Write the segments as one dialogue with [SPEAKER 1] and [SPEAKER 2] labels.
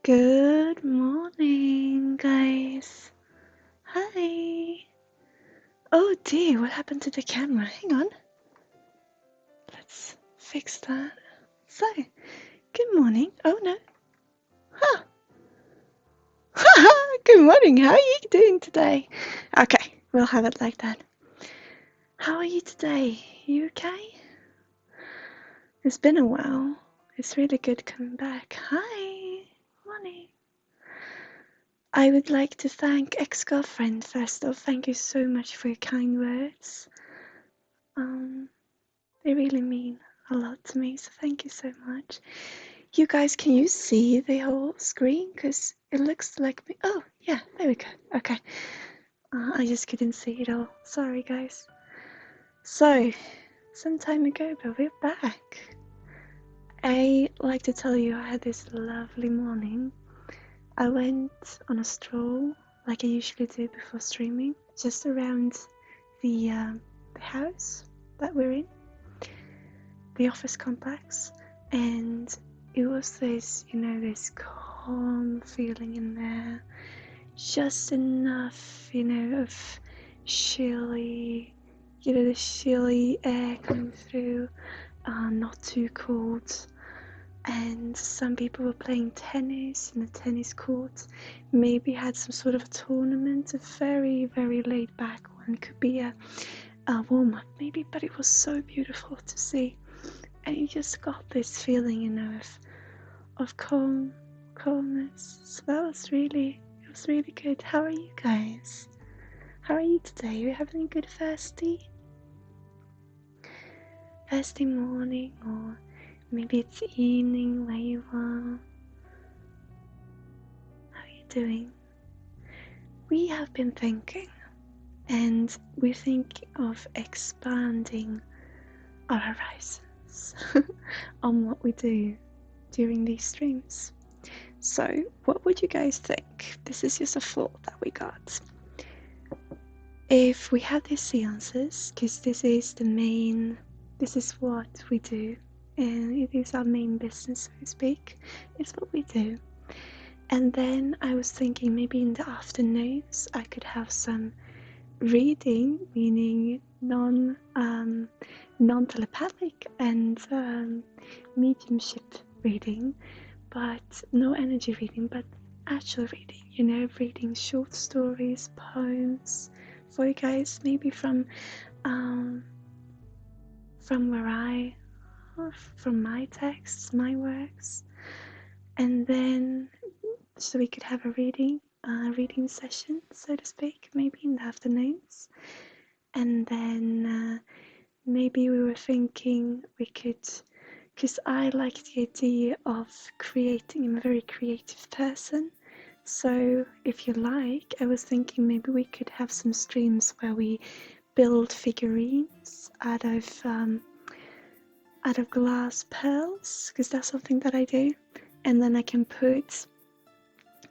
[SPEAKER 1] Good morning, guys. Hi. Oh dear, what happened to the camera? Hang on. Let's fix that. So, good morning. Oh no. Huh. Good morning. How are you doing today? Okay, we'll have it like that. How are you today? You okay? It's been a while. It's really good coming back. Hi. Morning. I would like to thank ex-girlfriend first off. Thank you so much for your kind words. They really mean a lot to me, so thank you so much. You guys, can you see the whole screen? Because it looks like me. Oh, yeah, there we go. Okay. I just couldn't see it all. Sorry, guys. So, some time ago, but we're back. I like to tell you I had this lovely morning. I went on a stroll, like I usually do before streaming, just around the house that we're in, the office complex, and it was this, this calm feeling in there, just enough, of chilly, the chilly air coming through, not too cold. And some people were playing tennis in the tennis court, maybe had some sort of a tournament, a very, very laid back one, could be a warm-up maybe, but it was so beautiful to see. And you just got this feeling, of calmness. So that was really good. How are you guys? How are you today? Are you having a good Thursday morning, or maybe it's evening where you are? How are you doing? We have been thinking, and we think of expanding our horizons on what we do during these streams. So, what would you guys think? This is just a thought that we got. If we have these seances, because this is what we do, and it is our main business, so to speak, it's what we do. And then I was thinking maybe in the afternoons I could have some reading, meaning non-telepathic and mediumship reading, but no energy reading, but actual reading, reading short stories, poems for you guys, maybe from my texts, my works, and then so we could have a reading session, so to speak, maybe in the afternoons. And then maybe we were thinking we could, because I like the idea of creating. I'm a very creative person, so if you like, I was thinking maybe we could have some streams where we build figurines out of glass pearls, because that's something that I do, and then I can put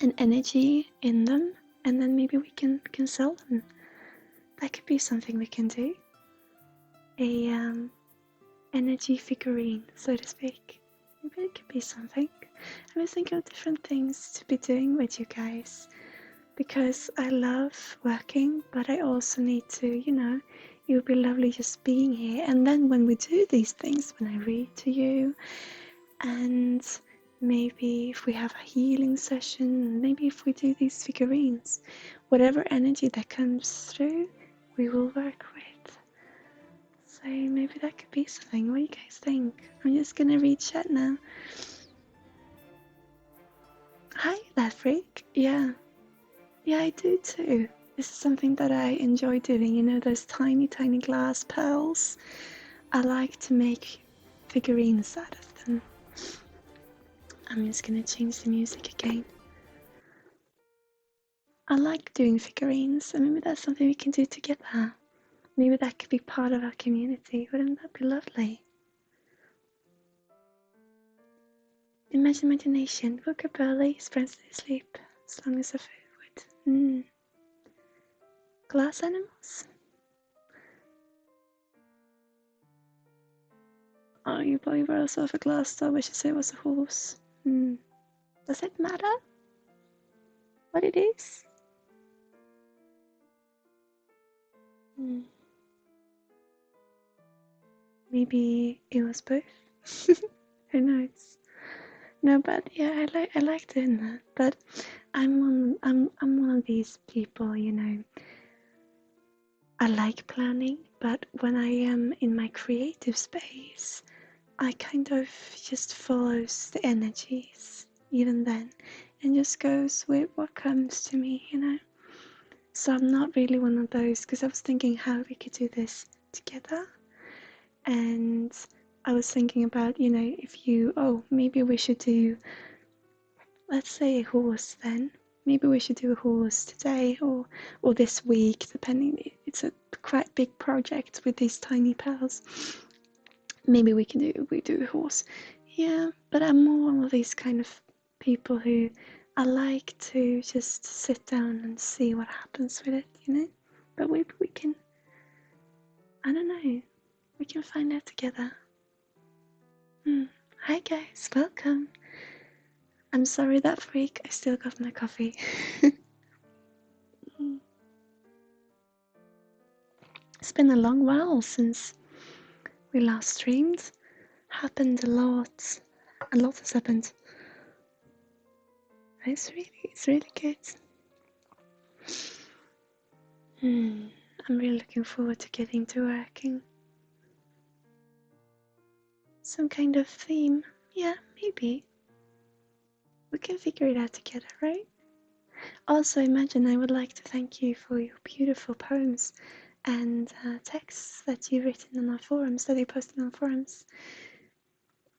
[SPEAKER 1] an energy in them, and then maybe we can sell them. That could be something we can do. A energy figurine, so to speak. Maybe it could be something. I was thinking of different things to be doing with you guys, because I love working, but I also need to, it would be lovely just being here. And then when we do these things, when I read to you, and maybe if we have a healing session, maybe if we do these figurines, whatever energy that comes through, we will work with. So maybe that could be something. What do you guys think? I'm just gonna read chat now. Hi, that freak. Yeah, I do too. This is something that I enjoy doing, those tiny, tiny glass pearls. I like to make figurines out of them. I'm just gonna change the music again. I like doing figurines, and maybe that's something we can do together. Maybe that could be part of our community. Wouldn't that be lovely? Imagination, woke up early, spreads to sleep, as long as the food would. Glass animals? Oh, you probably were also a glass dog, I should say it was a horse. Does it matter what it is? Maybe it was both. Who knows? No, but yeah, I like doing that. But I'm one of these people, you know. I like planning, but when I am in my creative space, I kind of just follows the energies even then, and just goes with what comes to me, you know. So I'm not really one of those, because I was thinking how we could do this together, and I was thinking about, you know, if you, oh, maybe we should do, let's say a horse then. Maybe we should do a horse today or this week, depending. It's a quite big project with these tiny pals. Maybe we do a horse. Yeah, but I'm more one of these kind of people who I like to just sit down and see what happens with it, you know. But maybe we can, I don't know, we can find out together. Hi guys, welcome. I'm sorry that freak, I still got my coffee. It's been a long while since we last streamed. Happened a lot. A lot has happened. It's really good. I'm really looking forward to getting to working. Some kind of theme. Yeah, maybe. We can figure it out together, right? Also, Imagine, I would like to thank you for your beautiful poems and texts that you've written on our forums, that you posted on forums.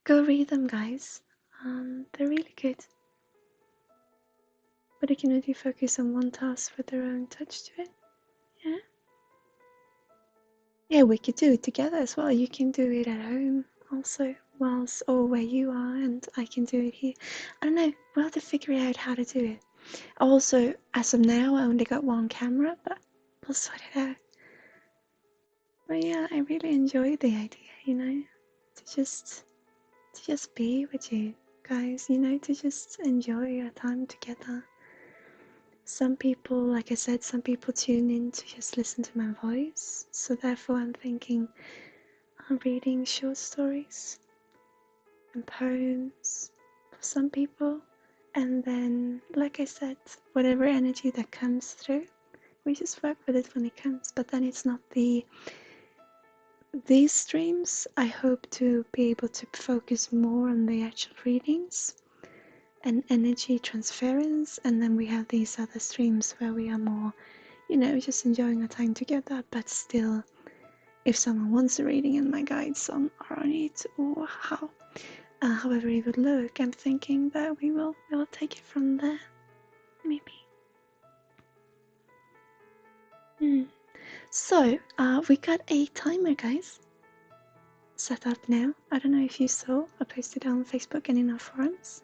[SPEAKER 1] Go read them, guys. They're really good. But you can really focus on one task with their own touch to it. Yeah? Yeah, we could do it together as well. You can do it at home also, whilst or where you are, and I can do it here. I don't know, we'll have to figure out how to do it. Also, as of now, I only got one camera, but we'll sort it out. But yeah, I really enjoy the idea, you know, to just be with you guys, you know, to just enjoy your time together. Some people, like I said, some people tune in to just listen to my voice, so therefore I'm thinking I'm reading short stories and poems for some people, and then, like I said, whatever energy that comes through, we just work with it when it comes. But then it's not these streams. I hope to be able to focus more on the actual readings and energy transference, and then we have these other streams where we are more, you know, just enjoying our time together, but still, if someone wants a reading and my guides on are on it, or however it would look, I'm thinking that we will take it from there, maybe. So we got a timer, guys, set up now. I don't know if you saw, I posted it on Facebook and in our forums.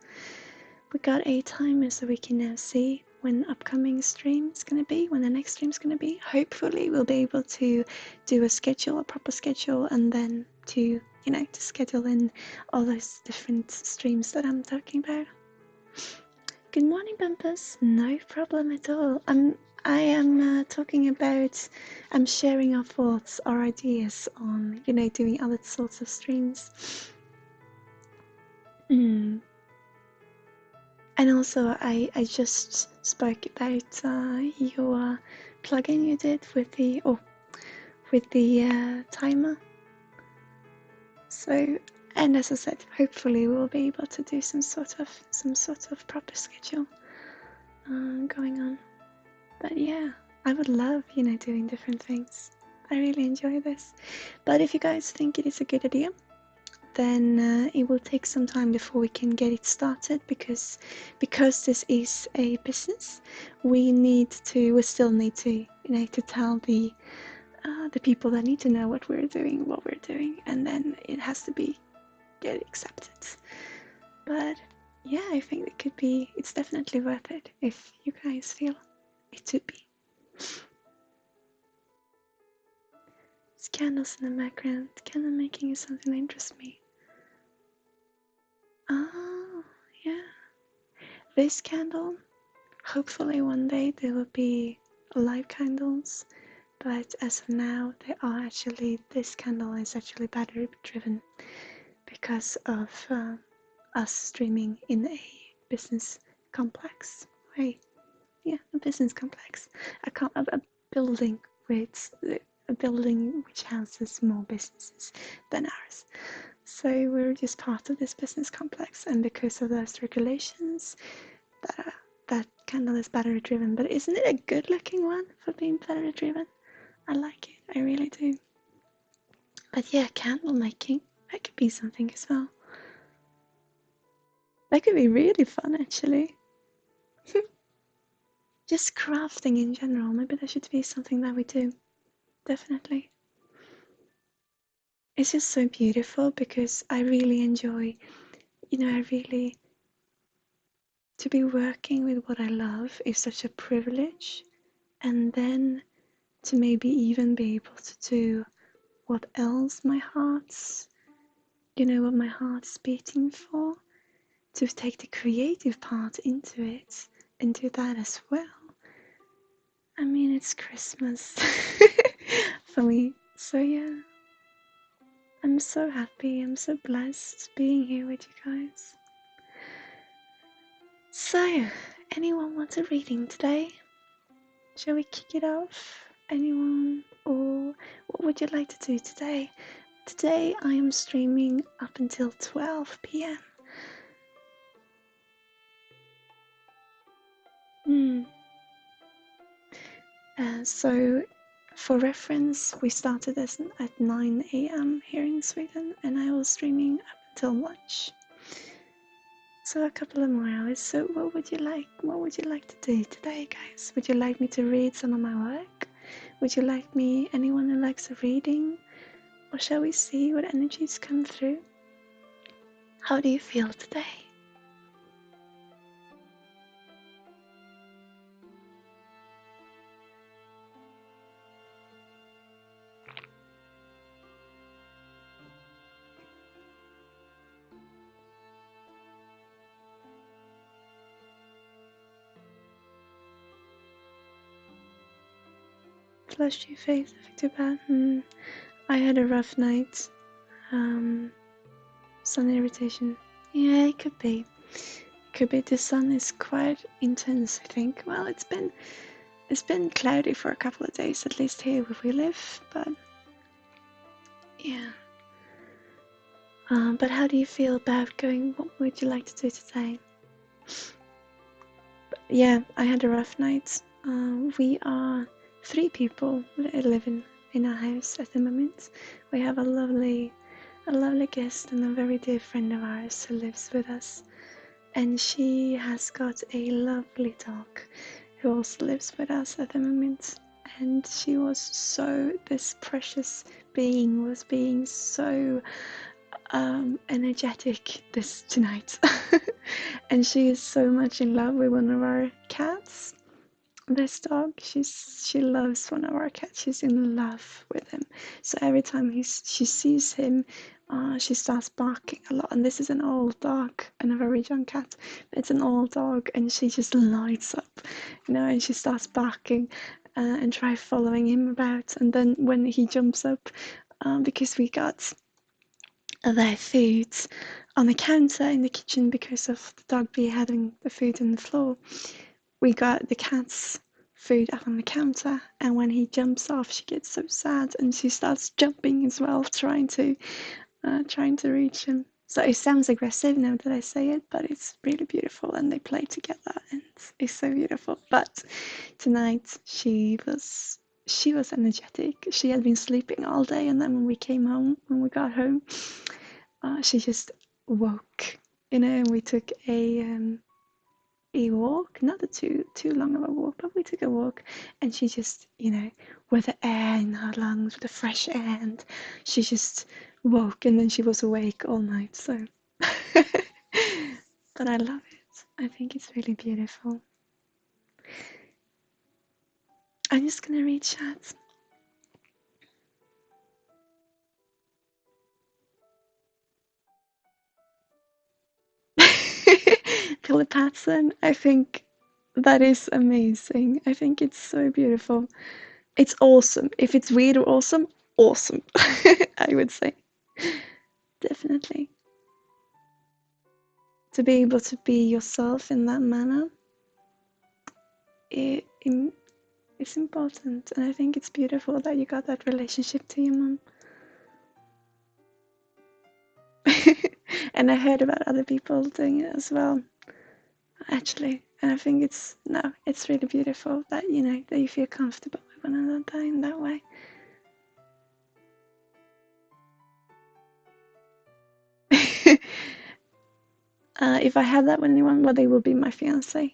[SPEAKER 1] We got a timer so we can now see when upcoming stream is going to be, when the next stream is going to be. Hopefully we'll be able to do a proper schedule, and then to, you know, to schedule in all those different streams that I'm talking about. Good morning, Bumpers. No problem at all. I am talking about, I'm sharing our thoughts, our ideas on, you know, doing other sorts of streams. And also, I just spoke about your plugin you did with the timer. So, and as I said, hopefully we'll be able to do some sort of proper schedule going on. But yeah, I would love, you know, doing different things. I really enjoy this. But if you guys think it is a good idea, then it will take some time before we can get it started, because this is a business. We still need to, you know, to tell the people that need to know what we're doing, and then it has to get accepted. But yeah, I think it's definitely worth it if you guys feel it to be. It's candles in the background. Candle making is something that interests me. Oh, yeah. this candle, hopefully one day there will be live candles, but as of now they are actually, this candle is actually battery driven because of us streaming in a business complex. Right? Yeah, a business complex. A building with a building which houses more businesses than ours. So we're just part of this business complex, and because of those regulations, that candle is battery driven. But isn't it a good looking one for being battery driven? I like it, I really do. But yeah, candle making, that could be something as well. That could be really fun actually. Just crafting in general, maybe that should be something that we do. Definitely. It's just so beautiful because I really enjoy, I really, to be working with what I love is such a privilege. And then to maybe even be able to do what else my heart's, what my heart's beating for, to take the creative part into it and do that as well. I mean, it's Christmas for me. So yeah, I'm so happy, I'm so blessed being here with you guys. So, anyone want a reading today? Shall we kick it off? Anyone? Or what would you like to do today? Today I am streaming up until 12 p.m. So, for reference, we started this at 9 a.m. here in Sweden, and I was streaming up until lunch. So a couple of more hours. So what would you like? What would you like to do today, guys? Would you like me to read some of my work? Would you like me, anyone who likes a reading? Or shall we see what energies come through? How do you feel today? Flushed your face, too bad. I had a rough night. Sun irritation. Yeah, it could be. Could be the sun is quite intense, I think. Well, it's been cloudy for a couple of days, at least here where we live, but yeah. But how do you feel about going? What would you like to do today? But yeah, I had a rough night. We are 3 people that live in our house at the moment. We have a lovely guest and a very dear friend of ours who lives with us, and she has got a lovely dog who also lives with us at the moment. And she was so, this precious being was being so energetic this tonight. And she is so much in love with one of our cats. This dog, she loves one of our cats. She's in love with him. So every time she sees him, she starts barking a lot. And this is an old dog and a very young cat. It's an old dog, and she just lights up, and she starts barking and try following him about. And then when he jumps up, because we got their food on the counter in the kitchen because of the dog having the food on the floor, we got the cat's food up on the counter, and when he jumps off, she gets so sad and she starts jumping as well, trying to reach him. So it sounds aggressive now that I say it, but it's really beautiful, and they play together and it's so beautiful. But tonight she was energetic. She had been sleeping all day, and then when we got home, she just woke, and we took a walk, not a too long of a walk, but we took a walk, and she just, with the air in her lungs, with the fresh air, and she just woke, and then she was awake all night. So but I love it. I think it's really beautiful. I'm just gonna read chat. family pattern. I think that is amazing. I think it's so beautiful. It's awesome. If it's weird or awesome, awesome. I would say. Definitely. To be able to be yourself in that manner, it's important. And I think it's beautiful that you got that relationship to your mom. And I heard about other people doing it as well, actually. And I think it's really beautiful that, you know, that you feel comfortable with one another in that way. If I had that with anyone, well, they will be my fiance,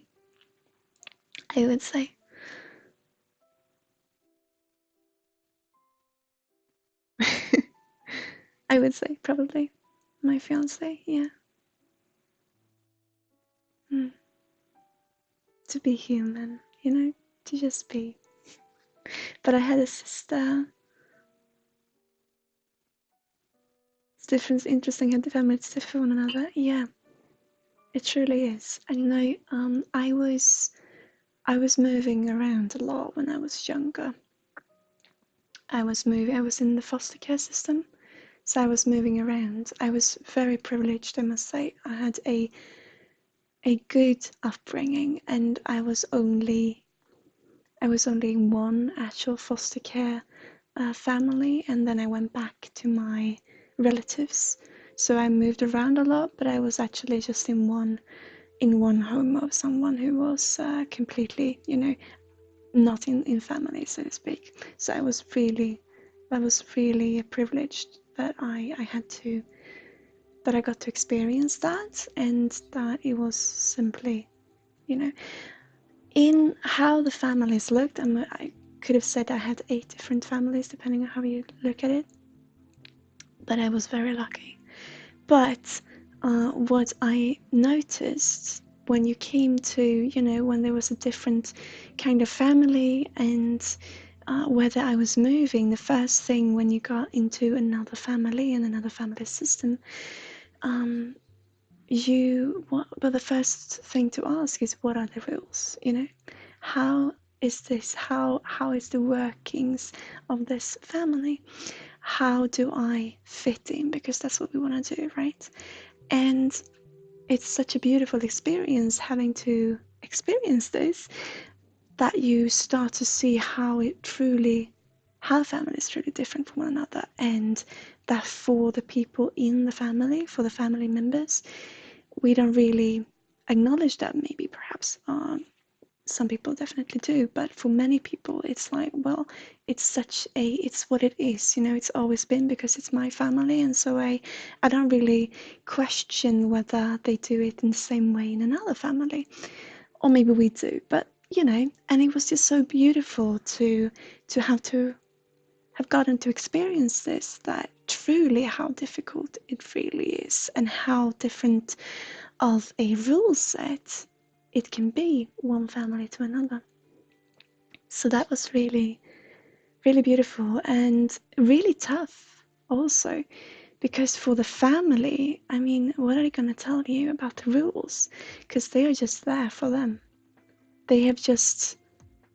[SPEAKER 1] I would say. I would say probably my fiance, yeah. Mm. To be human, you know, to just be. But I had a sister. It's different, interesting how the families differ from one another. Yeah, it truly is. And you know, I was moving around a lot when I was younger. I was in the foster care system, so I was moving around. I was very privileged, I must say. I had a good upbringing, and I was only in one actual foster care family, and then I went back to my relatives. So I moved around a lot, but I was actually just in one home of someone who was completely, you know, not in family, so to speak. So I was really privileged that I got to experience that, and that it was simply, you know, in how the families looked. I could have said I had 8 different families depending on how you look at it, but I was very lucky. But what I noticed when you came to, you know, when there was a different kind of family, and whether I was moving, the first thing when you got into another family and another family system, but the first thing to ask is, what are the rules? You know, how is this? How is the workings of this family? How do I fit in? Because that's what we want to do, right? And it's such a beautiful experience having to experience this, that you start to see how family is truly different from one another, and that for the people in the family, for the family members, we don't really acknowledge that, maybe perhaps. Some people definitely do, but for many people it's like, well, it's what it is, you know. It's always been, because it's my family, and so I don't really question whether they do it in the same way in another family, or maybe we do, but you know. And it was just so beautiful to have gotten to experience this, that truly how difficult it really is, and how different of a rule set it can be one family to another. So that was really, really beautiful, and really tough also, because for the family, I mean, what are they going to tell you about the rules? Because they are just there for them. They have just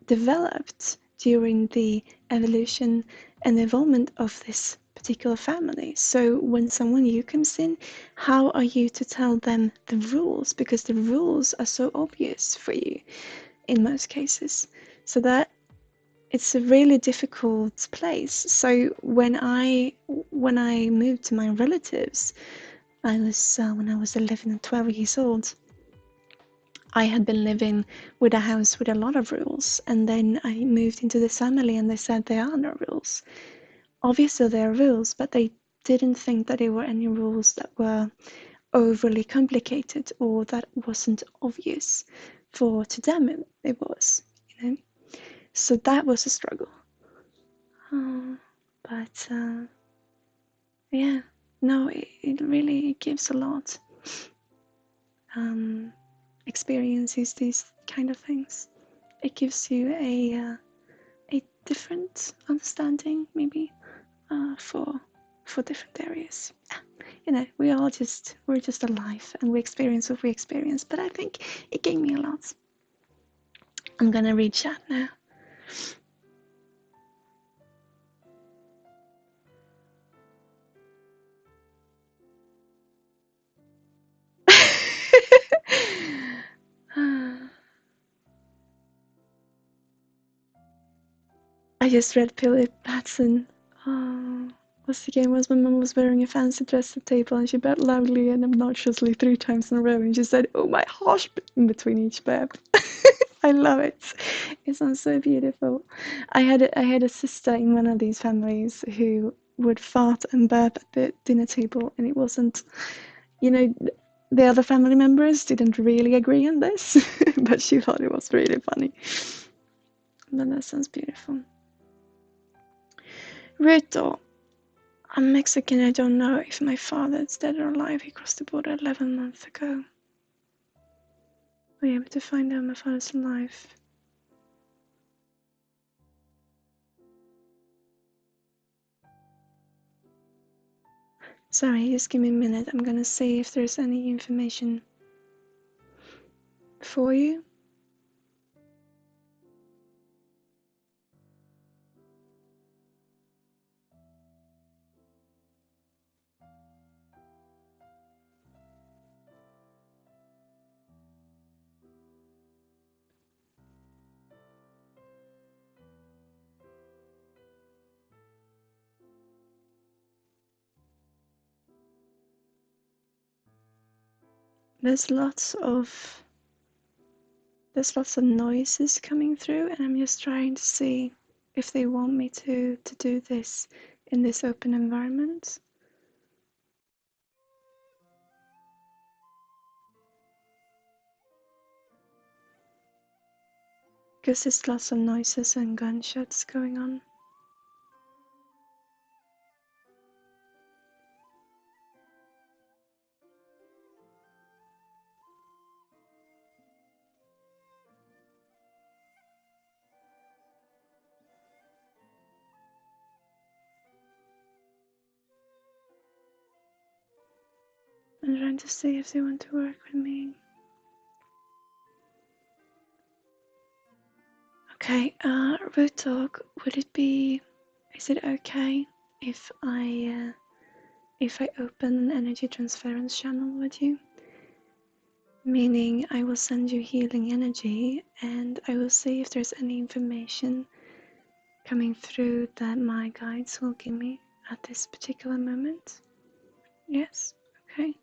[SPEAKER 1] developed during the evolution and involvement of this particular family. So when someone new comes in, how are you to tell them the rules? Because the rules are so obvious for you in most cases. So that it's a really difficult place. So when I moved to my relatives, I was when I was 11 and 12 years old. I had been living with a house with a lot of rules, and then I moved into this family, and they said there are no rules. Obviously there are rules, but they didn't think that there were any rules that were overly complicated or that wasn't obvious. For to them it was, you know. So that was a struggle. But yeah, no, it really gives a lot. Experiences these kind of things. It gives you a different understanding, maybe, for different areas. Yeah, you know, we're just alive and we experience what we experience. But I think it gave me a lot. I'm gonna read chat now. I just read Philip Batson. What's the game? Was my mum was wearing a fancy dress at the table and she bet loudly and obnoxiously 3 times in a row and she said, "Oh my gosh," in between each burp. I love it. It sounds so beautiful. I had a sister in one of these families who would fart and burp at the dinner table, and it wasn't, you know, the other family members didn't really agree on this, but she thought it was really funny. But that sounds beautiful. Ruto, I'm Mexican. I don't know if my father is dead or alive. He crossed the border 11 months ago. Were you able to find out my father's alive? Sorry, just give me a minute. I'm gonna see if there's any information for you. There's lots of noises coming through, and I'm just trying to see if they want me to do this in this open environment. Because there's lots of noises and gunshots going on. I'm trying to see if they want to work with me. Okay, root talk. Is it okay if I open an energy transference channel with you? Meaning I will send you healing energy and I will see if there's any information coming through that my guides will give me at this particular moment. Yes, okay.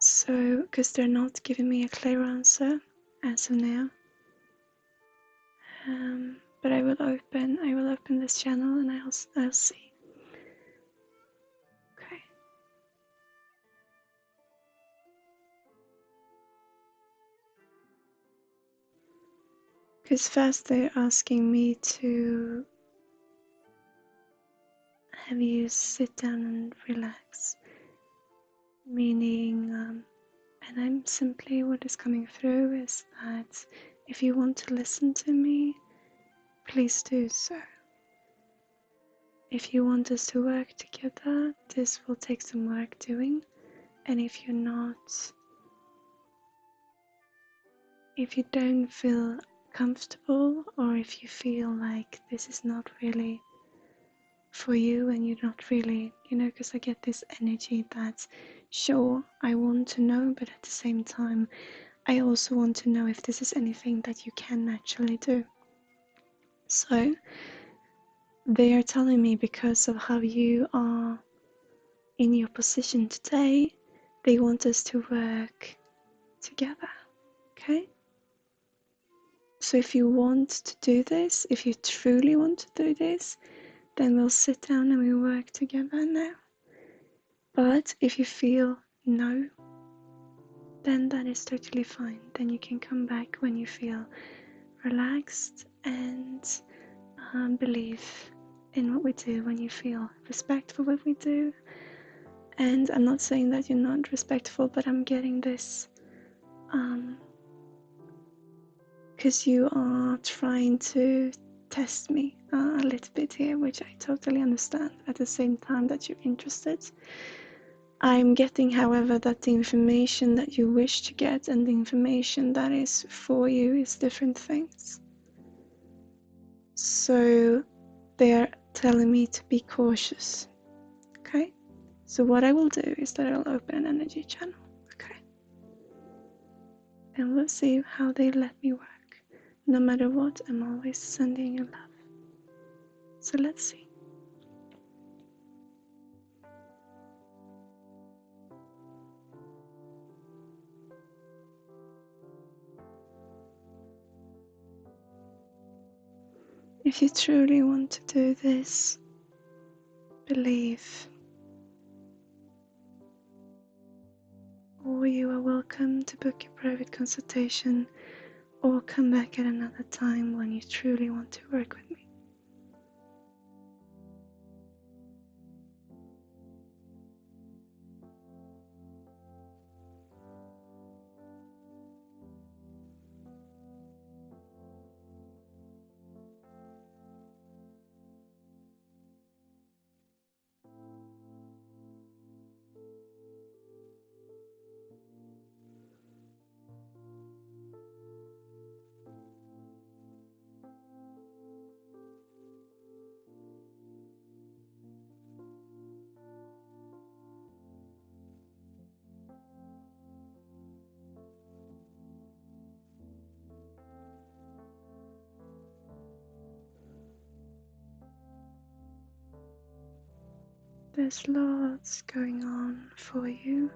[SPEAKER 1] So, because they're not giving me a clear answer as of now, but I will open this channel and I'll see. Okay. Because first they're asking me to have you sit down and relax, meaning, and I'm simply, what is coming through is that if you want to listen to me, please do so. If you want us to work together, this will take some work doing, and if you're not, if you don't feel comfortable, or if you feel like this is not really for you and you're not really, because I get this energy that, sure, I want to know, but at the same time, I also want to know if this is anything that you can actually do. So, they are telling me because of how you are in your position today, they want us to work together, okay? So if you want to do this, if you truly want to do this, then we'll sit down and we work together now. But if you feel no, then that is totally fine. Then you can come back when you feel relaxed and believe in what we do, when you feel respect for what we do. And I'm not saying that you're not respectful, but I'm getting this because you are trying to test me a little bit here, which I totally understand. At the same time that you're interested, I'm getting, however, that the information that you wish to get and the information that is for you is different things. So they are telling me to be cautious. Okay? So what I will do is that I'll open an energy channel. Okay? And we'll see how they let me work. No matter what, I'm always sending you love. So let's see. If you truly want to do this, believe, or you are welcome to book your private consultation or come back at another time when you truly want to work with me. There's lots going on for you.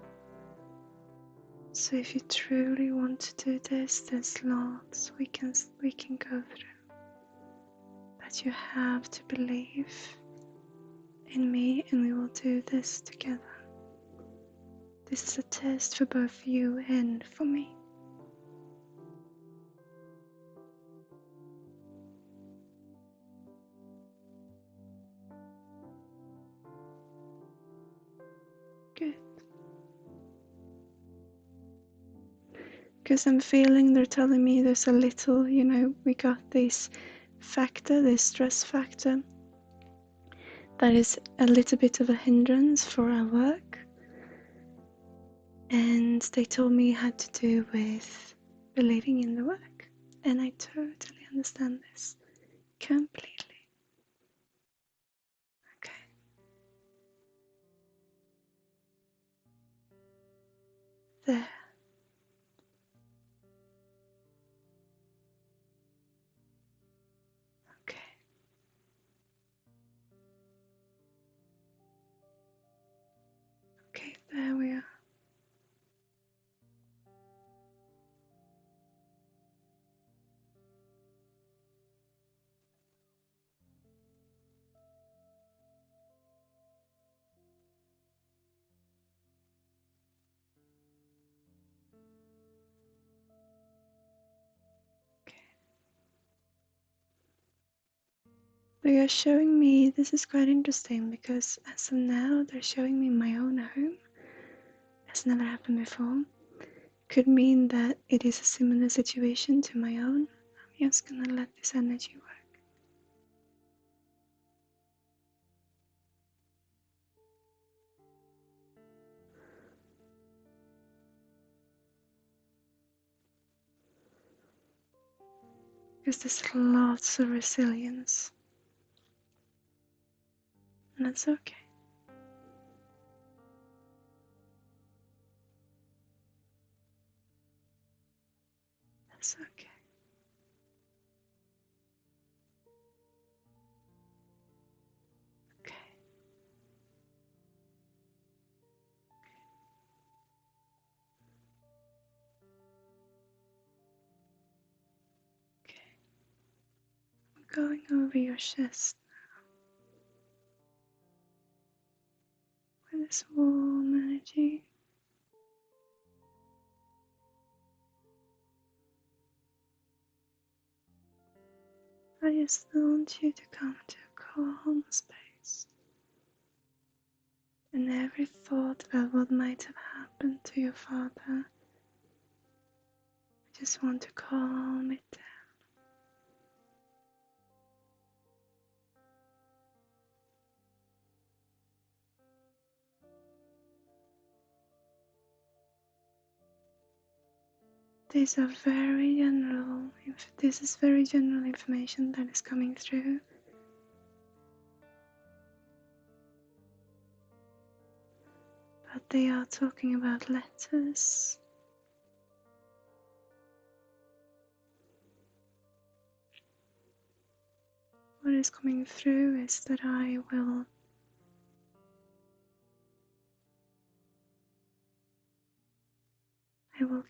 [SPEAKER 1] So if you truly want to do this, there's lots we can go through. But you have to believe in me and we will do this together. This is a test for both you and for me. Good. Because I'm feeling they're telling me there's a little, we got this factor, this stress factor, that is a little bit of a hindrance for our work. And they told me it had to do with believing in the work. And I totally understand this completely. Okay. There. Okay. Okay, there we are. They are showing me, this is quite interesting because as of now they're showing me my own home. Has never happened before. Could mean that it is a similar situation to my own. I'm just gonna let this energy work. Because there's lots of resilience. And that's okay. That's okay. Okay. Okay. I'm going over your chest with this warm energy. I just want you to come to a calm space. And every thought about what might have happened to your father, I just want to calm it down. These are very general. This is very general information that is coming through. But they are talking about letters. What is coming through is that I will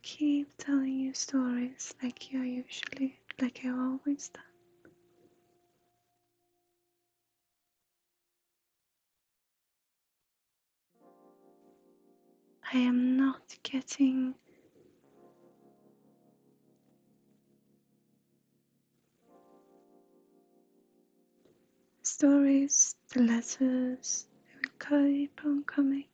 [SPEAKER 1] keep telling you stories like I always do. I am not getting stories, the letters, they will keep on coming.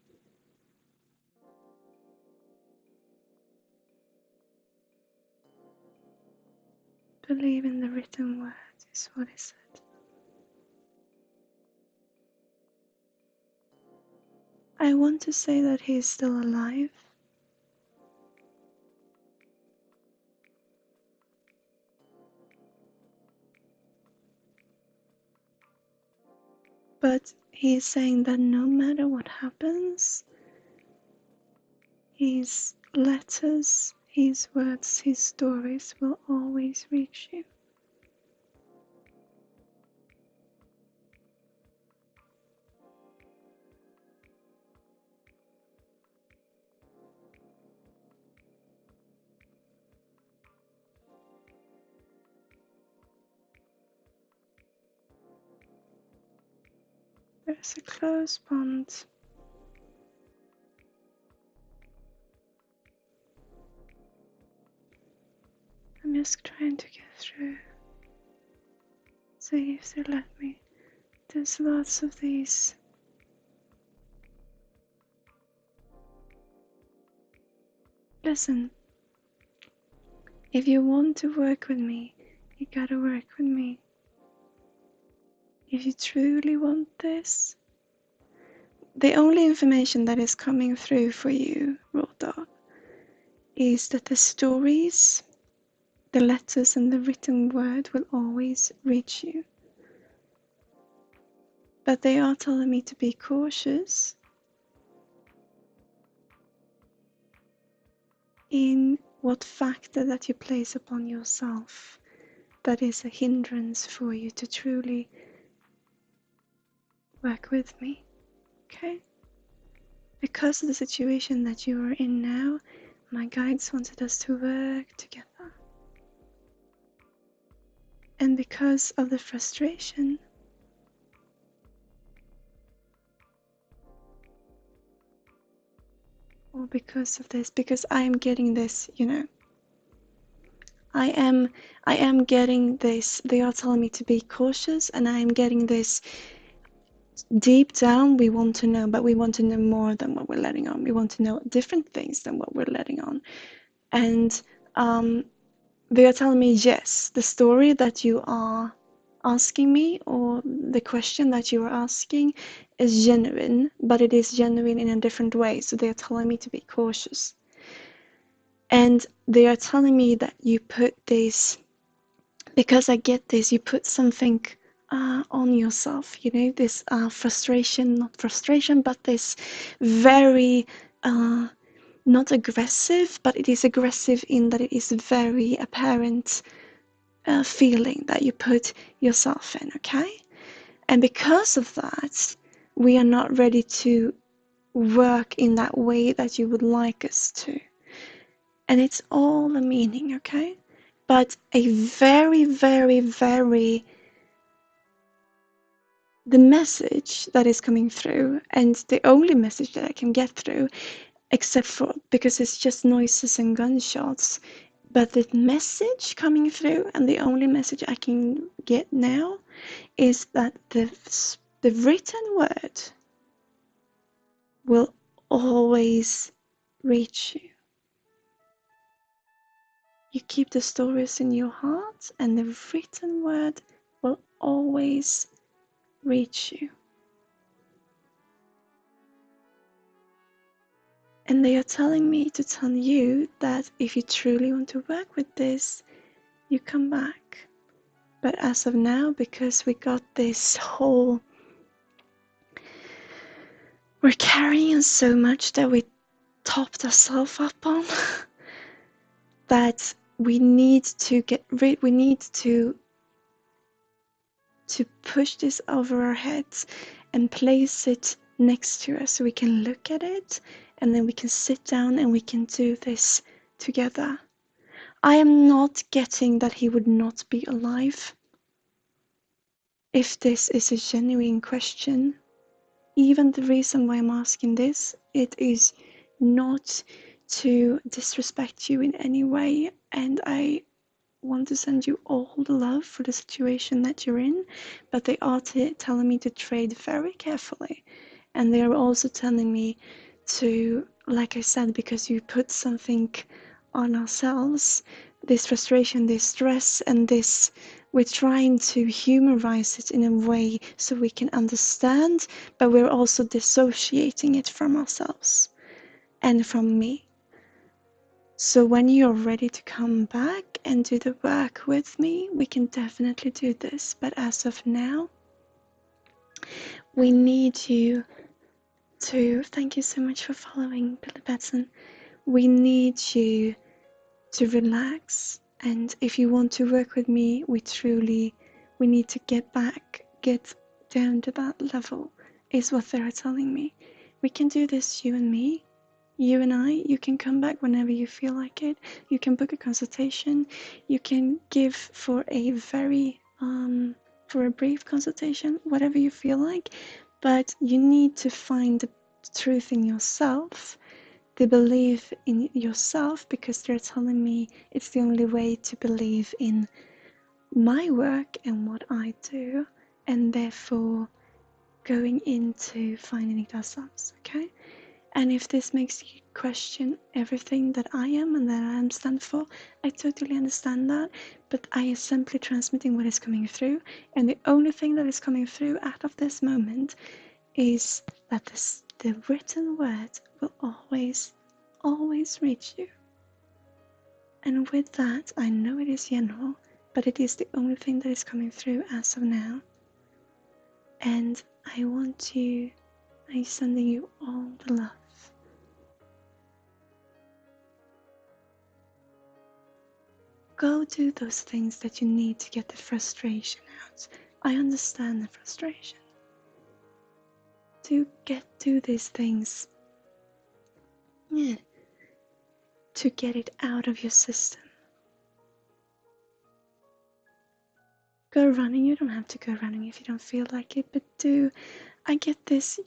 [SPEAKER 1] Believe in the written word is what it said. I want to say that he is still alive. But he is saying that no matter what happens, his letters, his words, his stories will always reach you. There's a close bond. I'm just trying to get through. See if they let me. There's lots of these. Listen, if you want to work with me, you gotta work with me. If you truly want this, the only information that is coming through for you, Roda, is that the stories, the letters and the written word will always reach you. But they are telling me to be cautious in what factor that you place upon yourself that is a hindrance for you to truly work with me, okay? Because of the situation that you are in now, my guides wanted us to work together. And because of the frustration, or because of this, because I am getting this, I am getting this. They are telling me to be cautious, and I am getting this. Deep down, we want to know, but we want to know more than what we're letting on. We want to know different things than what we're letting on. And they are telling me, yes, the story that you are asking me, or the question that you are asking, is genuine, but it is genuine in a different way. So they are telling me to be cautious. And they are telling me that you put this, because I get this, you put something on yourself, this frustration, not frustration, but this very, not aggressive, but it is aggressive in that it is very apparent feeling that you put yourself in, okay? And because of that, we are not ready to work in that way that you would like us to. And it's all a meaning, okay? But a very, very, very, the message that is coming through, and the only message that I can get through, except for because it's just noises and gunshots, but the message coming through, and the only message I can get now, is that the written word will always reach you. You keep the stories in your heart, and the written word will always reach you. And they are telling me to tell you that if you truly want to work with this, you come back. But as of now, because we got this whole, we're carrying so much that we topped ourselves up on, that we need to get rid, we need to push this over our heads and place it next to us so we can look at it, and then we can sit down and we can do this together. I am not getting that he would not be alive. If this is a genuine question, even the reason why I'm asking this, it is not to disrespect you in any way, and I want to send you all the love for the situation that you're in, but they are telling me to trade very carefully, and they are also telling me to, like I said, because you put something on ourselves, this frustration, this stress, and this, we're trying to humorize it in a way so we can understand, but we're also dissociating it from ourselves and from me. So when you're ready to come back and do the work with me, we can definitely do this. But as of now, we need you to, thank you so much for following, Billy Batson. We need you to relax. And if you want to work with me, we need to get down to that level, is what they're telling me. We can do this, you and me. You and I, you can come back whenever you feel like it. You can book a consultation. You can give for a brief consultation, whatever you feel like. But you need to find the truth in yourself, the belief in yourself, because they're telling me it's the only way to believe in my work and what I do, and therefore going into finding it ourselves, okay? And if this makes you question everything that I am and that I am stand for, I totally understand that. But I am simply transmitting what is coming through. And the only thing that is coming through out of this moment is that the written word will always, always reach you. And with that, I know it is general, but it is the only thing that is coming through as of now. And I'm sending you all the love. Go do those things that you need to get the frustration out. I understand the frustration. Do these things, yeah, to get it out of your system. Go running. You don't have to go running if you don't feel like it, but I get this,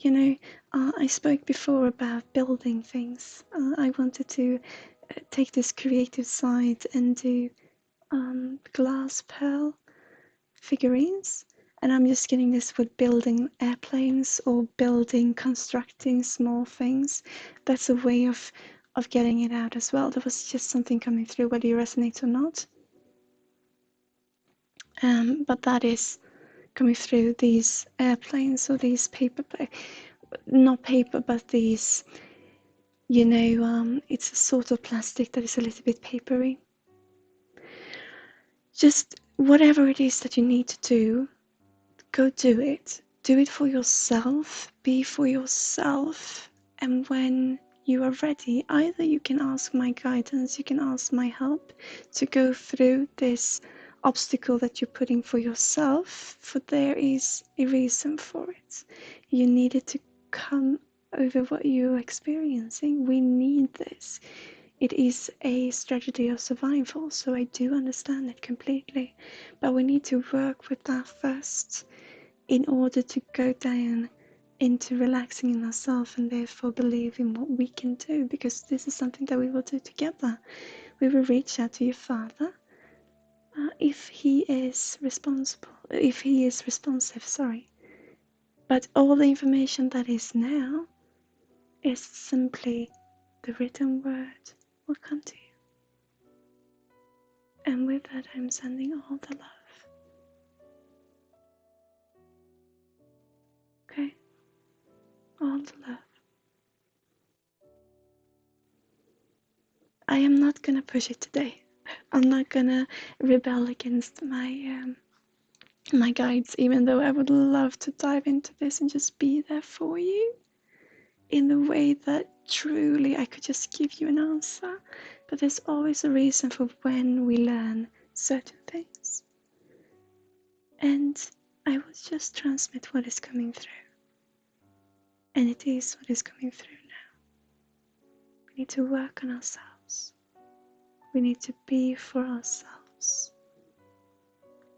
[SPEAKER 1] I spoke before about building things. I wanted to take this creative side and do glass pearl figurines, and I'm just getting this with building airplanes or constructing small things. That's a way of getting it out as well. There was just something coming through, whether you resonate or not. But that is coming through, these airplanes or these not paper, but these, it's a sort of plastic that is a little bit papery. Just whatever it is that you need to do, go do it. Do it for yourself, be for yourself. And when you are ready, either you can ask my guidance, you can ask my help to go through this obstacle that you're putting for yourself, for there is a reason for it. You needed to come over what you're experiencing. We need this. It is a strategy of survival, so I do understand it completely. But we need to work with that first in order to go down into relaxing in ourselves and therefore believe in what we can do, because this is something that we will do together. We will reach out to your father if he is responsive, But all the information that is now is simply the written word will come to you. And with that, I'm sending all the love. Okay? All the love. I am not gonna push it today. I'm not gonna rebel against my guides, even though I would love to dive into this and just be there for you in the way that truly I could just give you an answer. But there's always a reason for when we learn certain things. And I will just transmit what is coming through. And it is what is coming through now. We need to work on ourselves. We need to be for ourselves.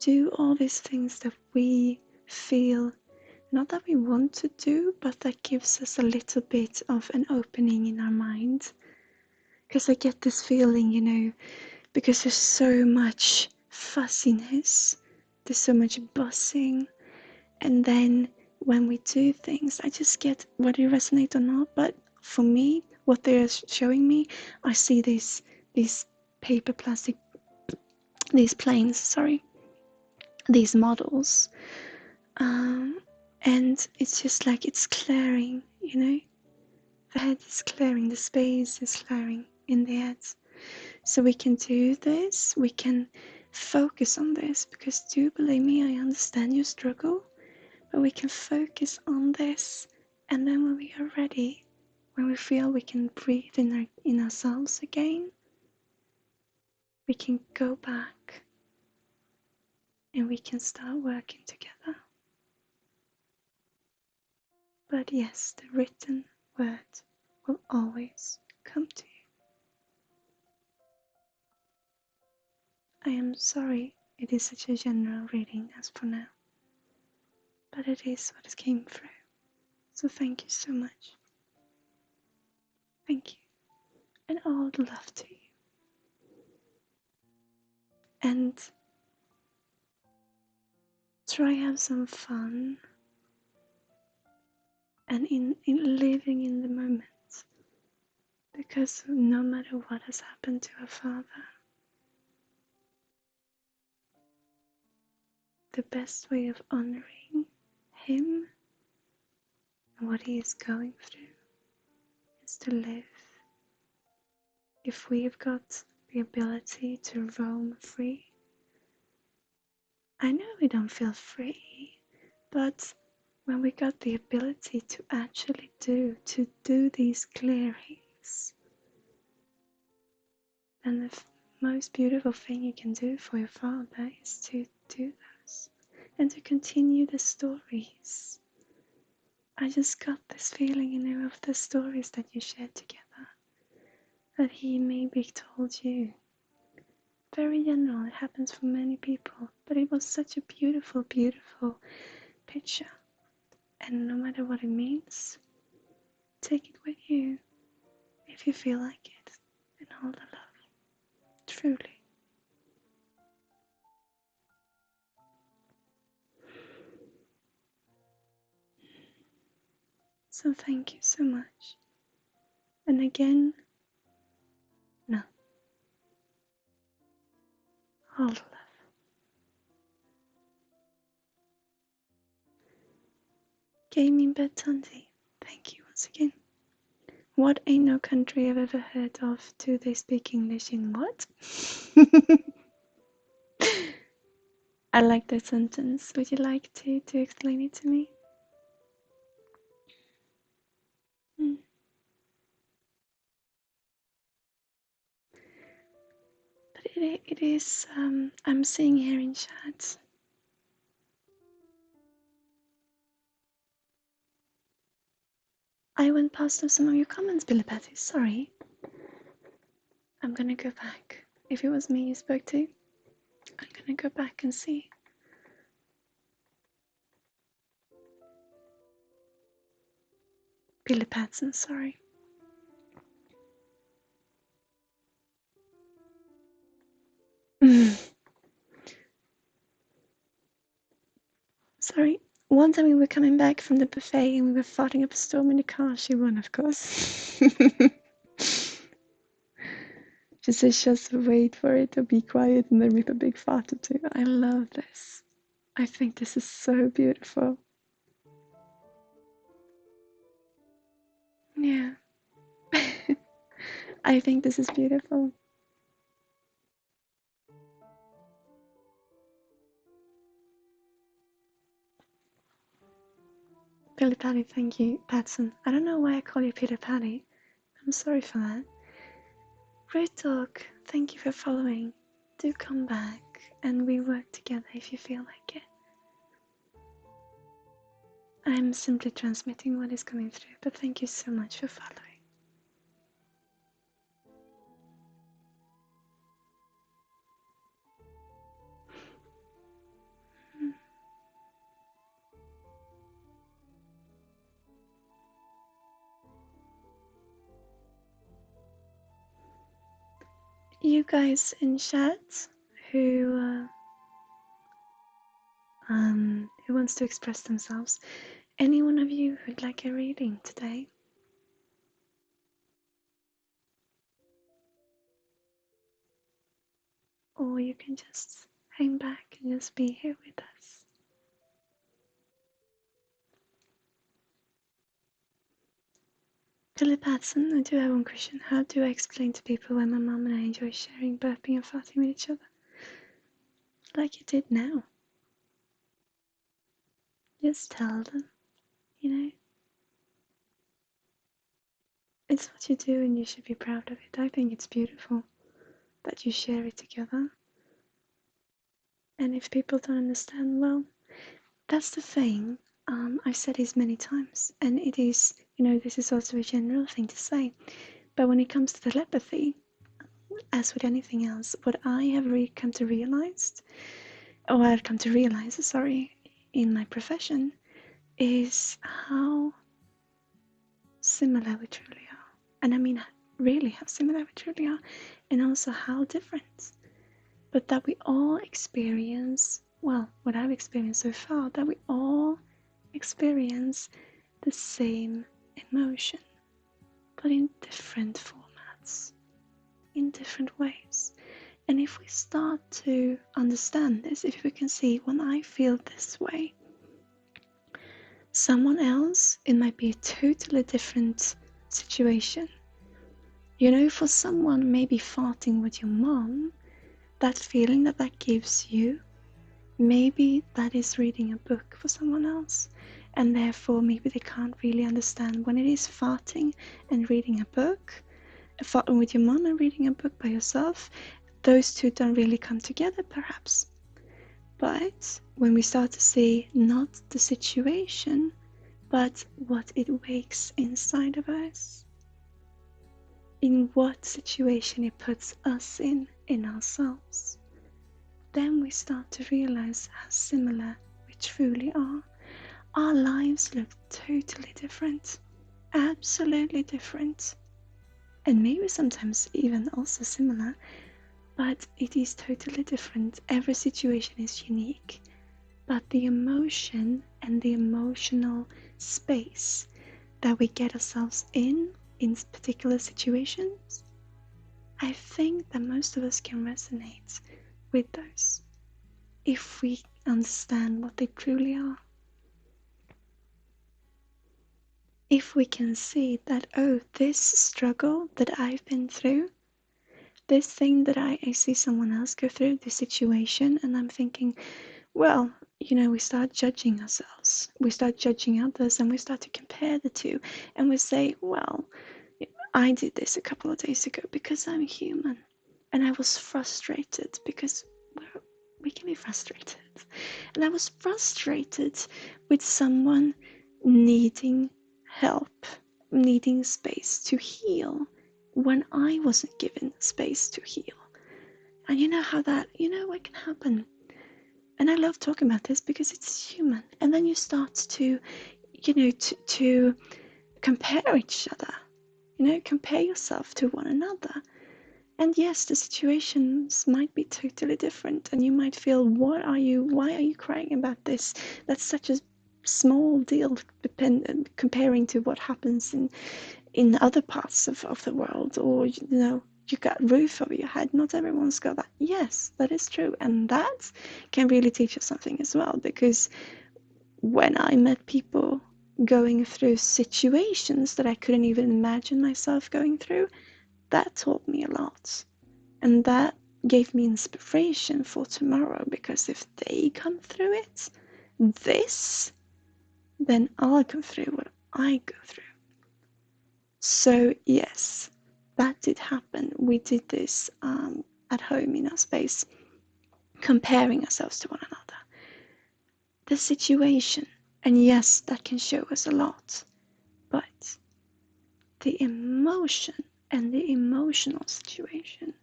[SPEAKER 1] Do all these things that we feel, not that we want to do, but that gives us a little bit of an opening in our mind. Because I get this feeling, you know, because there's so much fussiness, there's so much buzzing, and then when we do things, I just get whether you resonate or not, but for me, what they're showing me, I see these paper plastic, these planes, sorry, these models, and it's just like it's clearing, you know, the head is clearing, the space is clearing in the head. So we can do this, we can focus on this, because do believe me, I understand your struggle, but we can focus on this, and then when we are ready, when we feel we can breathe in ourselves again, we can go back and we can start working together. But yes, the written word will always come to you. I am sorry it is such a general reading as for now, but it is what it came through. So thank you so much. Thank you, and all the love to you. And try have some fun and in living in the moment, because no matter what has happened to our father, the best way of honoring him and what he is going through is to live. If we've got the ability to roam free, I know we don't feel free, but when we got the ability to actually do these clearings, then the most beautiful thing you can do for your father is to do those and to continue the stories. I just got this feeling, you know, of the stories that you shared together, that he maybe told you. Very general, it happens for many people, but it was such a beautiful, beautiful picture. And no matter what it means, take it with you if you feel like it, and all the love, truly. So thank you so much. And again, no, all the love. Gaming Bed Tanti, thank you once again. What ain't no country I've ever heard of do they speak English in what? I like that sentence. Would you like to explain it to me? Mm. But it is, I'm seeing here in chat. I went past some of your comments, Billy Patty. Sorry. I'm gonna go back. If it was me you spoke to, I'm gonna go back and see. Billy Patson, sorry. Sorry. One time we were coming back from the buffet and we were farting up a storm in the car. She won, of course. She says just wait for it to be quiet and then rip a big fart or two. I love this. I think this is so beautiful. Yeah. I think this is beautiful. Billy Patty, thank you. Patson. I don't know why I call you Peter Patty. I'm sorry for that. Red Dog, thank you for following. Do come back and we work together if you feel like it. I'm simply transmitting what is coming through, but thank you so much for following. You guys in chat who wants to express themselves, any one of you who'd like a reading today? Or you can just hang back and just be here with us. Philip Hudson, I do have one question. How do I explain to people when my mom and I enjoy sharing, burping and farting with each other? Like you did now. Just tell them, you know. It's what you do and you should be proud of it. I think it's beautiful that you share it together. And if people don't understand, well, that's the thing. I've said this many times, and it is, you know, this is also a general thing to say. But when it comes to telepathy, as with anything else, what I have come to realize, in my profession, is how similar we truly are. And I mean, really how similar we truly are, and also how different. But that we all experience, well, what I've experienced so far, that we all experience the same emotion, but in different formats, in different ways. And if we start to understand this, if we can see when I feel this way, someone else, it might be a totally different situation. You know, for someone maybe farting with your mom, that feeling that gives you, maybe that is reading a book for someone else. And therefore maybe they can't really understand when it is farting and reading a book, farting with your mom and reading a book by yourself. Those two don't really come together perhaps. But when we start to see not the situation, but what it wakes inside of us, in what situation it puts us in ourselves, then we start to realize how similar we truly are. Our lives look totally different, absolutely different, and maybe sometimes even also similar, but it is totally different. Every situation is unique, but the emotion and the emotional space that we get ourselves in particular situations, I think that most of us can resonate with those if we understand what they truly are. If we can see that, oh, this struggle that I've been through, this thing that I see someone else go through, this situation, and I'm thinking, well, you know, we start judging ourselves, we start judging others, and we start to compare the two, and we say, well, I did this a couple of days ago because I'm human, and I was frustrated because we can be frustrated, and I was frustrated with someone needing help, needing space to heal when I wasn't given space to heal. And you know how that, what can happen. And I love talking about this because it's human. And then you start to, to compare each other, compare yourself to one another. And yes, the situations might be totally different, and you might feel, why are you crying about this? That's such a small deal comparing to what happens in other parts of the world, or you got a roof over your head. Not everyone's got that. Yes, that is true, and that can really teach us something as well, because when I met people going through situations that I couldn't even imagine myself going through, that taught me a lot. And that gave me inspiration for tomorrow, because if they come through it, then I'll go through what I go through. So yes, that did happen. We did this at home in our space, comparing ourselves to one another. The situation, and yes, that can show us a lot, but the emotion and the emotional situation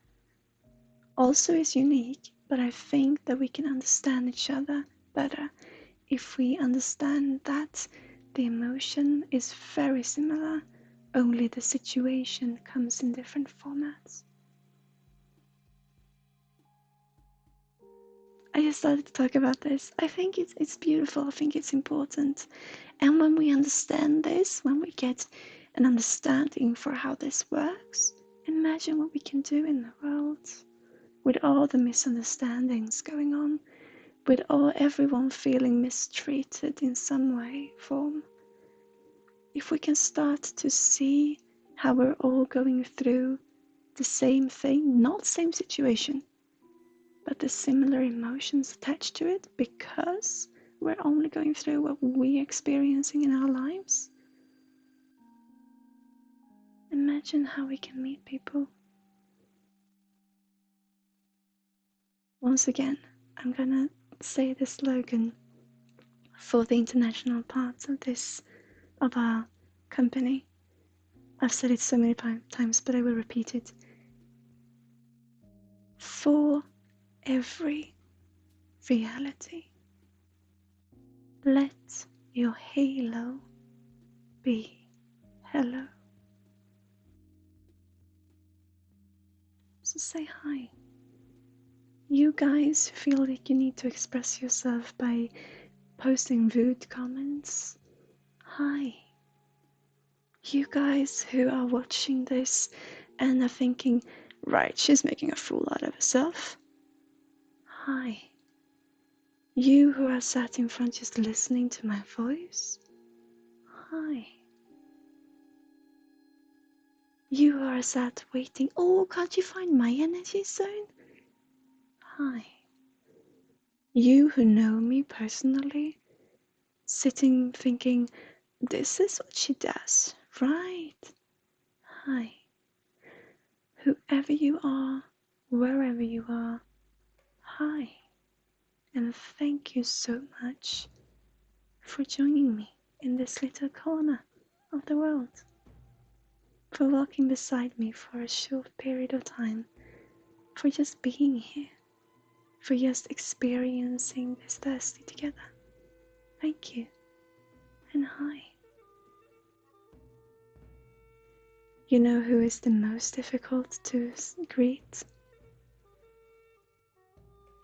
[SPEAKER 1] also is unique. But I think that we can understand each other better if we understand that the emotion is very similar, only the situation comes in different formats. I just started to talk about this. I think it's beautiful. I think it's important. And when we understand this, when we get an understanding for how this works, imagine what we can do in the world with all the misunderstandings going on, with everyone feeling mistreated in some way, form. If we can start to see how we're all going through the same thing, not same situation, but the similar emotions attached to it, because we're only going through what we're experiencing in our lives. Imagine how we can meet people. Once again, I'm gonna say the slogan for the international parts of our company. I've said it so many times, but I will repeat it. For every reality, let your halo be hello. So say hi. You guys feel like you need to express yourself by posting rude comments. Hi. You guys who are watching this and are thinking, right, she's making a fool out of herself. Hi. You who are sat in front just listening to my voice. Hi. You who are sat waiting, oh, can't you find my energy zone? Hi. You who know me personally, sitting thinking, this is what she does, right? Hi. Whoever you are, wherever you are, hi. And thank you so much for joining me in this little corner of the world, for walking beside me for a short period of time, for just being here, for just experiencing this Thursday together. Thank you, and hi. You know who is the most difficult to greet?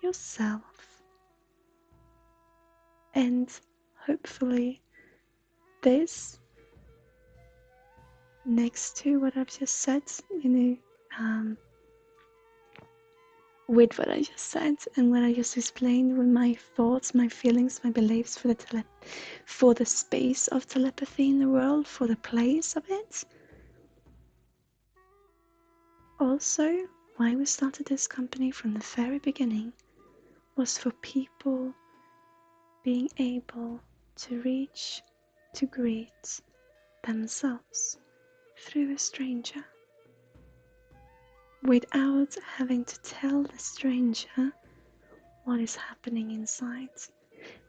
[SPEAKER 1] Yourself. And hopefully this, next to what I've just said, with what I just said and what I just explained, with my thoughts, my feelings, my beliefs for the space of telepathy in the world, for the place of it. Also, why we started this company from the very beginning was for people being able to reach, to greet themselves through a stranger, without having to tell the stranger what is happening inside,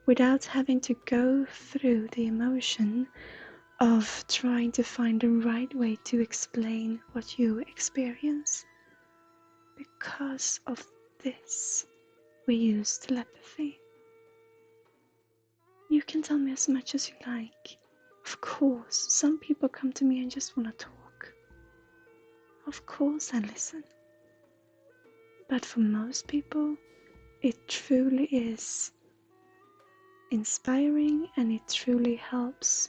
[SPEAKER 1] without having to go through the emotion of trying to find the right way to explain what you experience. Because of this, we use telepathy. You can tell me as much as you like. Of course, some people come to me and just want to talk. Of course I listen. But for most people, it truly is inspiring, and it truly helps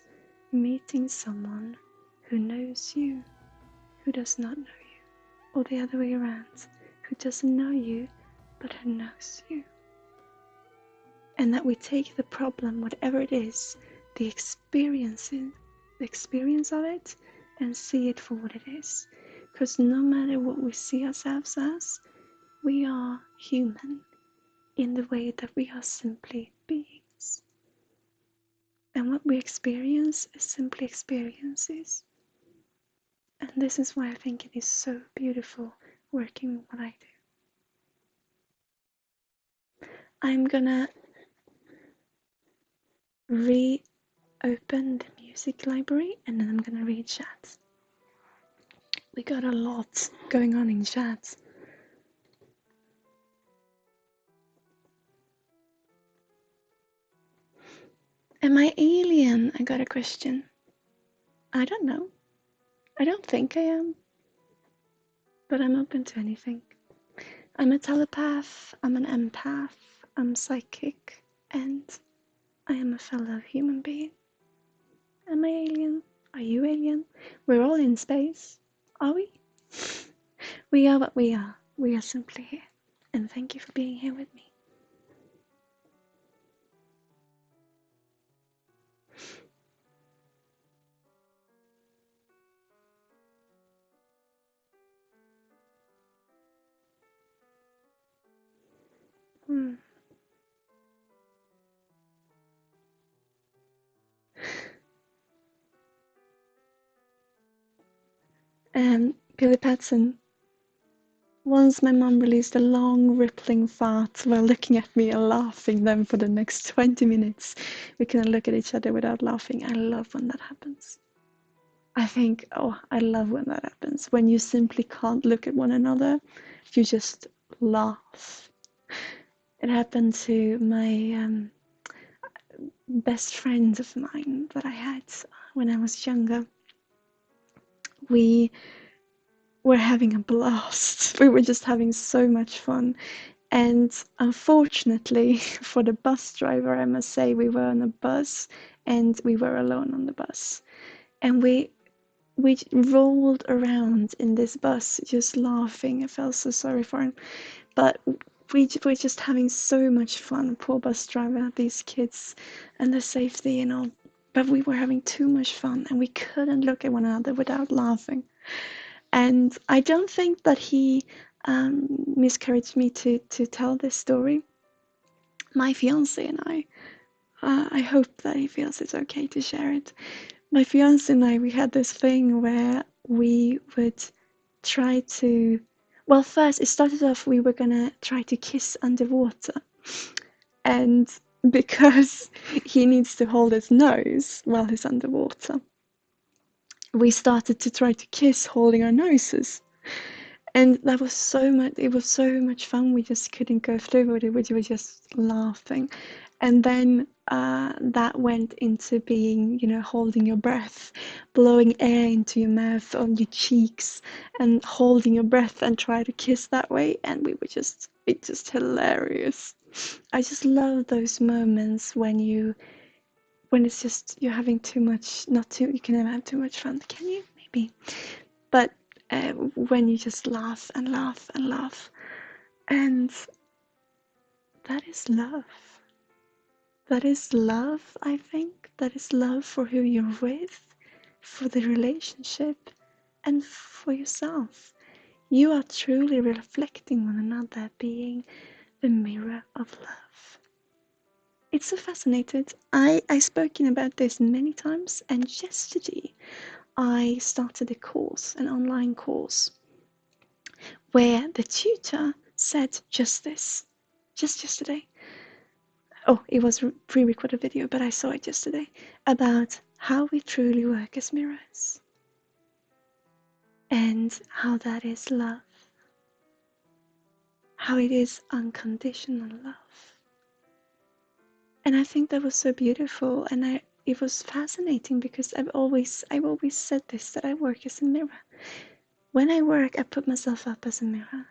[SPEAKER 1] meeting someone who knows you, who does not know you, or the other way around, who doesn't know you, but who knows you. And that we take the problem, whatever it is, the experience of it, and see it for what it is. Because no matter what we see ourselves as, we are human in the way that we are simply beings. And what we experience is simply experiences. And this is why I think it is so beautiful working what I do. I'm gonna reopen the music library and then I'm gonna read chat. We got a lot going on in chat. Am I alien? I got a question. I don't know. I don't think I am. But I'm open to anything. I'm a telepath, I'm an empath, I'm psychic, and I am a fellow human being. Am I alien? Are you alien? We're all in space. Are we? We are what we are. We are simply here. And thank you for being here with me. Billy Patson. Once my mum released a long, rippling fart while looking at me and laughing. Then for the next 20 minutes, we couldn't look at each other without laughing. I love when that happens. I think, oh, I love when that happens. When you simply can't look at one another, you just laugh. It happened to my best friend of mine that I had when I was younger. We were having a blast. We were just having so much fun. And unfortunately for the bus driver, I must say, we were on a bus and we were alone on the bus. And we rolled around in this bus just laughing. I felt so sorry for him. But we were just having so much fun. Poor bus driver, these kids and the safety and all. But we were having too much fun and we couldn't look at one another without laughing. And I don't think that he miscouraged me to tell this story. My fiance and I hope that he feels it's okay to share it. My fiance and I, we had this thing where we would try to, well, first it started off we were gonna try to kiss underwater. And because he needs to hold his nose while he's underwater, we started to try to kiss holding our noses. And that was so much, it was so much fun. We just couldn't go through with it. We were just laughing. And then that went into being, you know, holding your breath, blowing air into your mouth, on your cheeks, and holding your breath and try to kiss that way. And we were just, it's just hilarious. I just love those moments when it's just, you're having too much, not too, you can never have too much fun. Can you? Maybe. But when you just laugh and laugh and laugh. And that is love. That is love, I think. That is love for who you're with, for the relationship, and for yourself. You are truly reflecting one another, being the mirror of love. It's so fascinating. I've spoken about this many times, and yesterday I started a course, an online course, where the tutor said just this, just yesterday. Oh, it was pre-recorded video, but I saw it yesterday, about how we truly work as mirrors and how that is love, how it is unconditional love. And I think that was so beautiful, and it was fascinating because I've always said this, that I work as a mirror. When I work, I put myself up as a mirror.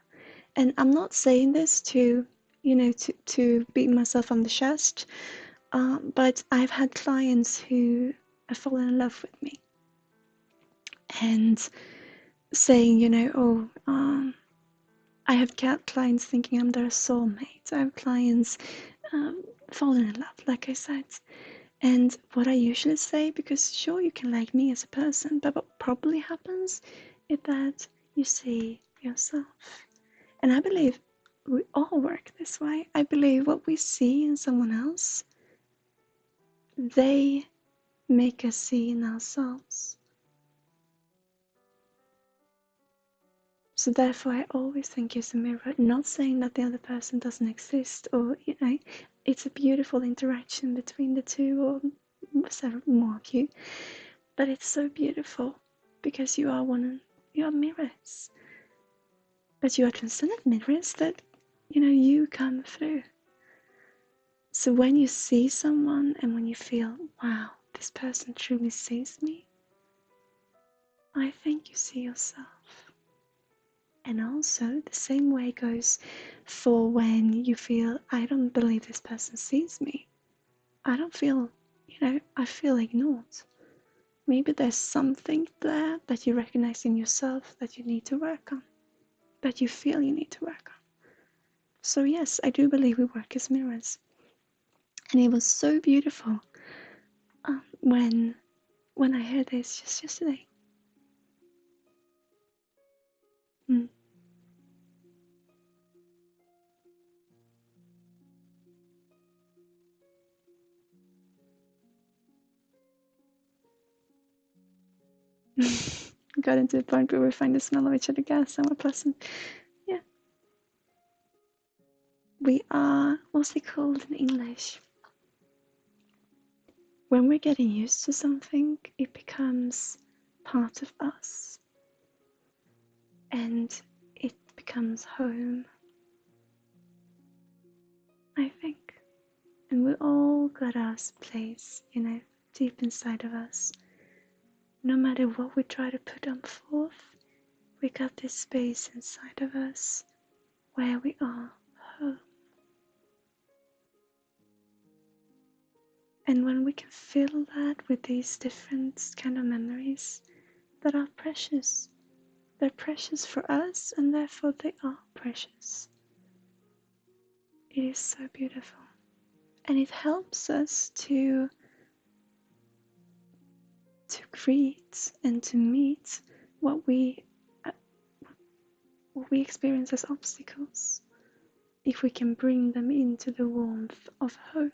[SPEAKER 1] And I'm not saying this to, you know, to beat myself on the chest, but I've had clients who have fallen in love with me and saying, you know, I have clients thinking I'm their soulmate. I have clients falling in love, like I said. And what I usually say, because sure, you can like me as a person, but what probably happens is that you see yourself. And I believe we all work this way. I believe what we see in someone else, they make us see in ourselves. So therefore, I always think it's a mirror. Not saying that the other person doesn't exist, or it's a beautiful interaction between the two, or several more of you. But it's so beautiful because you are mirrors. But you are transcendent mirrors that you come through. So when you see someone and when you feel, wow, this person truly sees me, I think you see yourself. And also the same way goes for when you feel, I don't believe this person sees me. I don't feel, I feel ignored. Maybe there's something there that you recognize in yourself that you need to work on, that you feel you need to work on. So yes, I do believe we work as mirrors. And it was so beautiful when I heard this just yesterday. Mm. Got into the point where we find the smell of each other gas somewhat pleasant. Yeah. We are, what's it called in English? When we're getting used to something, it becomes part of us. And it becomes home, I think. And we all got our place, deep inside of us. No matter what we try to put on forth, we got this space inside of us where we are home. And when we can fill that with these different kind of memories that are precious, they're precious for us and therefore they are precious. It is so beautiful. And it helps us to create and to meet what we experience as obstacles, if we can bring them into the warmth of home.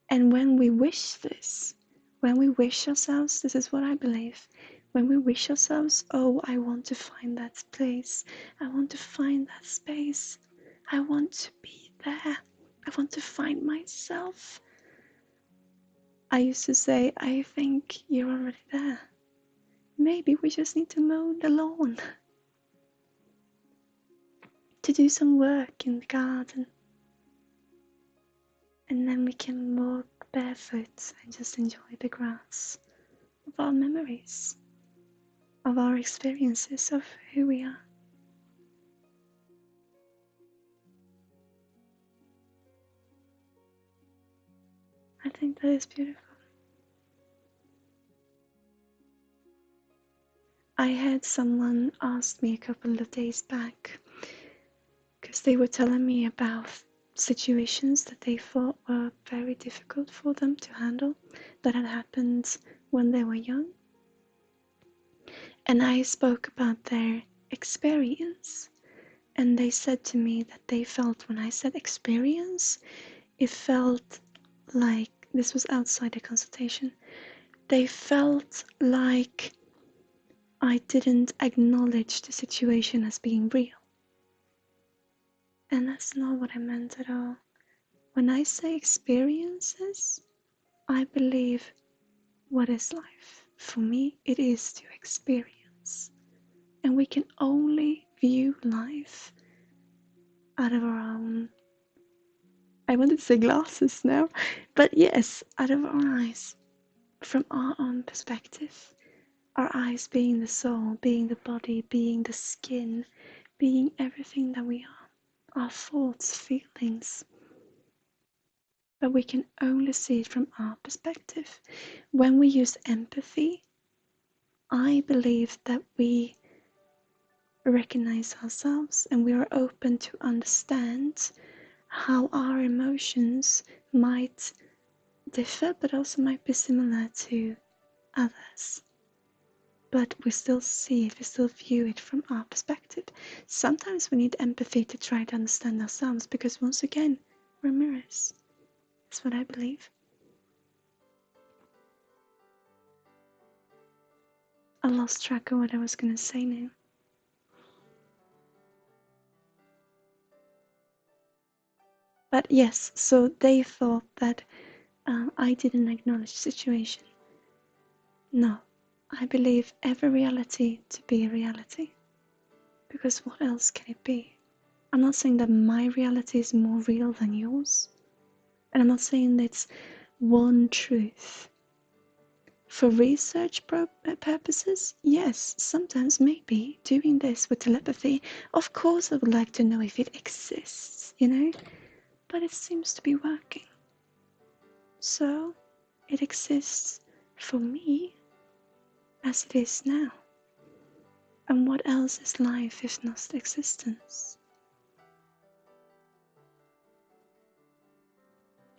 [SPEAKER 1] And when we wish this, when we wish ourselves, this is what I believe, when we wish ourselves, oh, I want to find that place, I want to find that space, I want to be there, I want to find myself. I used to say, I think you're already there. Maybe we just need to mow the lawn, to do some work in the garden, and then we can walk barefoot and just enjoy the grass of our memories, of our experiences of who we are. I think that is beautiful. I had someone ask me a couple of days back, because they were telling me about situations that they thought were very difficult for them to handle, that had happened when they were young. And I spoke about their experience. And they said to me that they felt, when I said experience, it felt like, this was outside the consultation, they felt like I didn't acknowledge the situation as being real. And that's not what I meant at all. When I say experiences, I believe what is life. For me, it is to experience. And we can only view life out of our own, I wanted to say glasses now, but yes, out of our eyes, from our own perspective. Our eyes being the soul, being the body, being the skin, being everything that we are, our thoughts, feelings. But we can only see it from our perspective. When we use empathy, I believe that we recognize ourselves and we are open to understand how our emotions might differ, but also might be similar to others. but we still see it, we still view it from our perspective. Sometimes we need empathy to try to understand ourselves, because once again, we're mirrors. That's what I believe. I lost track of what I was going to say now. But yes, so they thought that I didn't acknowledge the situation. No, I believe every reality to be a reality. Because what else can it be? I'm not saying that my reality is more real than yours. And I'm not saying that it's one truth. For research purposes, yes, sometimes maybe doing this with telepathy, of course I would like to know if it exists, you know? But it seems to be working. So it exists for me as it is now. And what else is life if not existence?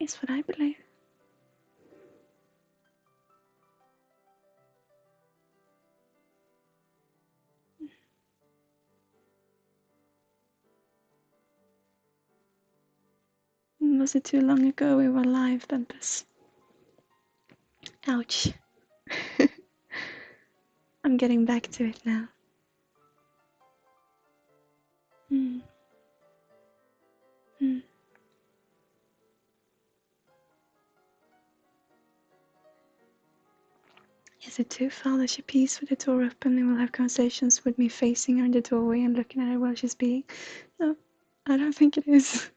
[SPEAKER 1] Is what I believe. Was it too long ago we were live, Bumpus? Ouch. I'm getting back to it now. Mm. Mm. Is it too far that she pees with the door open and will have conversations with me facing her in the doorway and looking at her while she's peeing? No, I don't think it is.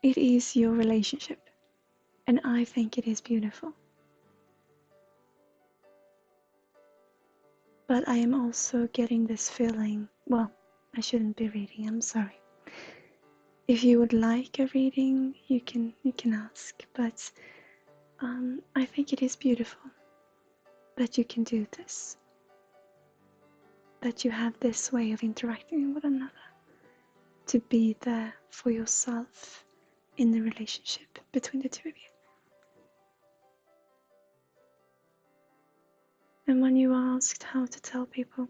[SPEAKER 1] It is your relationship, and I think it is beautiful. But I am also getting this feeling, well, I shouldn't be reading, I'm sorry. If you would like a reading, you can ask, but I think it is beautiful that you can do this, that you have this way of interacting with another, to be there for yourself in the relationship between the two of you. And when you are asked how to tell people,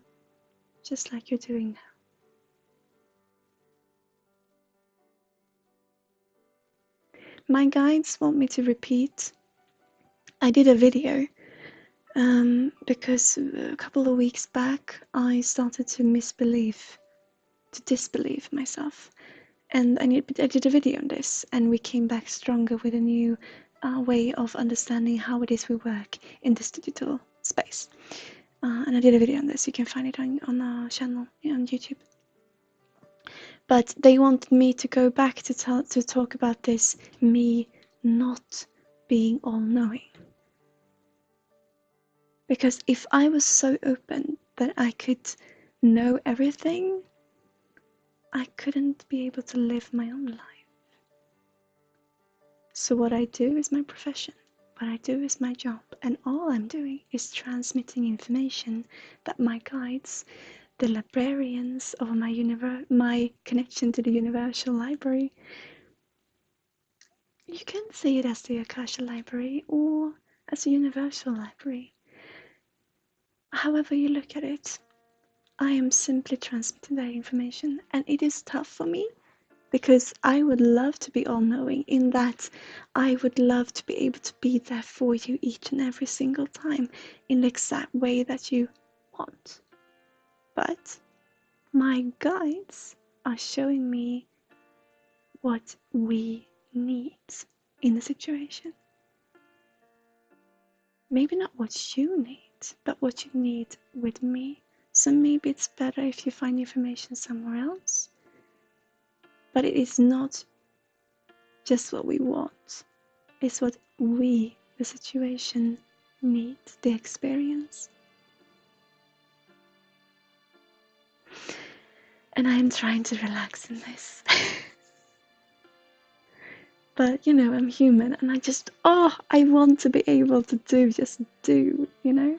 [SPEAKER 1] just like you're doing now, my guides want me to repeat. I did a video because a couple of weeks back I started to disbelieve myself, and I did a video on this, and we came back stronger with a new way of understanding how it is we work in this digital space. And I did a video on this. You can find it on our channel on YouTube. But they wanted me to go back to talk about this, me not being all-knowing. Because if I was so open that I could know everything, I couldn't be able to live my own life. So what I do is my profession. What I do is my job. And all I'm doing is transmitting information that my guides, the librarians of my connection to the Universal Library. You can see it as the Akasha Library or as a Universal Library. However you look at it, I am simply transmitting that information, and it is tough for me because I would love to be all-knowing, in that I would love to be able to be there for you each and every single time in the exact way that you want. But my guides are showing me what we need in the situation. Maybe not what you need, but what you need with me. So maybe it's better if you find information somewhere else. But it is not just what we want. It's what we, the situation, need, the experience. And I am trying to relax in this. But, you know, I'm human, and I want to be able to just do, you know?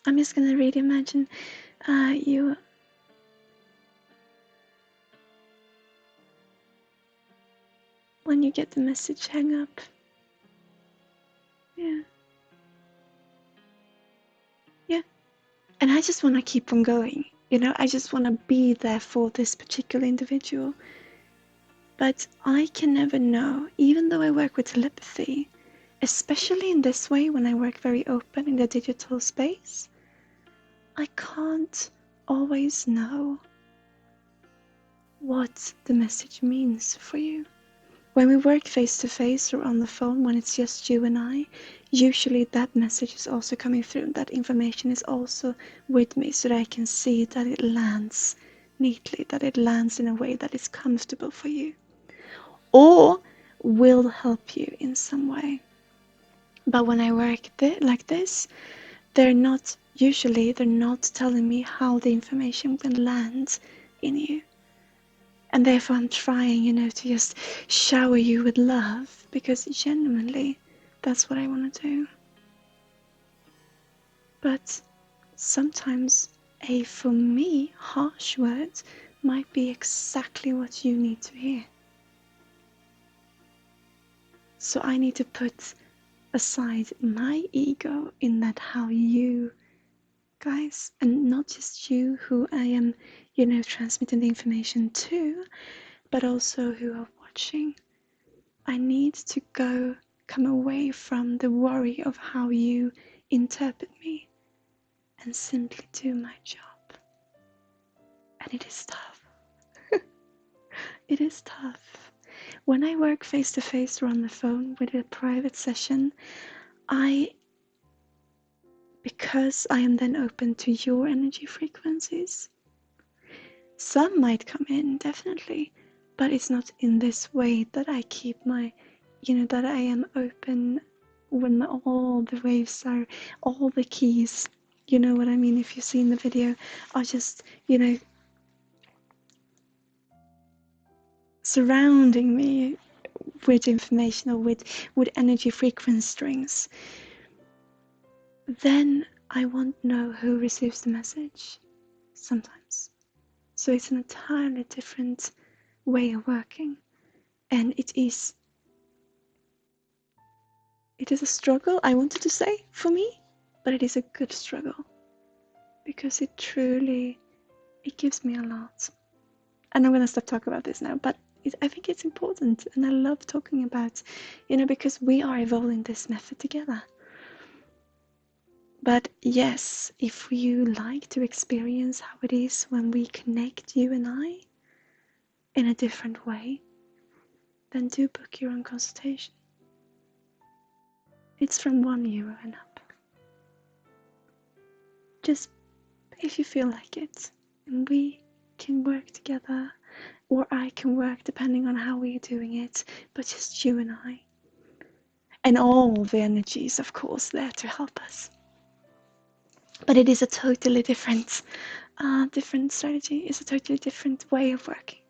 [SPEAKER 1] I'm just gonna really imagine you. When you get the message, hang up. And I just want to keep on going. You know, I just want to be there for this particular individual. But I can never know, even though I work with telepathy, especially in this way when I work very open in the digital space, I can't always know what the message means for you. When we work face to face or on the phone, when it's just you and I, usually that message is also coming through. That information is also with me so that I can see that it lands neatly, that it lands in a way that is comfortable for you or will help you in some way. But when I work like this, they're not telling me how the information will land in you. And therefore I'm trying, to just shower you with love, because genuinely that's what I want to do. But sometimes a, for me, harsh word might be exactly what you need to hear. So I need to put aside my ego in that, how you guys, and not just you who I am, transmitting the information to, but also who are watching. I need to come away from the worry of how you interpret me and simply do my job. And it is tough. It is tough. When I work face to face or on the phone with a private session, because I am then open to your energy frequencies, some might come in, definitely, but it's not in this way that I keep my, that I am open when all the waves are, all the keys, you know what I mean, if you've seen the video, are just, surrounding me with information or with energy frequency strings. Then I won't know who receives the message sometimes. So it's an entirely different way of working. And it is a struggle, I wanted to say, for me, but it is a good struggle, because it gives me a lot. And I'm going to stop talking about this now, but I think it's important, and I love talking about, because we are evolving this method together. But yes, if you like to experience how it is when we connect, you and I, in a different way, then do book your own consultation. It's from €1 and up. Just if you feel like it, and we can work together, or I can work depending on how we're doing it, but just you and I. And all the energies, of course, there to help us. But it is a totally different strategy. It's a totally different way of working.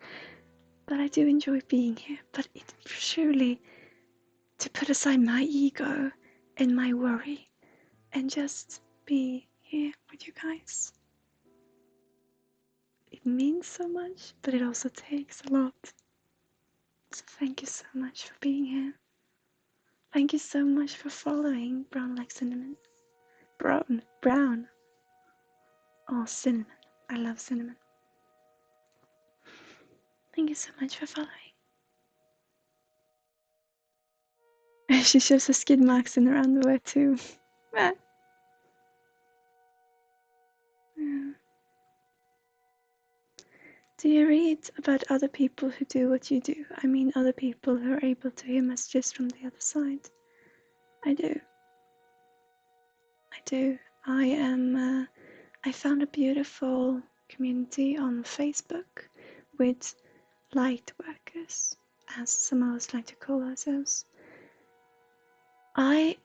[SPEAKER 1] But I do enjoy being here. But it surely, to put aside my ego and my worry and just be here with you guys, it means so much, but it also takes a lot. So thank you so much for being here. Thank you so much for following Brown Like Cinnamon. Brown. Oh, cinnamon. I love cinnamon. Thank you so much for following. She shows her skid marks in her underwear too. Yeah. Do you read about other people who do what you do? I mean, other people who are able to hear messages from the other side. I do. I found a beautiful community on Facebook with light workers, as some of us like to call ourselves. I've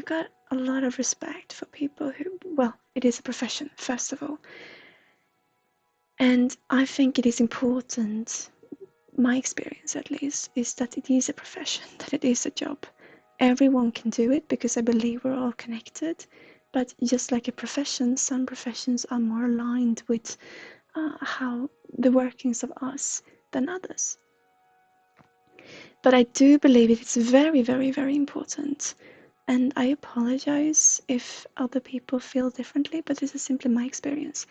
[SPEAKER 1] got a lot of respect for people who, well, it is a profession, first of all. And I think it is important, my experience at least, is that it is a profession, that it is a job. Everyone can do it, because I believe we're all connected. But just like a profession, some professions are more aligned with how the workings of us than others. But I do believe it's very, very, very important And I apologize if other people feel differently, but this is simply my experience.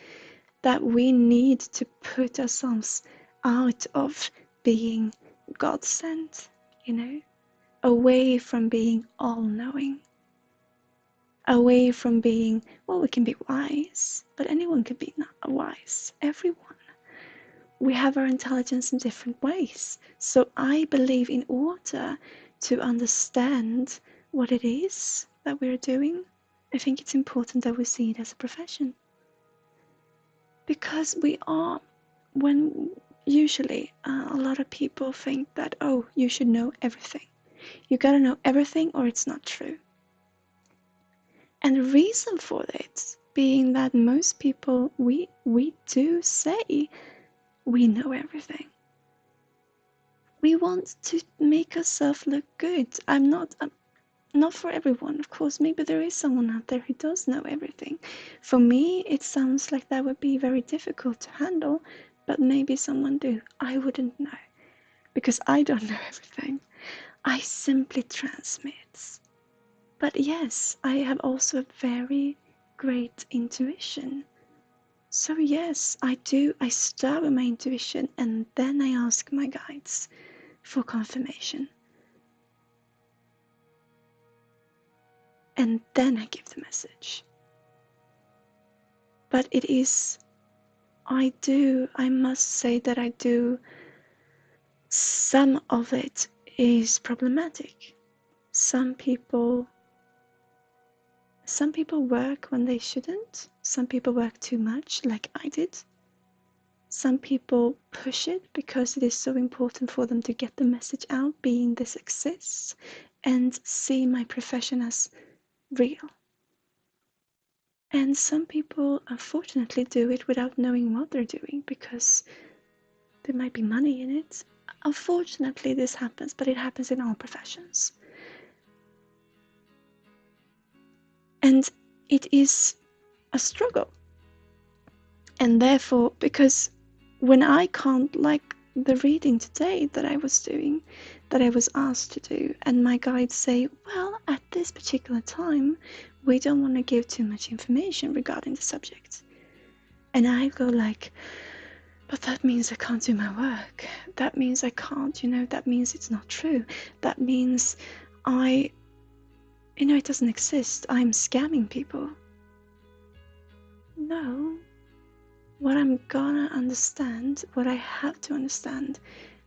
[SPEAKER 1] That we need to put ourselves out of being God sent, away from being all knowing, away from being, well, we can be wise, but anyone can be not wise, everyone. We have our intelligence in different ways. So I believe in order to understand what it is that we're doing, I think it's important that we see it as a profession. Because when usually a lot of people think that, oh, you should know everything. You gotta know everything or it's not true. And the reason for it being that most people, we do say we know everything. We want to make ourselves look good. I'm not for everyone, of course. Maybe there is someone out there who does know everything. For me, it sounds like that would be very difficult to handle, but maybe someone do. I wouldn't know, because I don't know everything. I simply transmit. But yes, I have also a very great intuition. So yes, I do. I start with my intuition and then I ask my guides for confirmation. And then I give the message. But I must say that I do, some of it is problematic. Some people work when they shouldn't. Some people work too much, like I did. Some people push it because it is so important for them to get the message out, being this exists, and see my profession as real. And some people unfortunately do it without knowing what they're doing because there might be money in it. Unfortunately, this happens, but it happens in all professions. And it is a struggle. And therefore, because when I can't, like the reading today that I was doing, that I was asked to do, and my guides say, well, at this particular time, we don't want to give too much information regarding the subject. And I go like, but that means I can't do my work. That means I can't, that means it's not true. That means it doesn't exist. I'm scamming people. No. What I'm gonna understand, what I have to understand,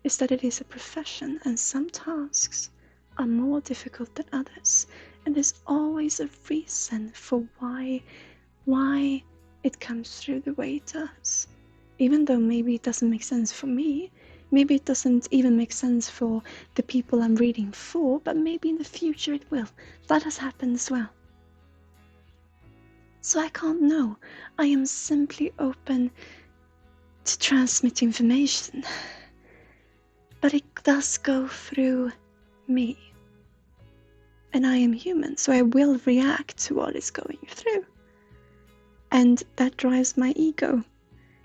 [SPEAKER 1] is that it is a profession and some tasks are more difficult than others. And there's always a reason for why it comes through the way it does. Even though maybe it doesn't make sense for me, maybe it doesn't even make sense for the people I'm reading for, but maybe in the future it will. That has happened as well. So I can't know. I am simply open to transmit information. But it does go through me. And I am human, so I will react to what is going through. And that drives my ego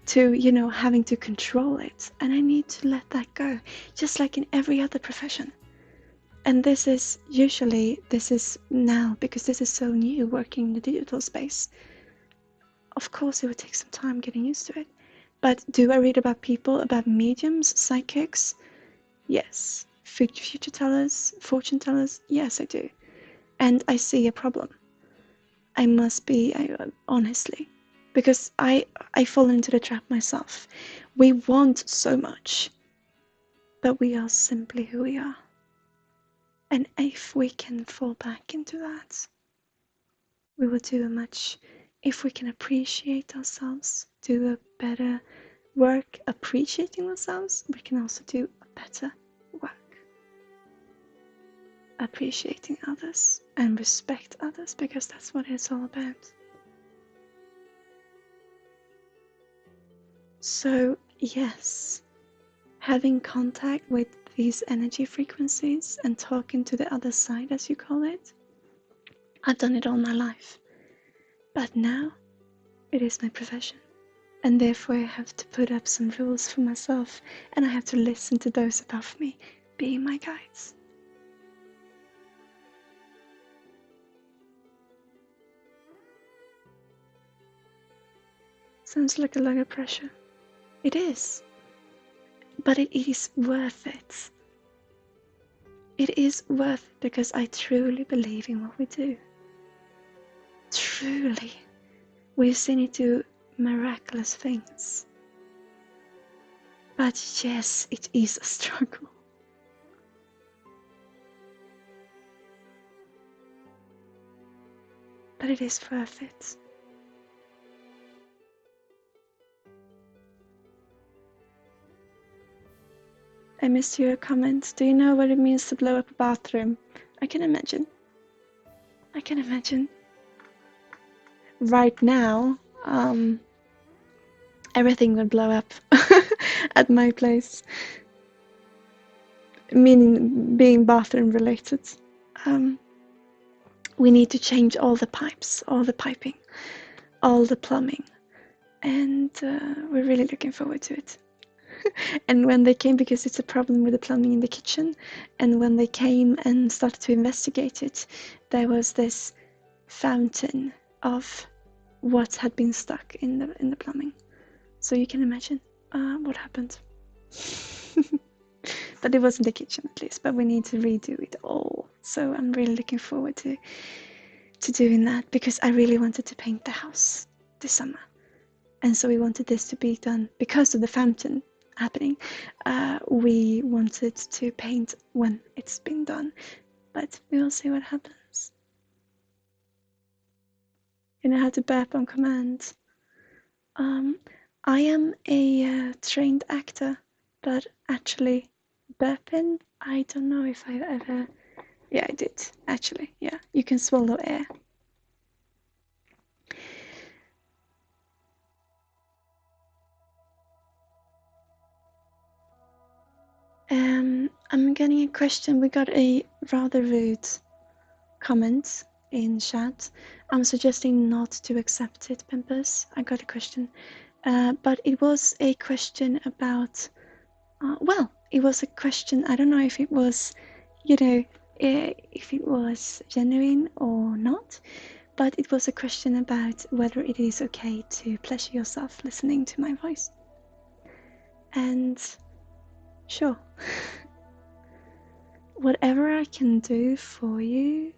[SPEAKER 1] to, having to control it. And I need to let that go, just like in every other profession. And this is now, because this is so new, working in the digital space. Of course, it would take some time getting used to it. But do I read about people, about mediums, psychics? Yes. Future tellers, fortune tellers? Yes, I do. And I see a problem. I must be, honestly, because I fall into the trap myself. We want so much, but we are simply who we are. And if we can fall back into that, we will do if we can appreciate ourselves, do a better work appreciating ourselves, we can also do a better work appreciating others and respect others, because that's what it's all about. So yes, having contact with these energy frequencies and talking to the other side, as you call it, I've done it all my life, but now it is my profession. And therefore I have to put up some rules for myself, and I have to listen to those above me being my guides. sounds like a lot of pressure. It is. But it is worth it. It is worth it because I truly believe in what we do. Truly. We've seen it do miraculous things. But yes, it is a struggle. But it is worth it. I missed your comment. Do you know what it means to blow up a bathroom? I can imagine. I can imagine. Right now, everything would blow up at my place. Meaning being bathroom related. We need to change all the pipes, all the piping, all the plumbing. And we're really looking forward to it. And when they came, because it's a problem with the plumbing in the kitchen, and when they came and started to investigate it, there was this fountain of what had been stuck in the plumbing. So you can imagine what happened. But it was in the kitchen at least, but we need to redo it all. So I'm really looking forward to doing that, because I really wanted to paint the house this summer. And so we wanted this to be done because of the fountain happening. We wanted to paint when it's been done, but we will see what happens. You know how to burp on command. I am a trained actor, but actually burping, I don't know if I've ever... Yeah, I did, actually. Yeah, you can swallow air. I'm getting a question. We got a rather rude comment in chat. I'm suggesting not to accept it, Pimpers. I got a question. But it was a question about... well, it was a question, I don't know if it was, if it was genuine or not, but it was a question about whether it is okay to pleasure yourself listening to my voice. And sure. Whatever I can do for you,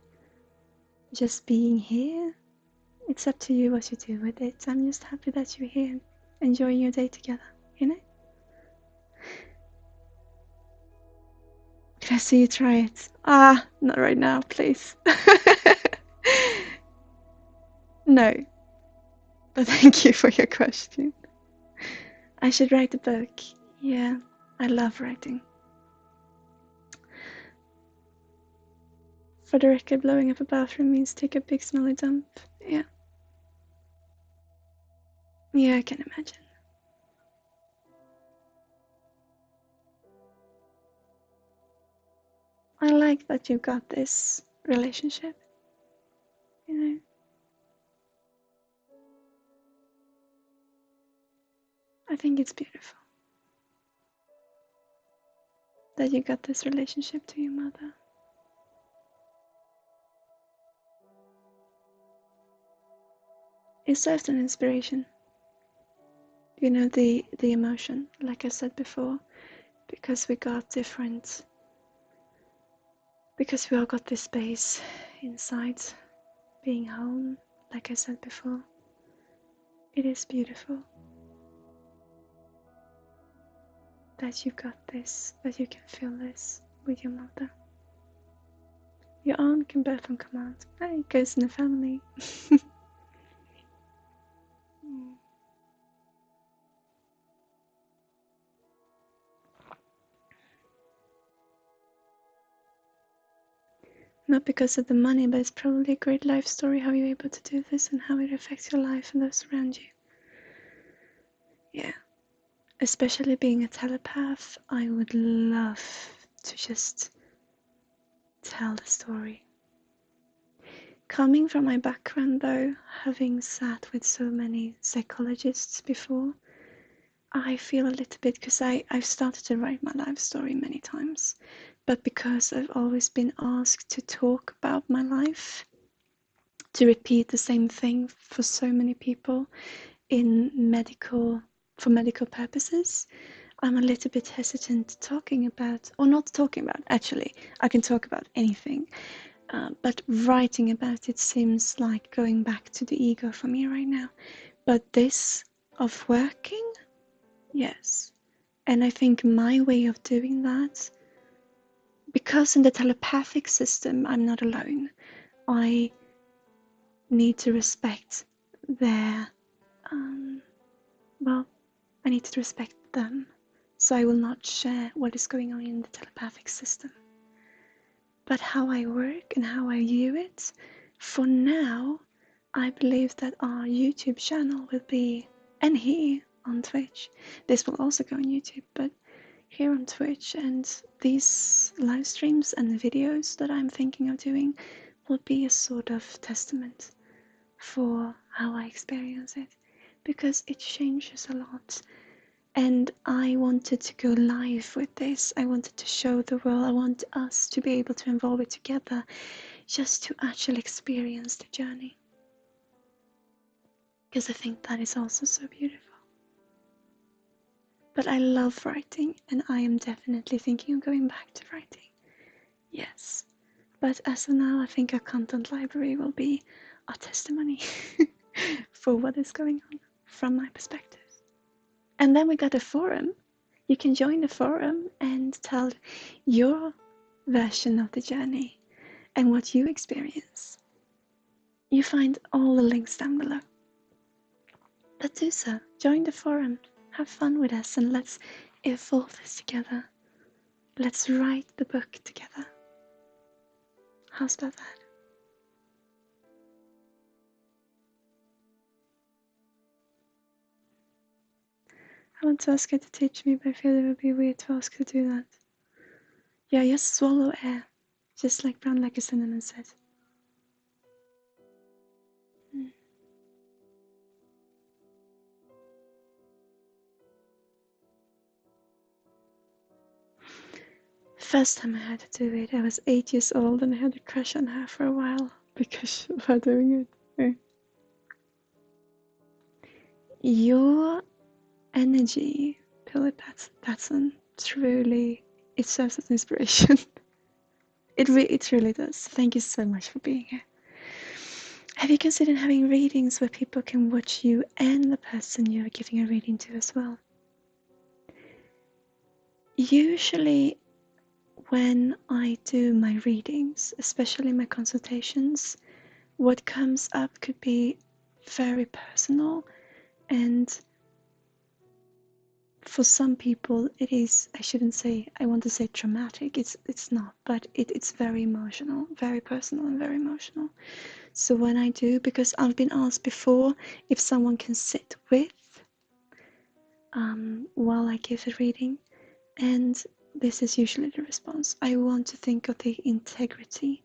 [SPEAKER 1] just being here, it's up to you what you do with it. I'm just happy that you're here, enjoying your day together, you know? Can I see you try it? Not right now, please. No. But thank you for your question. I should write a book. Yeah, I love writing. For the record, blowing up a bathroom means take a big smelly dump. Yeah. Yeah, I can imagine. I like that you got this relationship. You know? I think it's beautiful that you got this relationship to your mother. It serves an inspiration. You know, the emotion, like I said before, because we got different, because we all got this space inside, being home, like I said before. It is beautiful that you got this, that you can feel this with your mother. Your aunt can birth on command. It goes in the family. Not because of the money, but it's probably a great life story how you're able to do this and how it affects your life and those around you. Yeah. Especially being a telepath, I would love to just tell the story. Coming from my background though, having sat with so many psychologists before, I feel a little bit, because I've started to write my life story many times, but because I've always been asked to talk about my life, to repeat the same thing for so many people, for medical purposes, I'm a little bit hesitant talking about, or not talking about, actually, I can talk about anything, but writing about it seems like going back to the ego for me right now. But this of working, yes. And I think my way of doing that, because in the telepathic system, I'm not alone. I need to respect their, well, I need to respect them. So I will not share what is going on in the telepathic system. But how I work and how I view it, for now, I believe that our YouTube channel will be, and here on Twitch, this will also go on YouTube, but here on Twitch, and these live streams and videos that I'm thinking of doing will be a sort of testament for how I experience it, because it changes a lot. And I wanted to go live with this. I wanted to show the world. I want us to be able to involve it together, just to actually experience the journey. Because I think that is also so beautiful. But I love writing, and I am definitely thinking of going back to writing. Yes. But as of now, I think a content library will be a testimony for what is going on from my perspective. And then we got a forum. You can join the forum and tell your version of the journey and what you experience. You find all the links down below. But do so. Join the forum. Have fun with us, and let's evolve this together. Let's write the book together. How's about that? I want to ask her to teach me, but I feel it would be weird to ask her to do that. Yeah, just swallow air. Just like Brown Like a Cinnamon said. First time I had to do it, I was 8 years old, and I had a crush on her for a while because of her doing it. Yeah. Your energy, Billy Patson, truly, it serves as inspiration. It really does. Thank you so much for being here. Have you considered having readings where people can watch you and the person you're giving a reading to as well? Usually, when I do my readings, especially my consultations, what comes up could be very personal, and for some people it is, I want to say traumatic, it's not, but it's very emotional, very personal and very emotional. So when I do, because I've been asked before if someone can sit with while I give a reading, and this is usually the response. I want to think of the integrity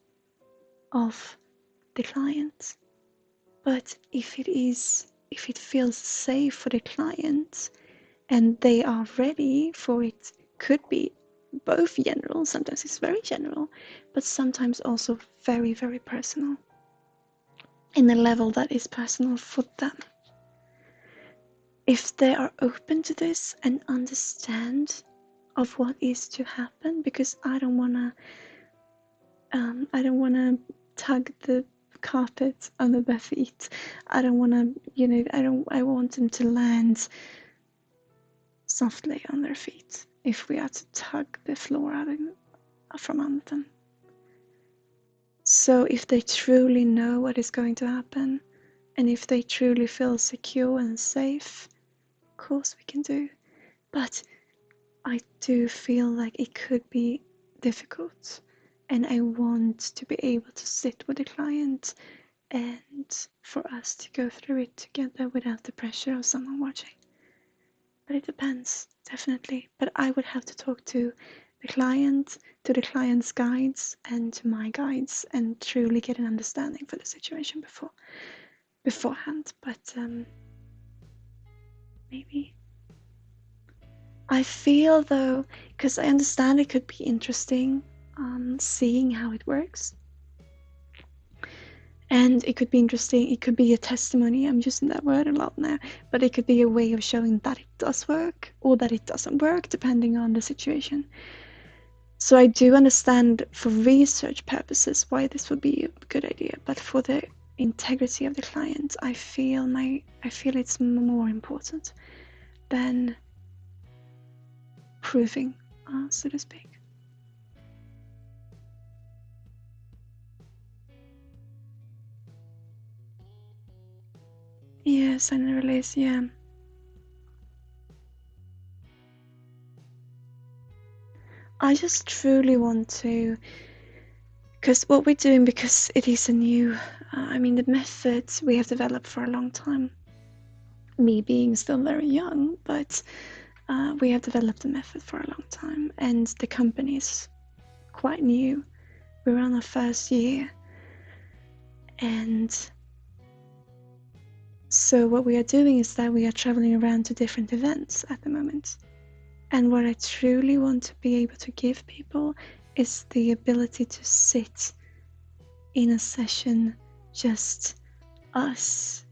[SPEAKER 1] of the client, but if it feels safe for the client and they are ready for it, could be both general, sometimes it's very general, but sometimes also very, very personal, in a level that is personal for them. If they are open to this and understand of what is to happen, because I don't wanna tug the carpet under their feet. I don't wanna, I want them to land softly on their feet if we are to tug the floor out from under them. So if they truly know what is going to happen, and if they truly feel secure and safe, of course we can do. But I do feel like it could be difficult, and I want to be able to sit with the client and for us to go through it together without the pressure of someone watching. But it depends, definitely. But I would have to talk to the client, to the client's guides, and to my guides, and truly get an understanding for the situation beforehand. But maybe. I feel though, because I understand it could be interesting seeing how it works. And it could be interesting, it could be a testimony, I'm using that word a lot now, but it could be a way of showing that it does work or that it doesn't work, depending on the situation. So I do understand for research purposes why this would be a good idea, but for the integrity of the client, I feel it's more important than proving, so to speak. Yes, and release, yeah. I just truly want to, because what we're doing, because it is a new, the methods we have developed for a long time. Me being still very young, but we have developed a method for a long time, and the company is quite new. We're on our first year, and so what we are doing is that we are traveling around to different events at the moment. And what I truly want to be able to give people is the ability to sit in a session, just us,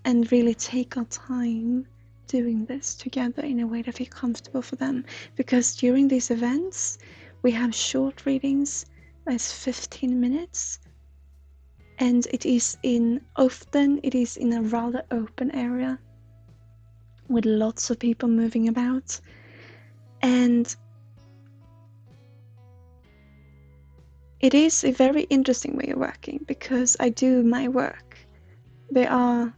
[SPEAKER 1] and really take our time doing this together in a way that feels comfortable for them. Because during these events, we have short readings, that's 15 minutes, and often it is in a rather open area with lots of people moving about. And it is a very interesting way of working, because I do my work. There are,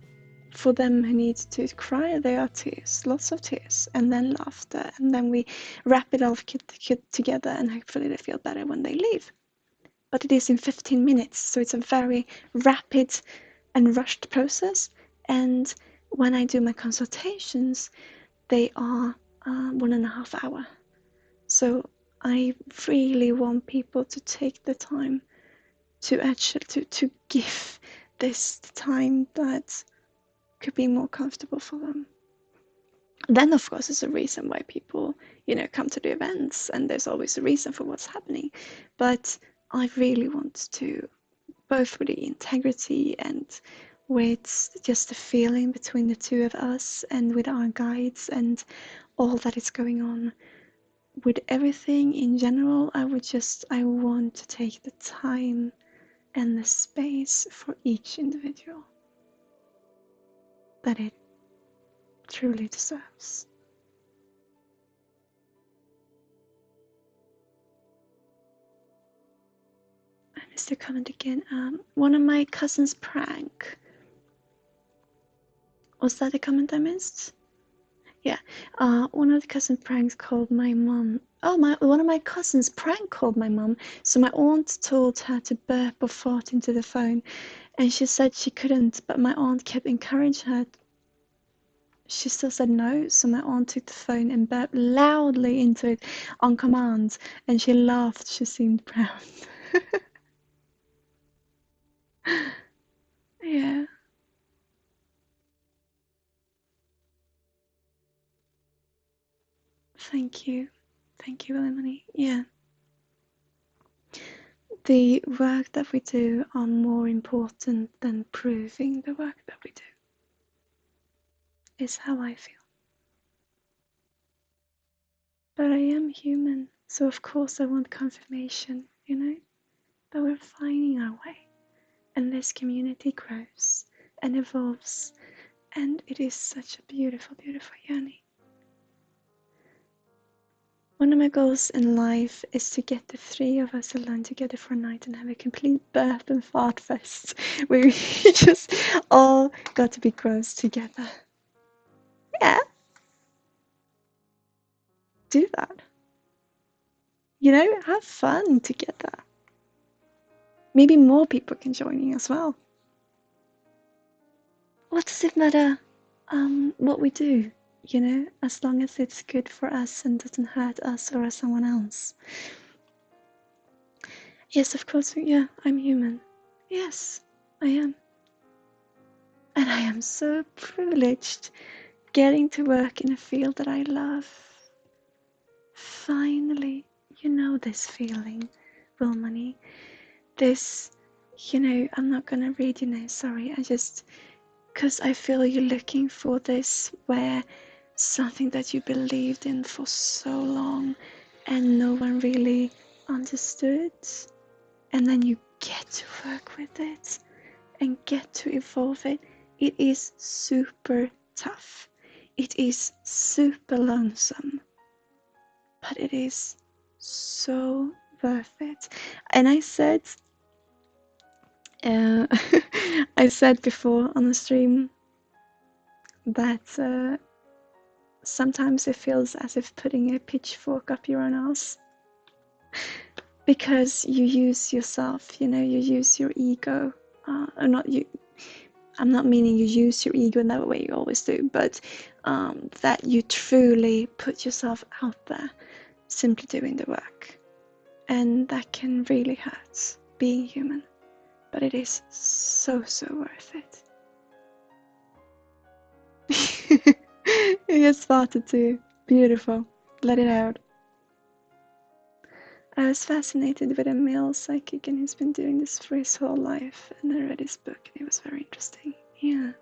[SPEAKER 1] for them who need to cry, there are tears, lots of tears, and then laughter, and then we wrap it all together, and hopefully they feel better when they leave. But it is in 15 minutes, so it's a very rapid and rushed process. And when I do my consultations, they are 1.5 hours. So I really want people to take the time to actually to give this time that could be more comfortable for them. Then of course there's a reason why people, come to the events, and there's always a reason for what's happening. But I really want to, both with the integrity and with just the feeling between the two of us and with our guides and all that is going on, with everything in general, I want to take the time and the space for each individual that it truly deserves. I missed a comment again. One of my cousin's prank. Was that a comment I missed? Yeah. One of the cousin pranks called my mom. Oh, one of my cousins prank called my mom. So my aunt told her to burp or fart into the phone, and she said she couldn't, but my aunt kept encouraging her. She still said no, so my aunt took the phone and burped loudly into it on command, and she laughed. She seemed proud. Yeah. Thank you. Thank you, Emily. Yeah. The work that we do are more important than proving the work that we do, is how I feel. But I am human, so of course I want confirmation, that we're finding our way. And this community grows and evolves, and it is such a beautiful, beautiful journey. One of my goals in life is to get the three of us alone together for a night and have a complete birth and fart fest where we just all got to be gross together. Yeah. Do that. Have fun together. Maybe more people can join in as well. What does it matter what we do, as long as it's good for us and doesn't hurt us or someone else. Yes, of course, yeah, I'm human. Yes, I am. And I am so privileged getting to work in a field that I love. Finally, this feeling, Wilmani. This, you know, I'm not gonna read your name, sorry. Because I feel you're looking for this where something that you believed in for so long and no one really understood. And then you get to work with it and get to evolve it. It is super tough. It is super lonesome. But it is so worth it. And I said, I said before on the stream that sometimes it feels as if putting a pitchfork up your own ass. Because you use yourself, you know, you use your ego. Or not you. I'm not meaning you use your ego in that way you always do, but that you truly put yourself out there, simply doing the work. And that can really hurt, being human. But it is so, so worth it. You just started to. Beautiful. Let it out. I was fascinated with a male psychic, and he's been doing this for his whole life. And I read his book, and it was very interesting. Yeah.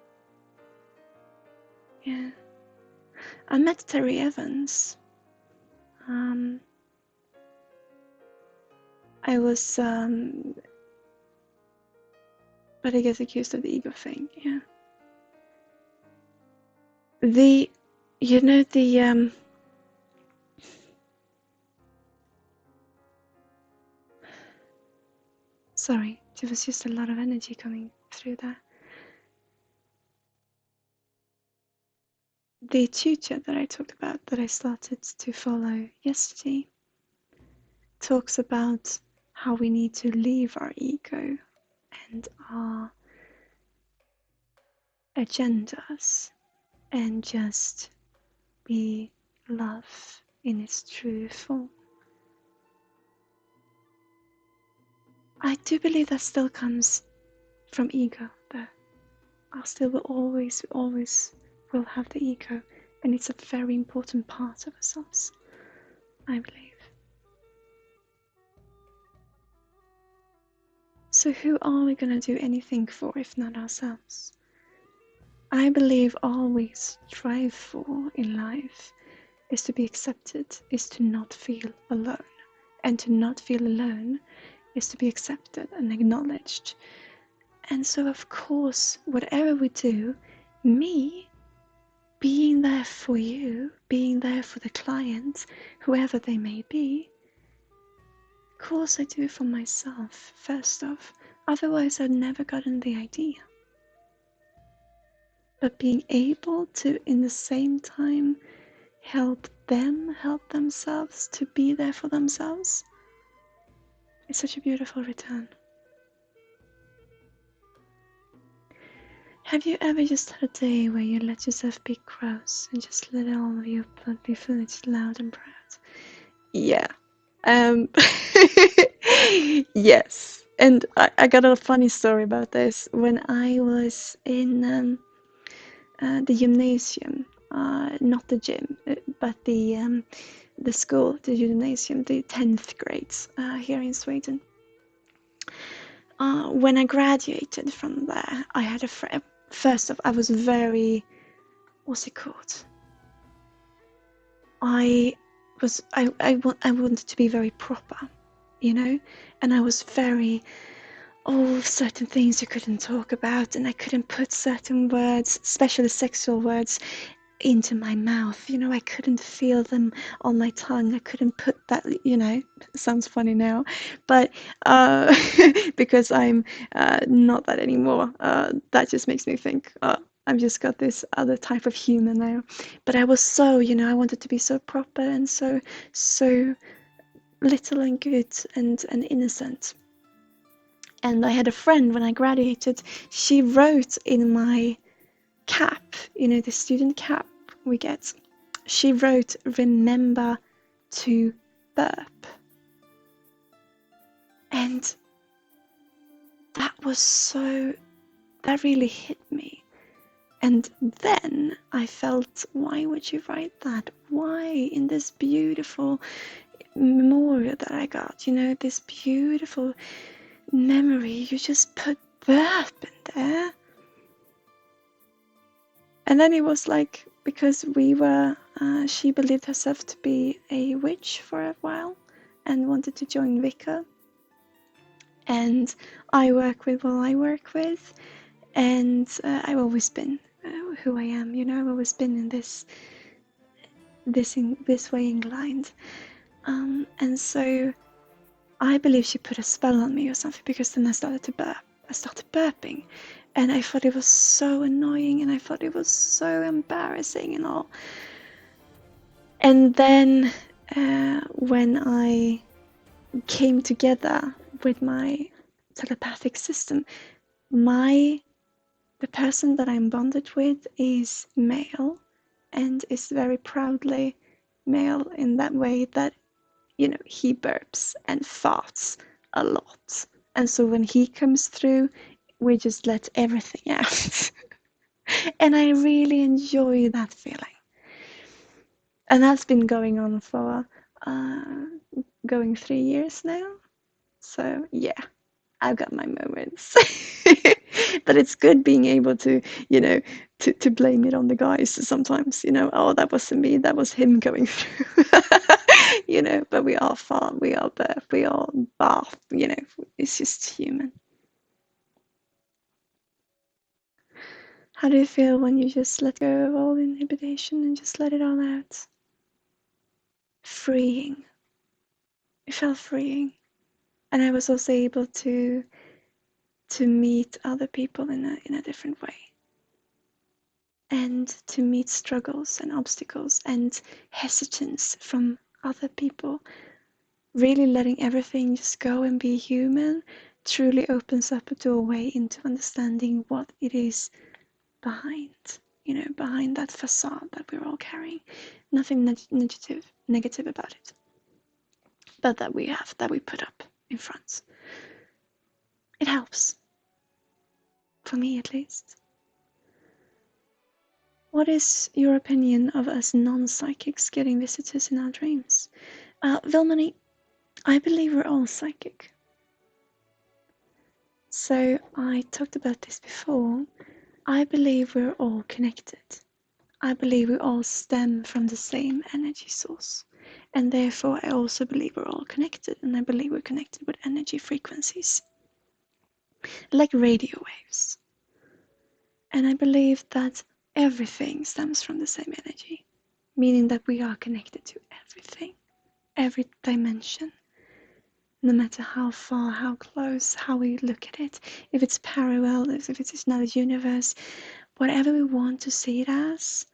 [SPEAKER 1] Yeah. I met Terry Evans. I was, but I get accused of the ego thing. Yeah. You know, sorry, there was just a lot of energy coming through there. The tutor that I talked about, that I started to follow yesterday, talks about how we need to leave our ego and our agendas and just be love in its true form. I do believe that still comes from ego, though. I still will always will have the ego, and it's a very important part of ourselves, I believe. So who are we going to do anything for if not ourselves? I believe all we strive for in life is to be accepted, is to not feel alone. And to not feel alone is to be accepted and acknowledged. And so, of course, whatever we do, me being there for you, being there for the client, whoever they may be, of course I do it for myself, first off. Otherwise, I'd never gotten the idea. But being able to, in the same time, help them help themselves, to be there for themselves, it's such a beautiful return. Have you ever just had a day where you let yourself be gross and just let all of your blood be filled loud and proud? Yeah. Yes. And I got a funny story about this. When I was in the gymnasium, not the gym, but the school, the gymnasium, the 10th grades here in Sweden. When I graduated from there, I had a friend. First off, I was very, what's it called? I wanted to be very proper, you know, and I was very, certain things you couldn't talk about, and I couldn't put certain words, especially sexual words, into my mouth. You know, I couldn't feel them on my tongue. I couldn't put that, you know, sounds funny now, but because I'm not that anymore, that just makes me think, I've just got this other type of human now. But I was so, you know, I wanted to be so proper and so little and good and innocent. And I had a friend when I graduated, she wrote in my cap, you know, the student cap we get, she wrote, "Remember to burp." And that really hit me. And then I felt, why would you write that? Why, in this beautiful memorial that I got, you know, this beautiful memory, you just put burp in there. And then it was like, because she believed herself to be a witch for a while and wanted to join Wicca. And I work with what I work with, and I've always been who I am, I've always been in this way inclined. And so I believe she put a spell on me or something, because then I started to burp. I started burping, and I thought it was so annoying, and I thought it was so embarrassing and all. And then when I came together with my telepathic system, the person that I'm bonded with is male, and is very proudly male in that way that, he burps and farts a lot. And so when he comes through, we just let everything out. And I really enjoy that feeling. And that's been going on for going 3 years now. So yeah, I've got my moments. But it's good being able to, to blame it on the guys sometimes, oh, that wasn't me, that was him going through. But we all fall, we all birth, we all bath, it's just human. How do you feel when you just let go of all inhibition and just let it all out? Freeing. It felt freeing. And I was also able to meet other people in a different way, and to meet struggles and obstacles and hesitance from other people. Really letting everything just go and be human truly opens up a doorway into understanding what it is behind that facade that we're all carrying. Nothing negative about it, but that we put up in front. It helps, for me at least. What is your opinion of us non-psychics getting visitors in our dreams? Vilmani, I believe we're all psychic. So I talked about this before. I believe we're all connected. I believe we all stem from the same energy source. And therefore I also believe we're all connected, and I believe we're connected with energy frequencies, like radio waves. And I believe that everything stems from the same energy, meaning that we are connected to everything, every dimension, no matter how far, how close, how we look at it, if it's parallel, if it's another universe, whatever we want to see it as,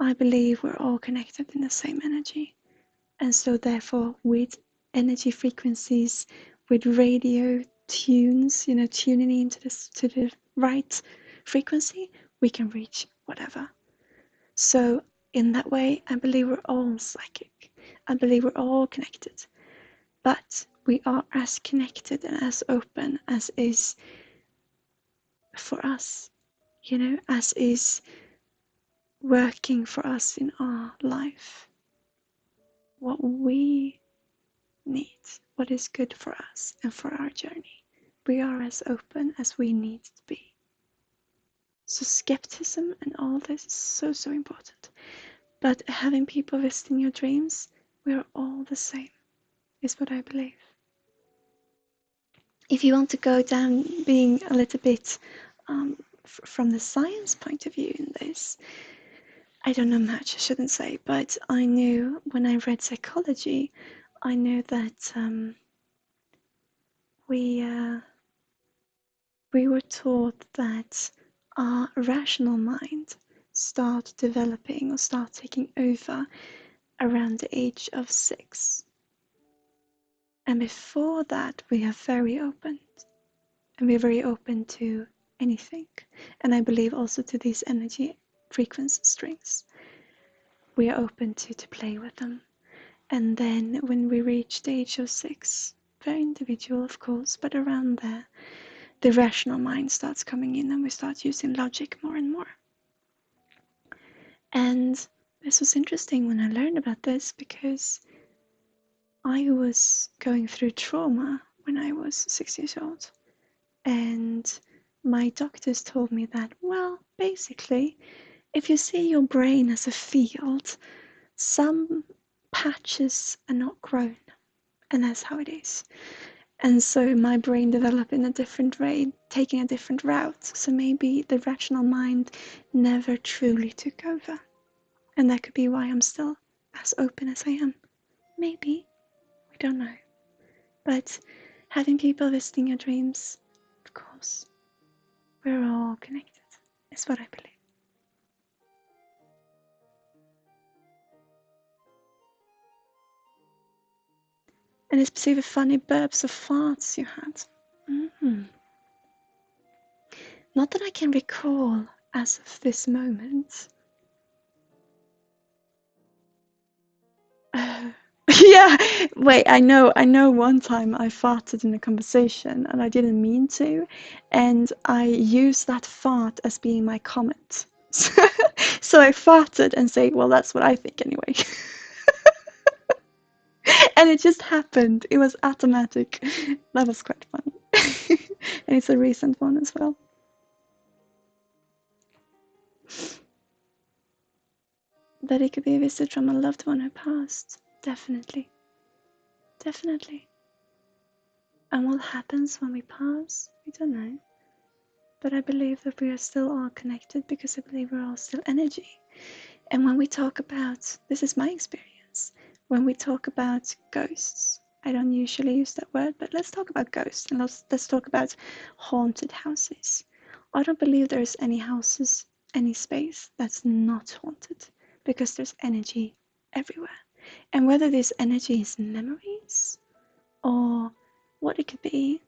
[SPEAKER 1] I believe we're all connected in the same energy. And so therefore, with energy frequencies, with radio tunes, tuning into this to the right frequency, we can reach whatever. So in that way, I believe we're all psychic. I believe we're all connected. But we are as connected and as open as is for us, as is working for us in our life. What we need, what is good for us and for our journey. We are as open as we need to be. So skepticism and all this is so, so important. But having people visiting your dreams, we are all the same, is what I believe. If you want to go down being a little bit from the science point of view in this, I don't know much, I shouldn't say, but I knew when I read psychology, I knew that we were taught that our rational mind start developing or start taking over around the age of 6. And before that, we are very open. And we're very open to anything. And I believe also to these energy frequency strings. We are open to play with them. And then when we reach the age of 6, very individual of course, but around there, the rational mind starts coming in and we start using logic more and more. And this was interesting when I learned about this, because I was going through trauma when I was 6 years old. And my doctors told me that, well, basically, if you see your brain as a field, some patches are not grown, and that's how it is. And so my brain developed in a different way, taking a different route. So maybe the rational mind never truly took over. And that could be why I'm still as open as I am. Maybe. We don't know. But having people visiting your dreams, of course, we're all connected, is what I believe. And especially the funny burps or farts you had. Not that I can recall as of this moment. Yeah, wait, I know one time I farted in a conversation and I didn't mean to, and I used that fart as being my comment. So I farted and say, well, that's what I think anyway. And it just happened. It was automatic. That was quite funny. And it's a recent one as well. That it could be a visit from a loved one who passed. Definitely. Definitely. And what happens when we pass? We don't know. But I believe that we are still all connected because I believe we're all still energy. And when we talk about, this is my experience, when we talk about ghosts, I don't usually use that word, but let's talk about ghosts and let's talk about haunted houses. I don't believe there's any houses, any space that's not haunted because there's energy everywhere. And whether this energy is memories or what it could be,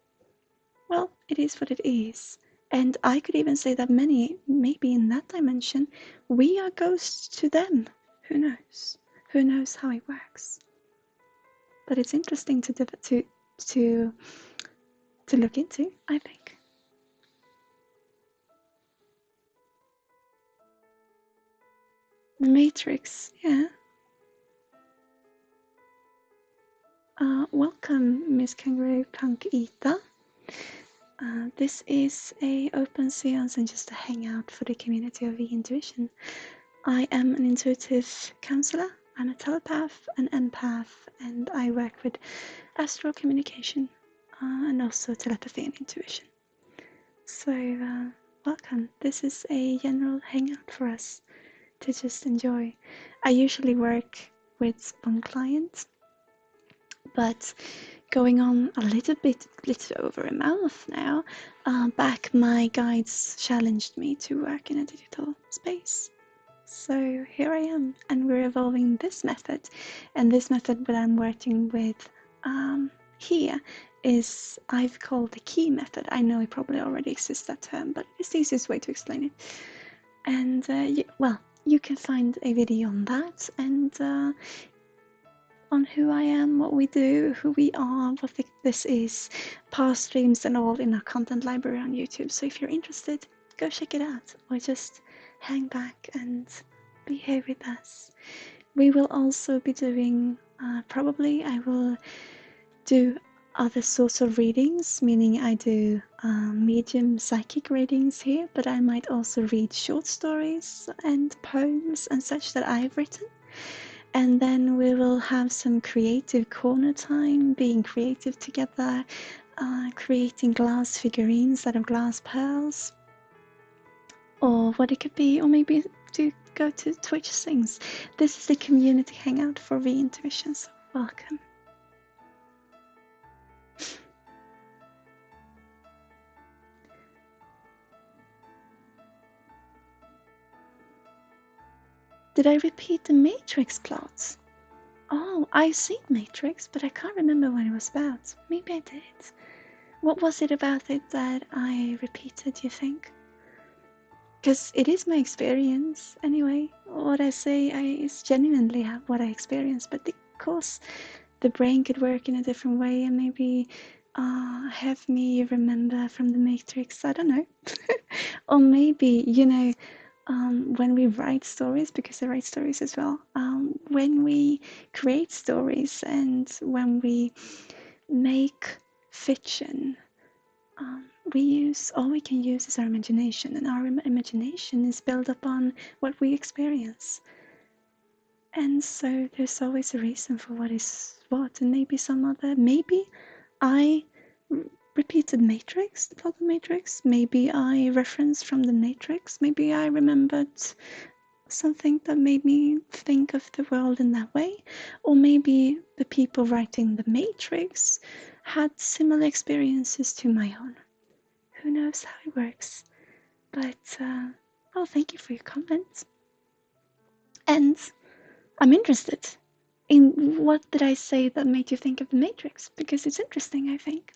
[SPEAKER 1] well, it is what it is. And I could even say that many, maybe in that dimension, we are ghosts to them. Who knows? Who knows how it works? But it's interesting to look into, I think. Matrix, yeah. Welcome, Miss Kangaroo Punk Eater. This is a open seance and just a hangout for the community of e-intuition. I am an intuitive counselor. I'm a telepath, an empath, and I work with astral communication and also telepathy and intuition. So, welcome. This is a general hangout for us to just enjoy. I usually work with one client, but going on a little over a month now, back my guides challenged me to work in a digital space. So here I am, and we're evolving this method. And this method that I'm working with here is I've called the key method. I know it probably already exists, that term, but it's the easiest way to explain it. And you can find a video on that and on who I am, what we do, who we are, what this is, past streams and all in our content library on YouTube. So if you're interested, go check it out or just hang back and be here with us. We will also be doing, probably I will do other sorts of readings, meaning I do medium psychic readings here, but I might also read short stories and poems and such that I've written. And then we will have some creative corner time, being creative together, creating glass figurines out of glass pearls, or what it could be, or maybe to go to Twitch things. This is the community hangout for re-intuition, so welcome. Did I repeat the Matrix plots? Oh, I've seen Matrix, but I can't remember what it was about. Maybe I did. What was it about it that I repeated, you think? Because it is my experience, anyway. What I say is genuinely what I experienced, but of course the brain could work in a different way and maybe have me remember from the Matrix, I don't know. Or maybe, when we write stories, because I write stories as well, when we create stories and when we make fiction, all we can use is our imagination, and our imagination is built upon what we experience. And so there's always a reason for what is what, and maybe I repeated Matrix, the plot of Matrix. Maybe I referenced from the Matrix. Maybe I remembered something that made me think of the world in that way. Or maybe the people writing the Matrix had similar experiences to my own. Who knows how it works? But, thank you for your comments. And I'm interested in what did I say that made you think of the Matrix, because it's interesting, I think.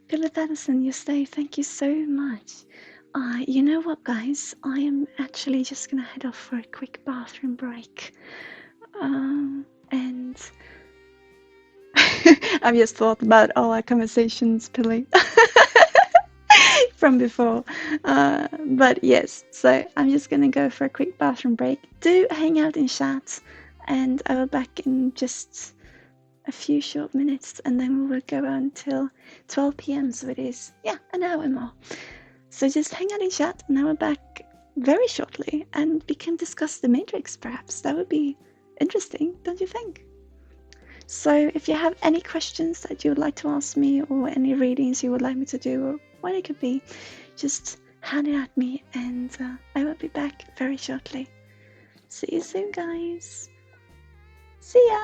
[SPEAKER 1] Philip Addison, you stay. Thank you so much. You know what, guys? I am actually just gonna head off for a quick bathroom break. And I've just thought about all our conversations, Billy, from before. But yes, so I'm just gonna go for a quick bathroom break. Do hang out in chat, and I will be back in just a few short minutes, and then we will go on until 12 p.m. So it is, an hour more. So just hang out in chat, and I will be back very shortly, and we can discuss the Matrix, perhaps. That would be interesting, don't you think? So if you have any questions that you would like to ask me, or any readings you would like me to do, or what it could be, just hand it at me, and I will be back very shortly. See you soon, guys. See ya.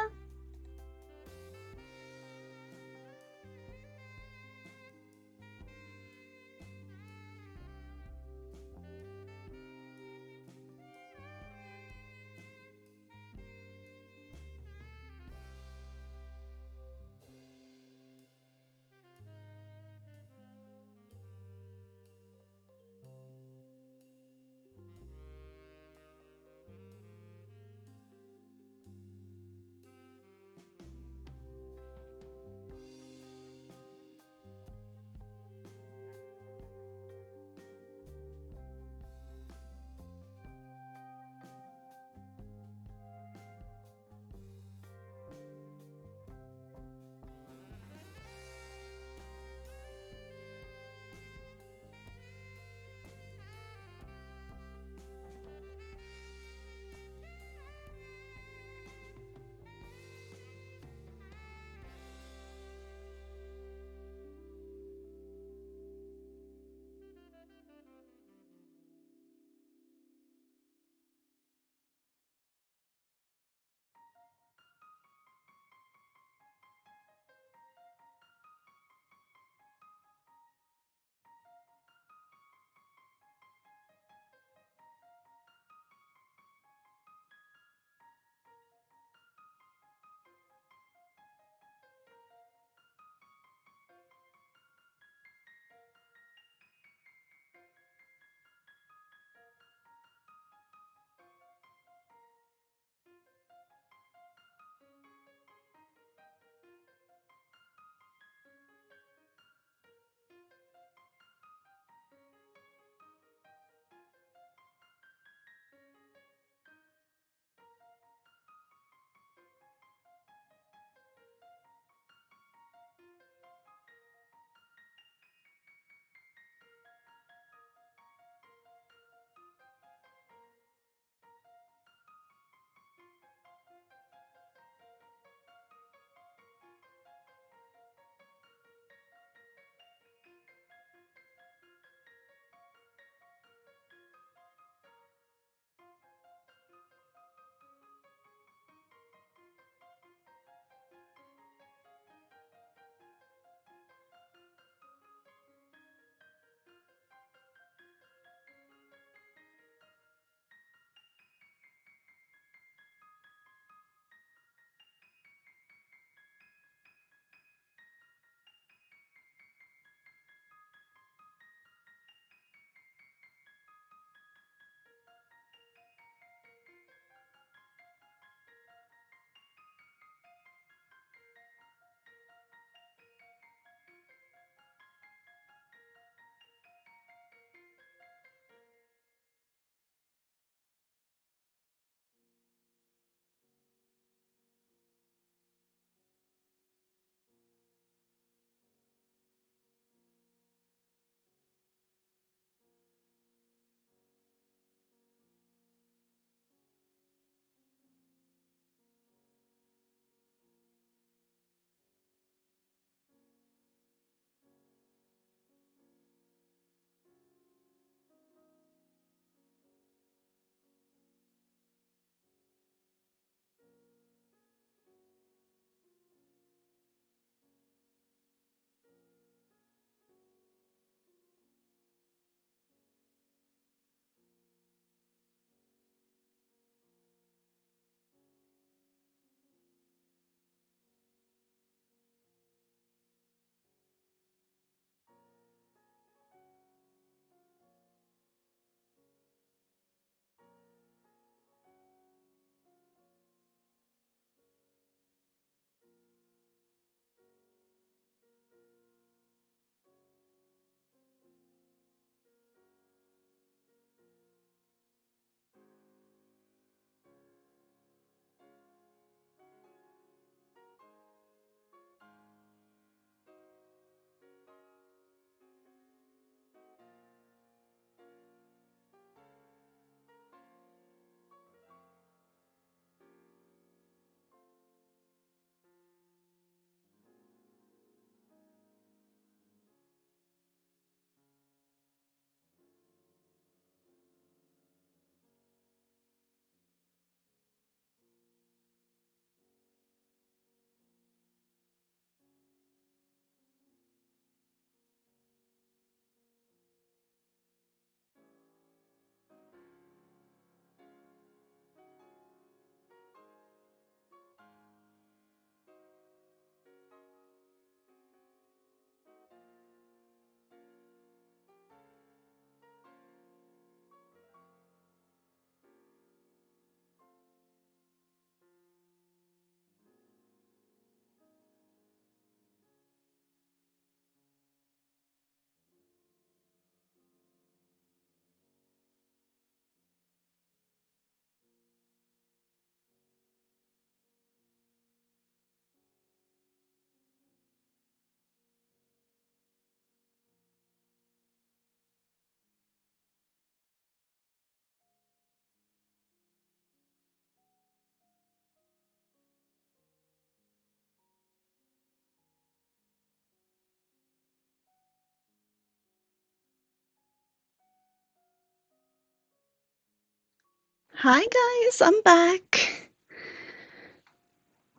[SPEAKER 1] Hi guys, I'm back.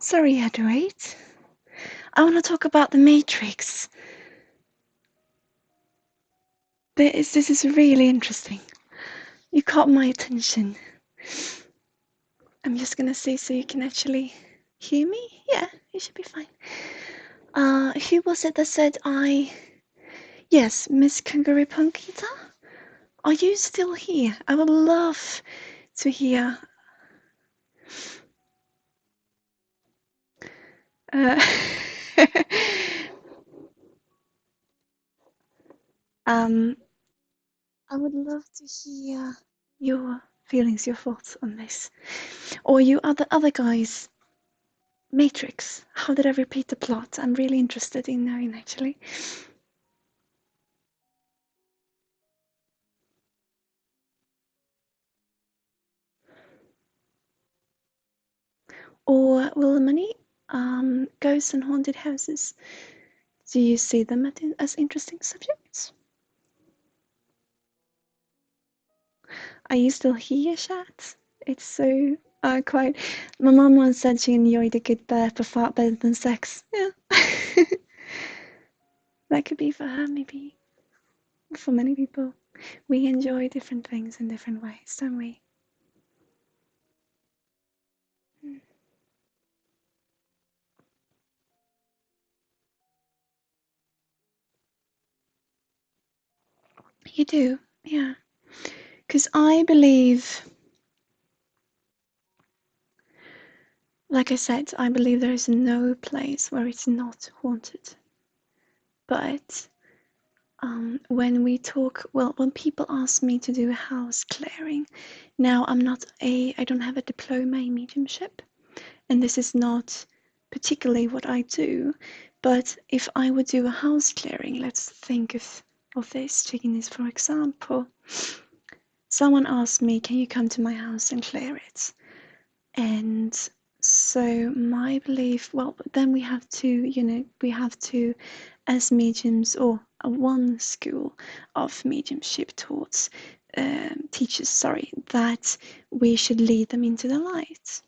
[SPEAKER 1] Sorry you had to wait. I want to talk about the Matrix. This is really interesting. You caught my attention. I'm just gonna say so you can actually hear me. Yeah, you should be fine. Who was it that said I? Yes, Miss Kangaroo Punkita. Are you still here? I would love to hear. Uh, um, I would love to hear your feelings, your thoughts on this. Or you other guys, Matrix. How did I repeat the plot? I'm really interested in knowing actually. Or Willemony, ghosts and haunted houses. Do you see them as interesting subjects? Are you still here, chat? It's so quite. My mom once said she enjoyed a good burp of fart better than sex. Yeah. That could be for her, maybe. For many people. We enjoy different things in different ways, don't we? You do, yeah. Because I believe, like I said, I believe there is no place where it's not haunted. But when we talk, well, when people ask me to do a house clearing, now I don't have a diploma in mediumship, and this is not particularly what I do. But if I would do a house clearing, let's think of this, taking this for example. Someone asked me, can you come to my house and clear it? And so my belief, well, then we have to, as mediums, or one school of mediumship taught, teaches, sorry, that we should lead them into the light.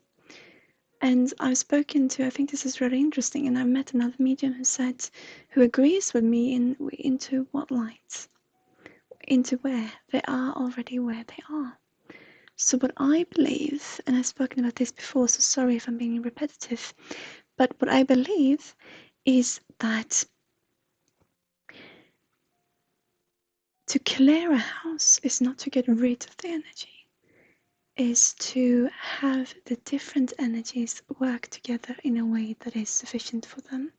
[SPEAKER 1] And I've spoken to, I think this is really interesting, and I've met another medium who agrees with me into what light, into where they are already where they are. So what I believe, and I've spoken about this before, so sorry if I'm being repetitive, but what I believe is that to clear a house is not to get rid of the energy, is to have the different energies work together in a way that is sufficient for them.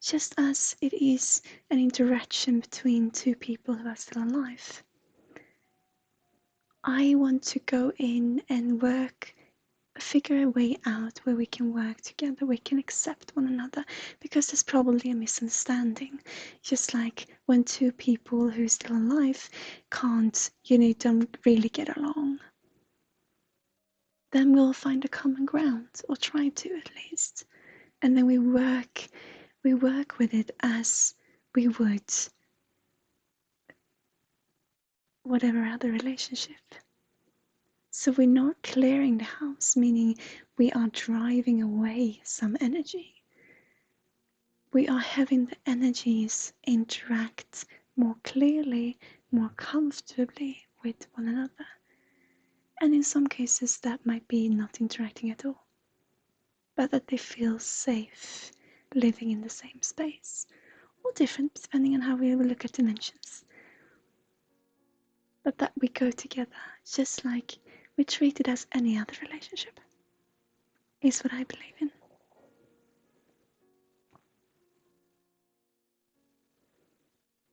[SPEAKER 1] Just as it is an interaction between two people who are still alive. I want to go in and figure a way out where we can work together, we can accept one another, because there's probably a misunderstanding. Just like when two people who are still alive don't really get along. Then we'll find a common ground, or try to at least. And then we work with it as we would whatever other relationship. So we're not clearing the house, meaning we are driving away some energy. We are having the energies interact more clearly, more comfortably with one another. And in some cases that might be not interacting at all, but that they feel safe living in the same space, or different depending on how we look at dimensions. But that we go together just like we treat it as any other relationship is what I believe in.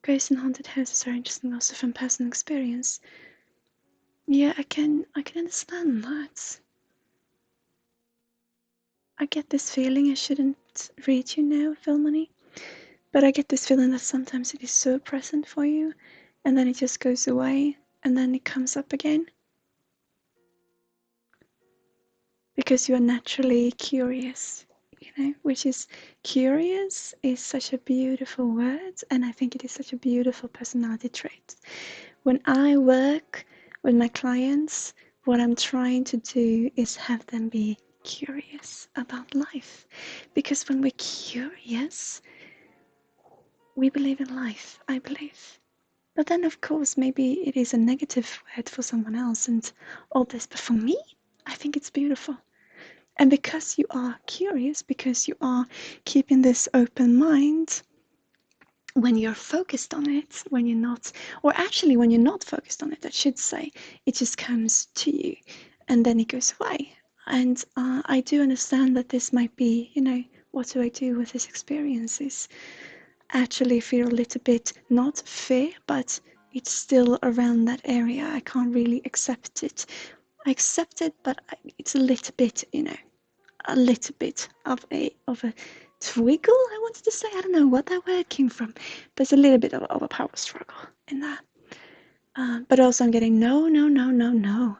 [SPEAKER 1] Ghosts and haunted houses are interesting also from personal experience. Yeah, I can understand that. I get this feeling, I shouldn't read you now, Philmoney, but I get this feeling that sometimes it is so present for you, and then it just goes away, and then it comes up again. Because you are naturally curious, which is, curious is such a beautiful word, and I think it is such a beautiful personality trait. When I work with my clients what I'm trying to do is have them be curious about life. Because when we're curious, we believe in life, I believe. But then, of course, maybe it is a negative word for someone else and all this. But for me, I think it's beautiful. And because you are curious, because you are keeping this open mind, when you're focused on it, when you're not, or actually when you're not focused on it, I should say, it just comes to you and then it goes away. And I do understand that this might be, what do I do with this experiences? Actually feel a little bit, not fear, but it's still around that area. I can't really accept it. I accept it, but it's a little bit, a little bit of a twiggle, I wanted to say. I don't know what that word came from, but it's a little bit of a power struggle in that. But also I'm getting no.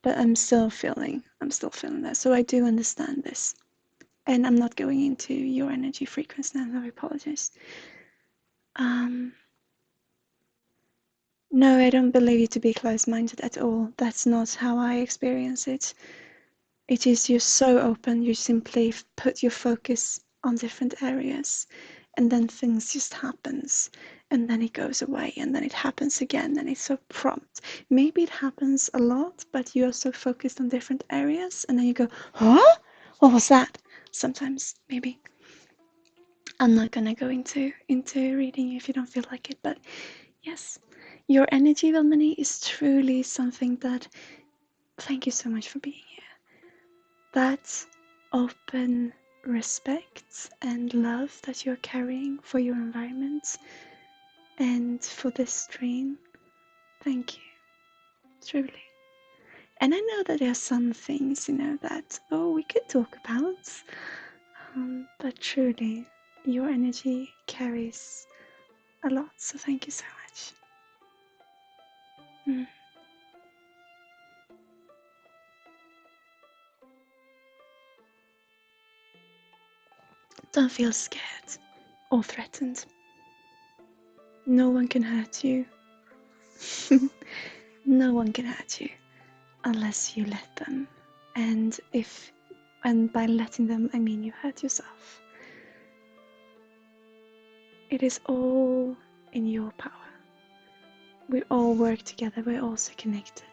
[SPEAKER 1] But I'm still feeling that. So I do understand this. And I'm not going into your energy frequency now, I apologize. No, I don't believe you to be closed-minded at all. That's not how I experience it. It is you're so open, you simply put your focus on different areas and then things just happens and then it goes away and then it happens again and it's so prompt. Maybe it happens a lot, but you're so focused on different areas and then you go, huh? What was that? Sometimes, maybe. I'm not gonna go into reading you if you don't feel like it, but yes, your energy, Vilmani, is truly something that, thank you so much for being here. That open respect and love that you're carrying for your environment and for this stream, thank you, truly. And I know that there are some things, that, we could talk about, but truly, your energy carries a lot, so thank you so much. Don't feel scared or threatened. No one can hurt you. No one can hurt you unless you let them. And by letting them, I mean you hurt yourself. It is all in your power. We all work together. We're also connected.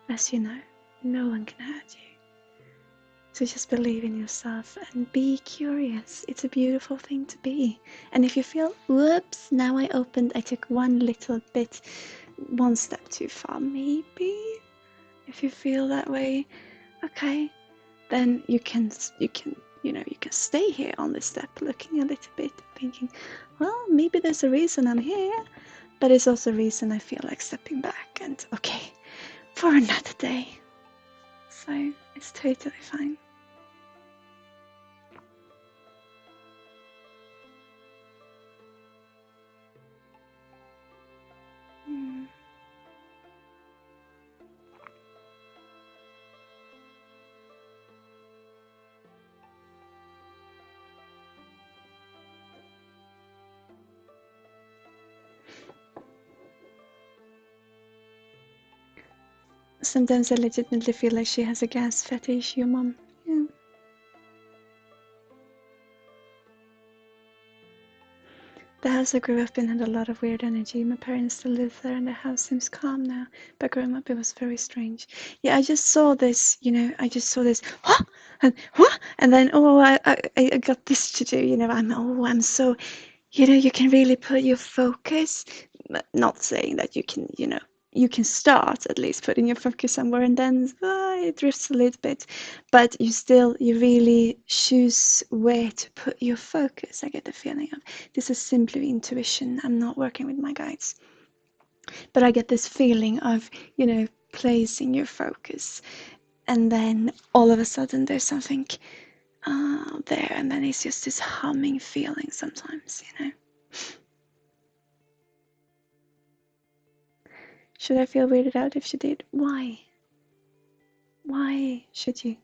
[SPEAKER 1] As you know, no one can hurt you. So just believe in yourself and be curious. It's a beautiful thing to be. And if you feel, whoops, now I took one step too far, maybe. If you feel that way, okay, then you can stay here on this step, looking a little bit, thinking, well, maybe there's a reason I'm here, but it's also a reason I feel like stepping back and, okay, for another day. So it's totally fine. Sometimes I legitimately feel like she has a gas fetish, your mom. Yeah. The house I grew up in had a lot of weird energy. My parents still live there and the house seems calm now. But growing up it was very strange. Yeah, I just saw this, what? And what? And then, I got this to do, I'm so, you can really put your focus, not saying that you can, you can start at least putting your focus somewhere and then it drifts a little bit, but you really choose where to put your focus. I get the feeling of this is simply intuition. I'm not working with my guides, but I get this feeling of placing your focus and then all of a sudden there's something there and then it's just this humming feeling sometimes. Should I feel weirded out if she did? Why should you?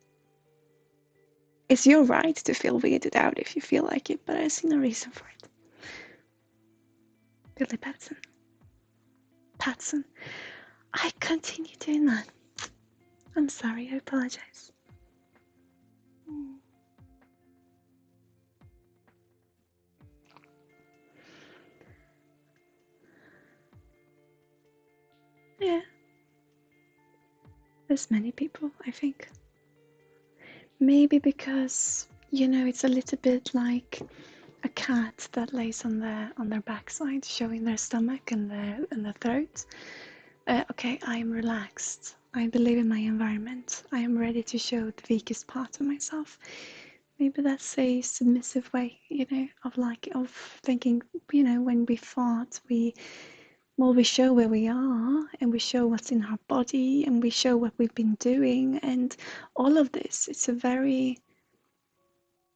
[SPEAKER 1] It's your right to feel weirded out if you feel like it, but I see no reason for it. Billy Patson. I continue doing that. I'm sorry, I apologize. Yeah, there's many people, I think. Maybe because, it's a little bit like a cat that lays on their backside, showing their stomach and their throat. Okay, I am relaxed. I believe in my environment. I am ready to show the weakest part of myself. Maybe that's a submissive way, of thinking. When we fart, we show where we are, and we show what's in our body, and we show what we've been doing, and all of this.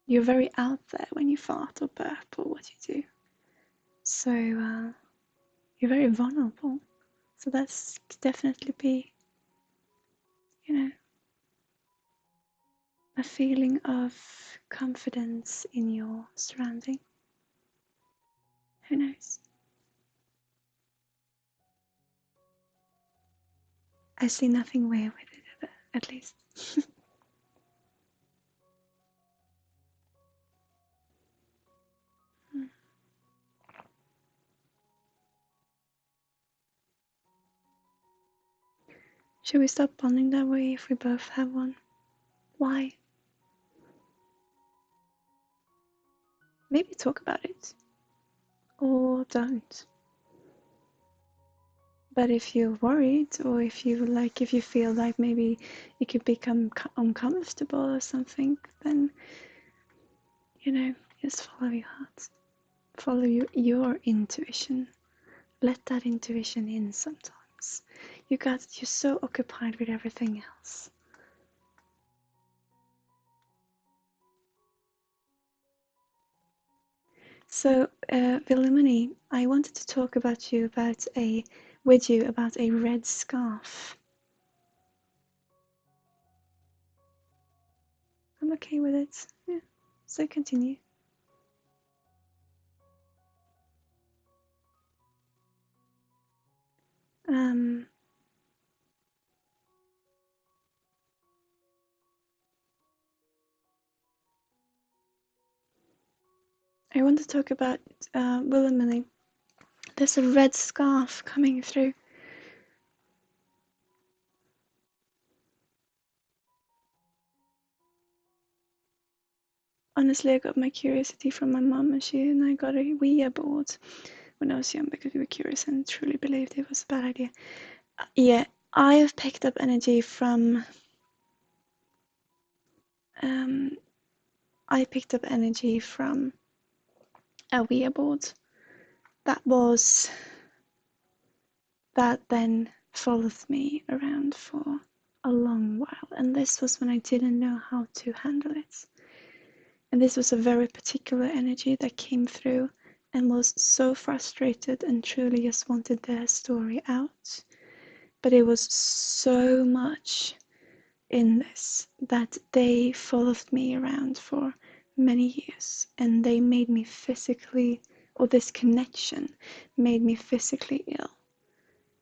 [SPEAKER 1] You're very out there when you fart or burp or what you do. So you're very vulnerable. So that's definitely be, a feeling of confidence in your surrounding. Who knows? I see nothing weird with it, at least. Should we stop bonding that way if we both have one? Why? Maybe talk about it. Or don't. But if you're worried, or if you feel like maybe it could become uncomfortable or something, then, just follow your heart. Follow your intuition. Let that intuition in sometimes. You're so occupied with everything else. So, Villimini, I wanted to talk with you about a red scarf. I'm okay with it. Yeah. So continue. I want to talk about Villimini. There's a red scarf coming through. Honestly, I got my curiosity from my mom, and I got a Ouija board when I was young because we were curious and truly believed it was a bad idea. Yeah, I have picked up energy from. I picked up energy from a Ouija board that then followed me around for a long while, and this was when I didn't know how to handle it. And this was a very particular energy that came through and was so frustrated and truly just wanted their story out. But it was so much in this that they followed me around for many years, and they made me physically, or this connection made me physically ill.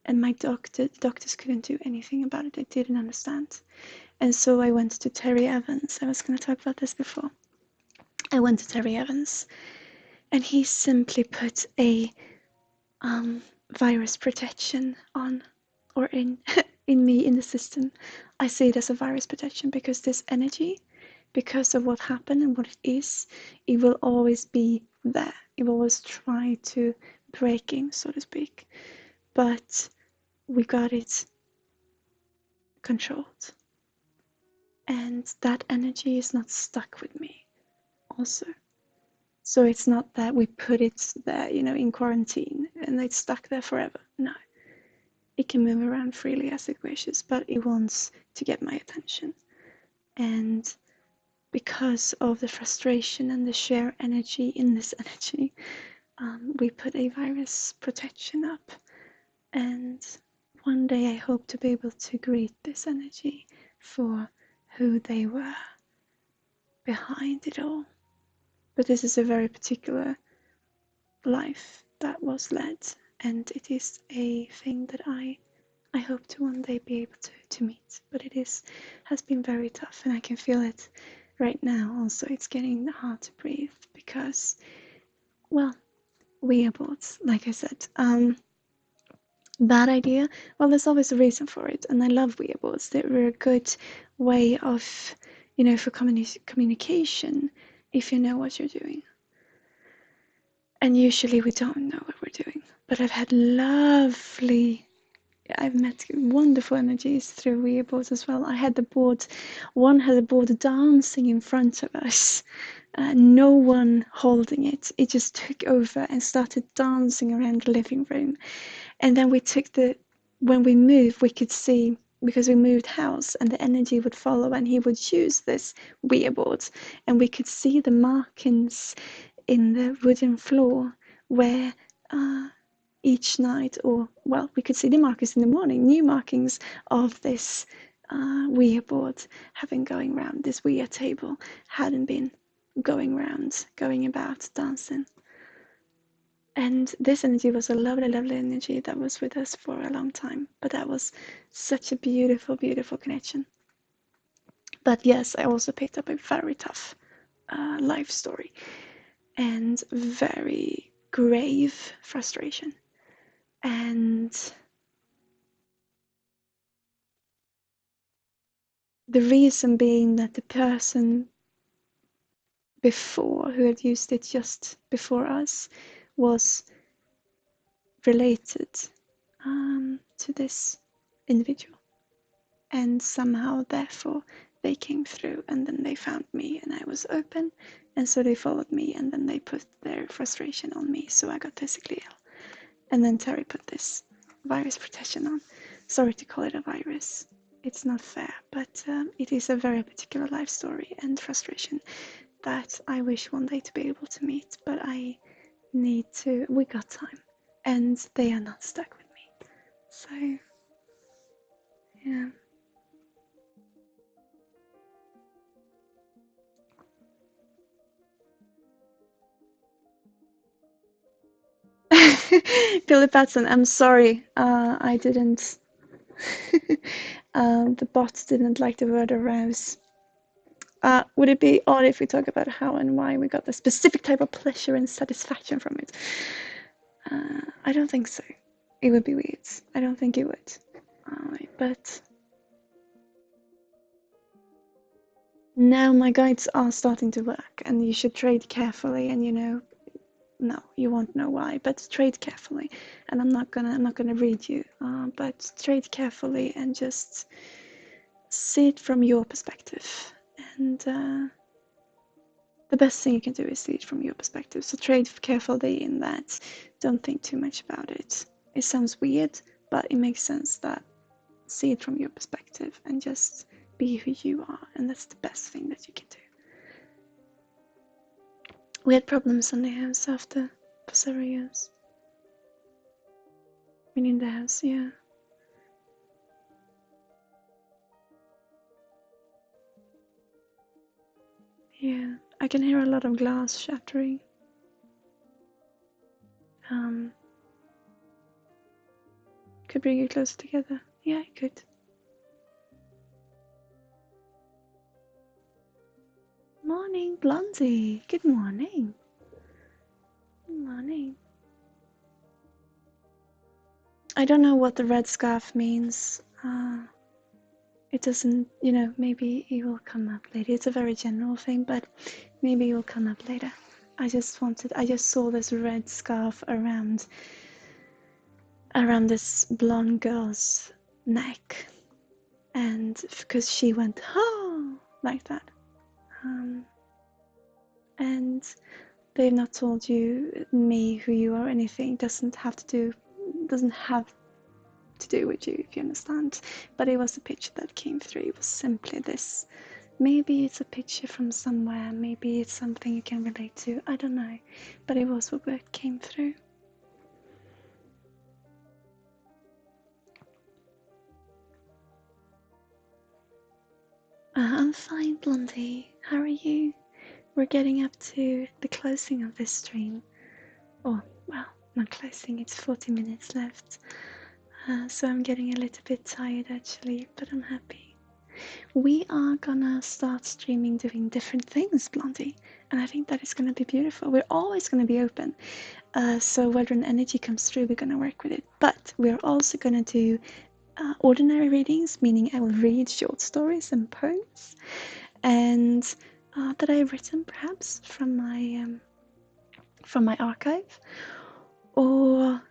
[SPEAKER 1] And my doctors couldn't do anything about it. They didn't understand. And so I went to Terry Evans. I was going to talk about this before. I went to Terry Evans, and he simply put a virus protection on, or in in me, in the system. I see it as a virus protection because this energy, because of what happened and what it is, it will always be there. It will always try to break in, so to speak. But we got it controlled. And that energy is not stuck with me also. So it's not that we put it there, in quarantine and it's stuck there forever. No. It can move around freely as it wishes, but it wants to get my attention. And because of the frustration and the sheer energy in this energy, we put a virus protection up. And one day I hope to be able to greet this energy for who they were behind it all. But this is a very particular life that was led, and it is a thing that I I hope to one day be able to meet, but has been very tough, and I can feel it right now. Also, it's getting hard to breathe because, well, weeaboards, like I said. Bad idea. Well, there's always a reason for it, and I love weeaboards. They're a good way of, for communication if you know what you're doing. And usually we don't know what we're doing. But I've met wonderful energies through weeaboards as well. I had one had a board dancing in front of us, no one holding it. It just took over and started dancing around the living room. And then when we moved, we could see, because we moved house, and the energy would follow, and he would use this weeaboard, and we could see the markings in the wooden floor where each night, we could see the markings in the morning, new markings of this weeaboard having going round. This weea table hadn't been going about dancing. And this energy was a lovely, lovely energy that was with us for a long time. But that was such a beautiful, beautiful connection. But yes, I also picked up a very tough life story and very grave frustration. And the reason being that the person before, who had used it just before us, was related to this individual. And somehow, therefore, they came through, and then they found me, and I was open, and so they followed me, and then they put their frustration on me, so I got physically ill. And then Terry put this virus protection on. Sorry to call it a virus. It's not fair, but it is a very particular life story and frustration that I wish one day to be able to meet, but we got time, and they are not stuck with me. So, yeah. Billy Batson, I'm sorry. I didn't. The bot didn't like the word arouse. Would it be odd if we talk about how and why we got the specific type of pleasure and satisfaction from it? I don't think so. It would be weird. I don't think it would. But now my guides are starting to work, and you should trade carefully. And no, you won't know why, but trade carefully. And I'm not gonna read you, but trade carefully and just see it from your perspective. And the best thing you can do is see it from your perspective. So trade carefully in that. Don't think too much about it. It sounds weird, but it makes sense that see it from your perspective and just be who you are. And that's the best thing that you can do. We had problems on the house after for several years. Meaning the house, yeah. Yeah, I can hear a lot of glass shattering. Could bring you closer together. Yeah, it could. Morning, Blondie. Good morning. Good morning. I don't know what the red scarf means. It doesn't, maybe it will come up later. It's a very general thing, but maybe it will come up later. I just saw this red scarf around this blonde girl's neck, and because she went like that, and they've not told me who you are or anything. Doesn't have to do with you, if you understand. But it was a picture that came through. It was simply this. Maybe it's a picture from somewhere. Maybe it's something you can relate to. I don't know, but it was what came through. I'm fine, Blondie. How are you? We're getting up to the closing of this stream. Oh, well, not closing, it's 40 minutes left. So I'm getting a little bit tired actually, but I'm happy. We are gonna start streaming doing different things, Blondie, and I think that is gonna be beautiful. We're always gonna be open. So whether an energy comes through, we're gonna work with it. But we're also gonna do ordinary readings, meaning I will read short stories and poems, and that I've written perhaps from my archive. Or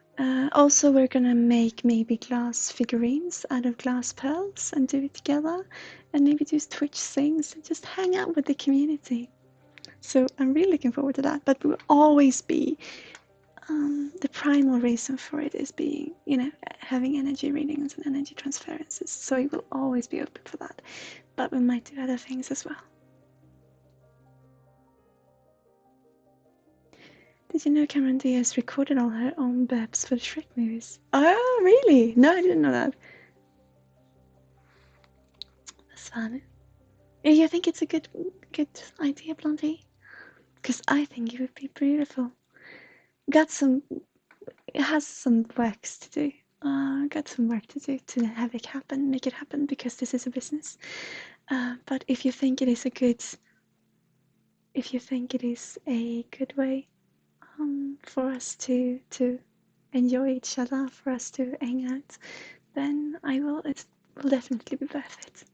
[SPEAKER 1] also we're gonna make maybe glass figurines out of glass pearls and do it together, and maybe do Twitch things and just hang out with the community. So I'm really looking forward to that. But will always be the primal reason for it is being, having energy readings and energy transferences. So it will always be open for that. But we might do other things as well. Did you know Cameron Diaz recorded all her own burps for the Shrek movies? Oh, really? No, I didn't know that. That's fun. You think it's a good idea, Blondie? Because I think it would be beautiful. It has some works to do. Got some work to do to have it happen, make it happen, because this is a business. But if you think it is a good way for us to enjoy each other, for us to hang out, then it will definitely be worth it.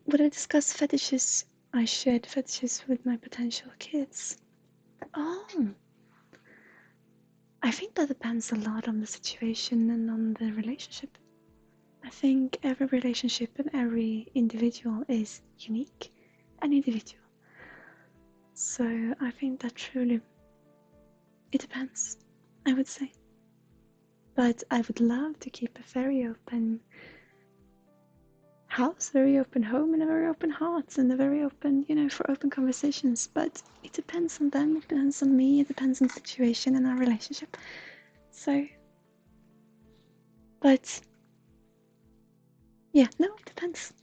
[SPEAKER 1] Would I discuss fetishes? I shared fetishes with my potential kids. Oh, I think that depends a lot on the situation and on the relationship. I think every relationship and every individual is unique and individual. So I think that truly, it depends, I would say. But I would love to keep a very open house, very open home, and a very open heart, and a very open, for open conversations. But it depends on them, it depends on me, it depends on the situation and our relationship. So, but yeah, no, it depends.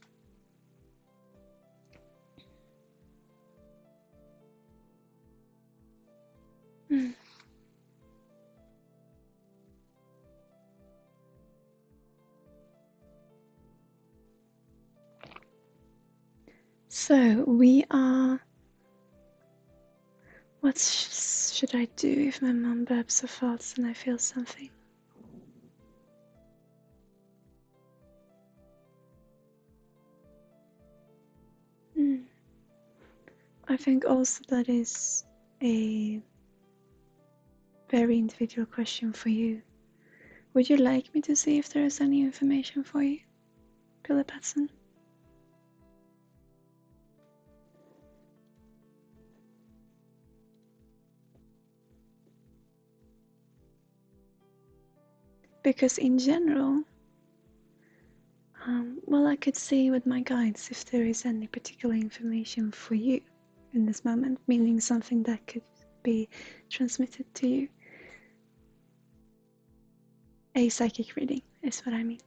[SPEAKER 1] So we are. What should I do if my mom burps or farts and I feel something? I think also that is a very individual question for you. Would you like me to see if there is any information for you, Billy Patson? Because in general, well, I could see with my guides if there is any particular information for you in this moment, meaning something that could be transmitted to you. A psychic reading is what I mean.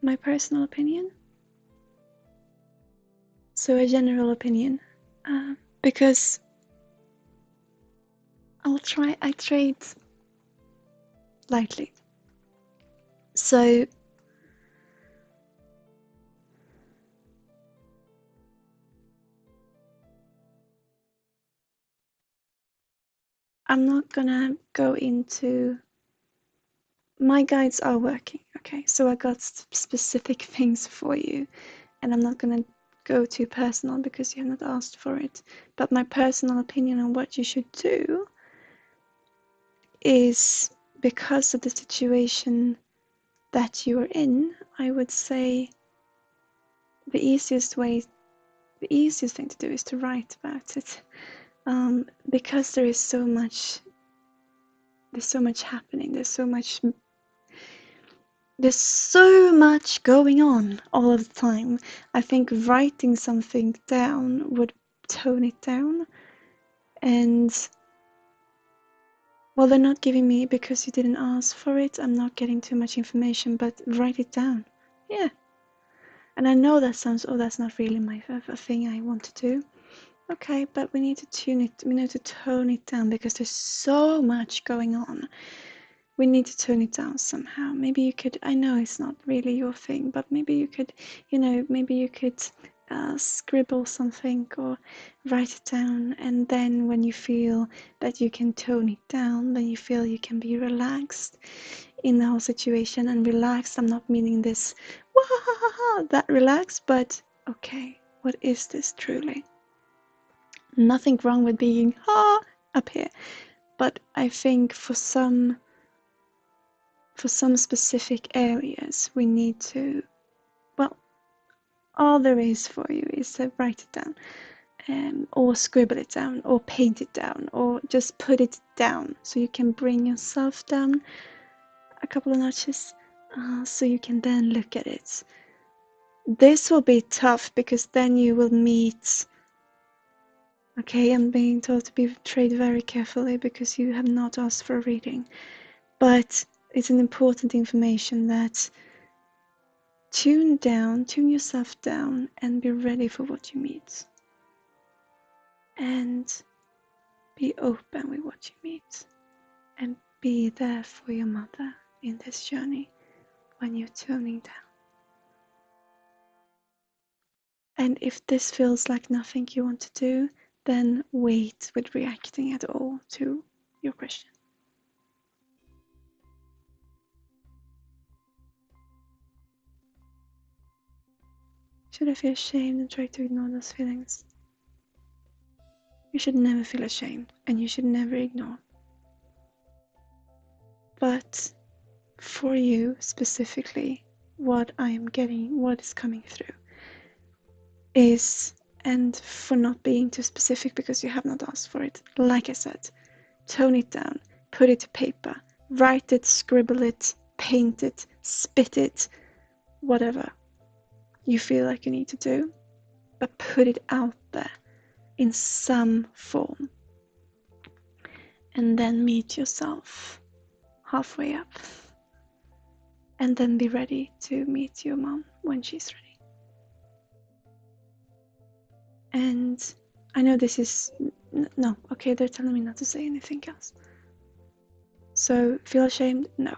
[SPEAKER 1] My personal opinion? So a general opinion, because I trade lightly. So I'm not gonna go into, my guides are working, okay? So I got specific things for you, and I'm not gonna go too personal because you have not asked for it. But my personal opinion on what you should do is, because of the situation that you are in, I would say the easiest thing to do is to write about it, because there's so much happening. There's so much going on all of the time. I think writing something down would tone it down, and Well, they're not giving me, because you didn't ask for it, I'm not getting too much information, but write it down. Yeah. And I know that sounds, oh, that's not really my a thing I want to do. Okay, but we need to tune it, we need to tone it down, because there's so much going on. We need to tone it down somehow. Maybe you could, I know it's not really your thing, but maybe you could, maybe you could scribble something or write it down, and then when you feel that you can tone it down, then you feel you can be relaxed in the whole situation. And relaxed, I'm not meaning this that relaxed, but okay, what is this truly? Nothing wrong with being up here, but I think for some specific areas we need to, well, all there is for you is to write it down, or scribble it down, or paint it down, or just put it down so you can bring yourself down a couple of notches, so you can then look at it. This will be tough, because then you will meet, okay, I'm being told to be treated very carefully because you have not asked for a reading, but it's an important information that tune yourself down, and be ready for what you meet. And be open with what you meet. And be there for your mother in this journey when you're tuning down. And if this feels like nothing you want to do, then wait with reacting at all to your question. Should I feel ashamed and try to ignore those feelings? You should never feel ashamed, and you should never ignore. But for you specifically, what I am getting, what is coming through is, and for not being too specific because you have not asked for it, like I said, tone it down, put it to paper, write it, scribble it, paint it, spit it, whatever you feel like you need to do, but put it out there in some form, and then meet yourself halfway up, and then be ready to meet your mom when she's ready. And I know this is no, okay, they're telling me not to say anything else. So feel ashamed? No.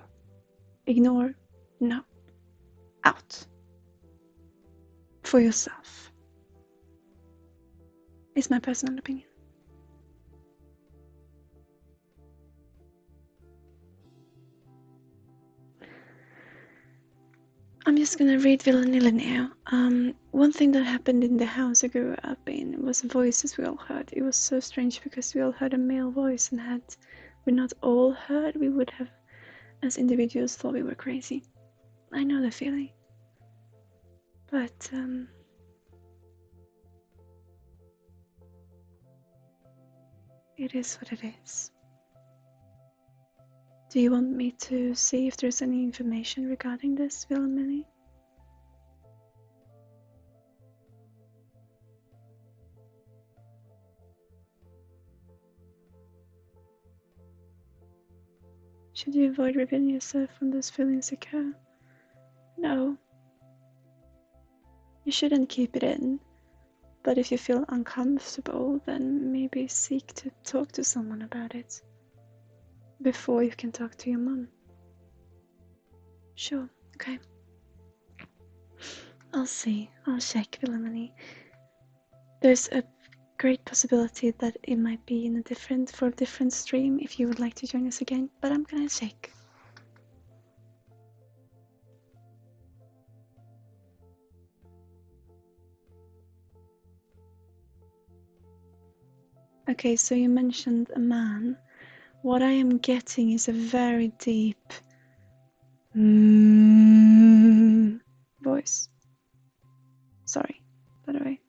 [SPEAKER 1] Ignore? No. Out. For yourself. It's my personal opinion. I'm just gonna read Villanilla now. One thing that happened in the house I grew up in was voices we all heard. It was so strange because we all heard a male voice, and had we not all heard, we would have, as individuals, thought we were crazy. I know the feeling. But it is what it is. Do you want me to see if there's any information regarding this, Villanilla? Should you avoid revealing yourself when those feelings occur? No. You shouldn't keep it in. But if you feel uncomfortable, then maybe seek to talk to someone about it before you can talk to your mom. Sure, okay. I'll see. I'll check, Villanilla. There's a great possibility that it might be in a different stream if you would like to join us again, but I'm gonna check. Okay, so you mentioned a man. What I am getting is a very deep voice. Sorry, by the way.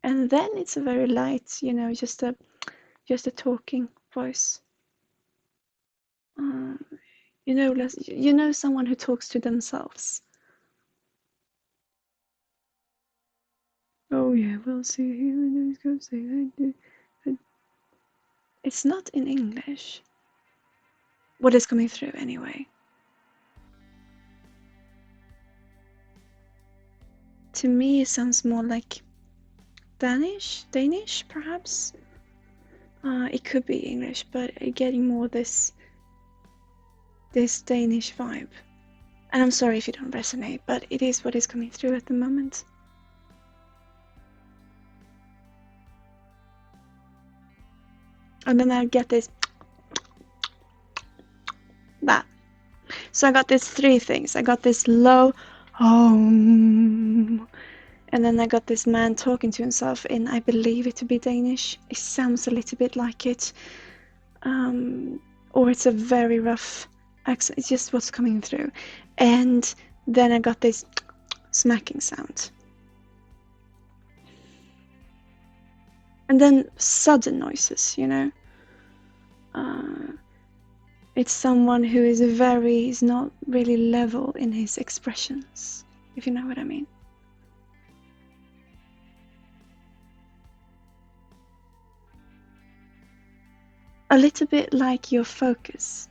[SPEAKER 1] And then it's a very light, just a talking voice. Someone who talks to themselves. Oh yeah, we'll see here. It's not in English. What is coming through anyway? To me, it sounds more like Danish, perhaps. It could be English, but getting more this Danish vibe. And I'm sorry if you don't resonate, but it is what is coming through at the moment. And then I get this that. So I got these three things. I got this low home. And then I got this man talking to himself in, I believe it to be Danish. It sounds a little bit like it. Or it's a very rough accent. It's just what's coming through. And then I got this smacking sound. And then sudden noises, you know. It's someone who is not really level in his expressions, if you know what I mean. A little bit like your focus,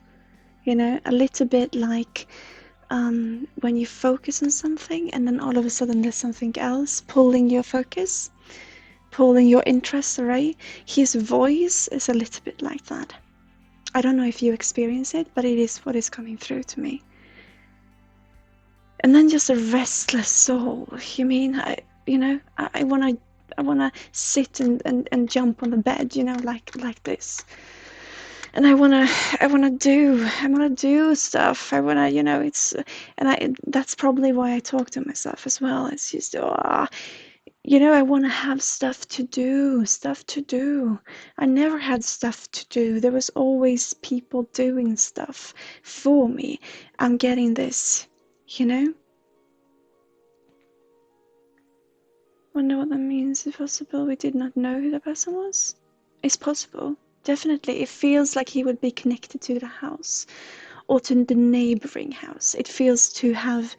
[SPEAKER 1] you know, a little bit like when you focus on something and then all of a sudden there's something else pulling your focus, pulling your interest away. His voice is a little bit like that. I don't know if you experience it, but it is what is coming through to me. And then just a restless soul. You mean, I wanna sit and jump on the bed, you know, like this. And I wanna do stuff. I wanna, you know, that's probably why I talk to myself as well. It's just, you know, I want to have stuff to do. I never had stuff to do. There was always people doing stuff for me. I'm getting this, you know? Wonder what that means. If possible, we did not know who the person was. It's possible. Definitely. It feels like he would be connected to the house or to the neighboring house. It feels to have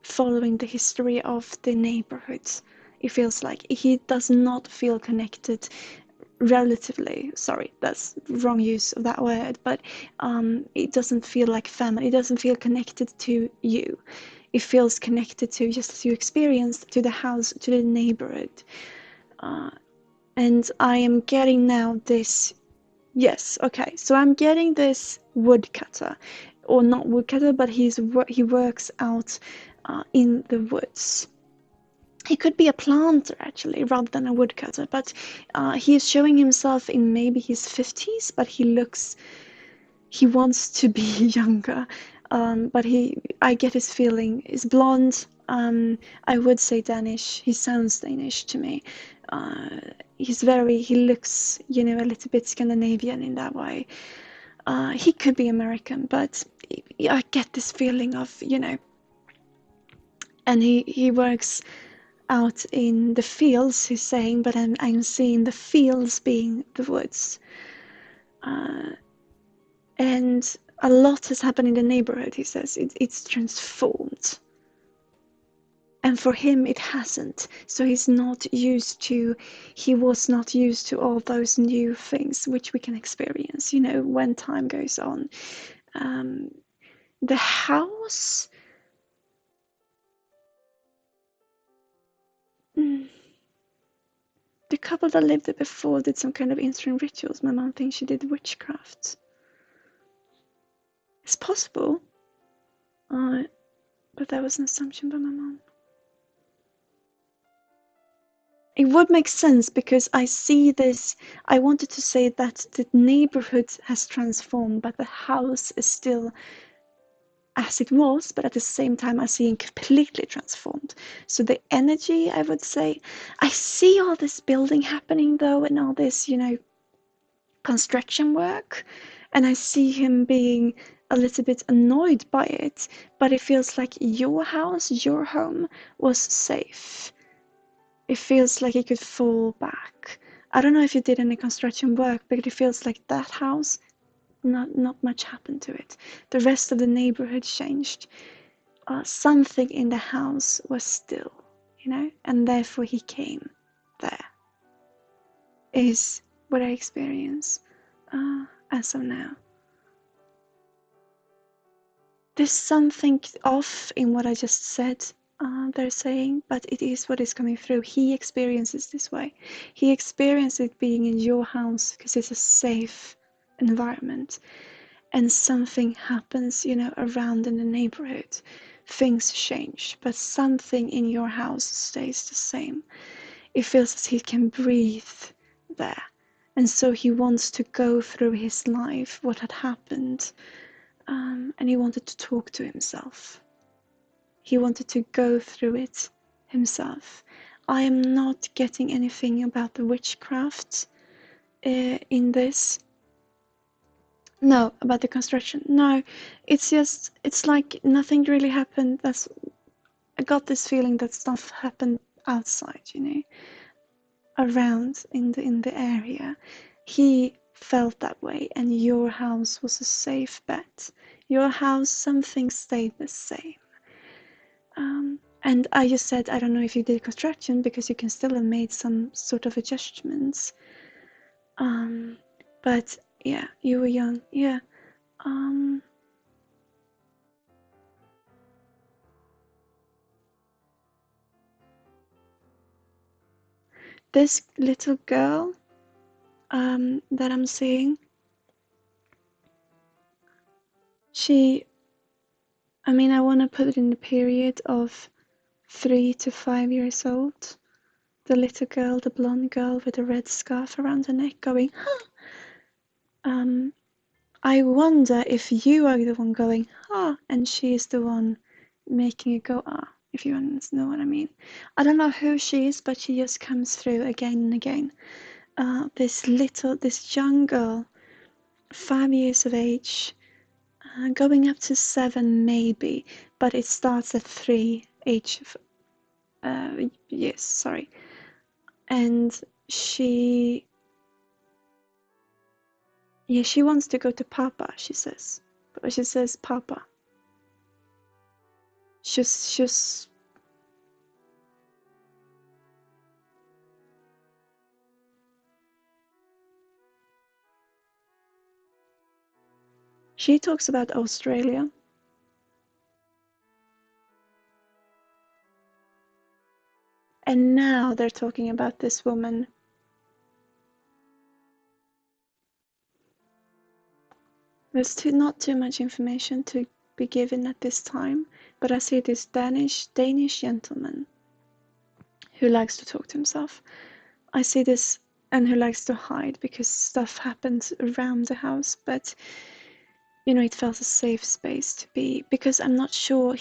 [SPEAKER 1] following the history of the neighborhoods. It feels like he does not feel connected relatively. Sorry, that's wrong use of that word, but it doesn't feel like family. It doesn't feel connected to you. It feels connected to, just as you experienced, to the house, to the neighborhood. And I am getting now this. Yes, okay. So I'm getting this woodcutter, or not woodcutter, but he works out in the woods. He could be a planter actually, rather than a woodcutter. But he is showing himself in maybe his 50s, but he wants to be younger. But I get his feeling. He's blonde. I would say Danish. He sounds Danish to me. He looks, you know, a little bit Scandinavian in that way. He could be American, but I get this feeling of, you know, and he works out in the fields, he's saying, but I'm seeing the fields being the woods. And a lot has happened in the neighborhood, he says. It's transformed. And for him, it hasn't. So he was not used to all those new things which we can experience, you know, when time goes on. The house... The couple that lived there before did some kind of interesting rituals. My mom thinks she did witchcraft. It's possible. But that was an assumption by my mom. It would make sense because I see this. I wanted to say that the neighborhood has transformed, but the house is still as it was, but at the same time I see it completely transformed. So the energy, I would say, I see all this building happening though, and all this, you know, construction work, and I see him being a little bit annoyed by it, but it feels like your house, your home was safe. It feels like it could fall back. I don't know if you did any construction work, but it feels like that house, not much happened to it. The rest of the neighborhood changed. Something in the house was still, you know, and therefore he came there, is what I experience. as of now. There's something off in what I just said, they're saying, but it is what is coming through. He experiences this way. He experiences it being in your house because it's a safe environment. And something happens, around in the neighborhood. Things change, but something in your house stays the same. It feels as he can breathe there. And so he wants to go through his life, what had happened, and he wanted to talk to himself. He wanted to go through it himself. I am not getting anything about the witchcraft in this. No, about the construction. No, it's like nothing really happened. I got this feeling that stuff happened outside, around in the area. He felt that way, and your house was a safe bet. Your house, something stayed the same. And I just said, I don't know if you did construction because you can still have made some sort of adjustments. But yeah, you were young. Yeah. This little girl that I'm seeing, I want to put it in the period of 3 to 5 years old. The little girl, the blonde girl with the red scarf around her neck going, I wonder if you are the one going, and she is the one making it go, if you know what I mean. I don't know who she is, but she just comes through again and again. This young girl, 5 years of age, going up to 7 maybe, but it starts at 3 age of, yes, sorry. And she wants to go to Papa, she says. But she says Papa. She's She talks about Australia. And now they're talking about this woman. There's not too much information to be given at this time, but I see this Danish gentleman who likes to talk to himself. I see this, and who likes to hide because stuff happens around the house, but it felt a safe space to be, because I'm not sure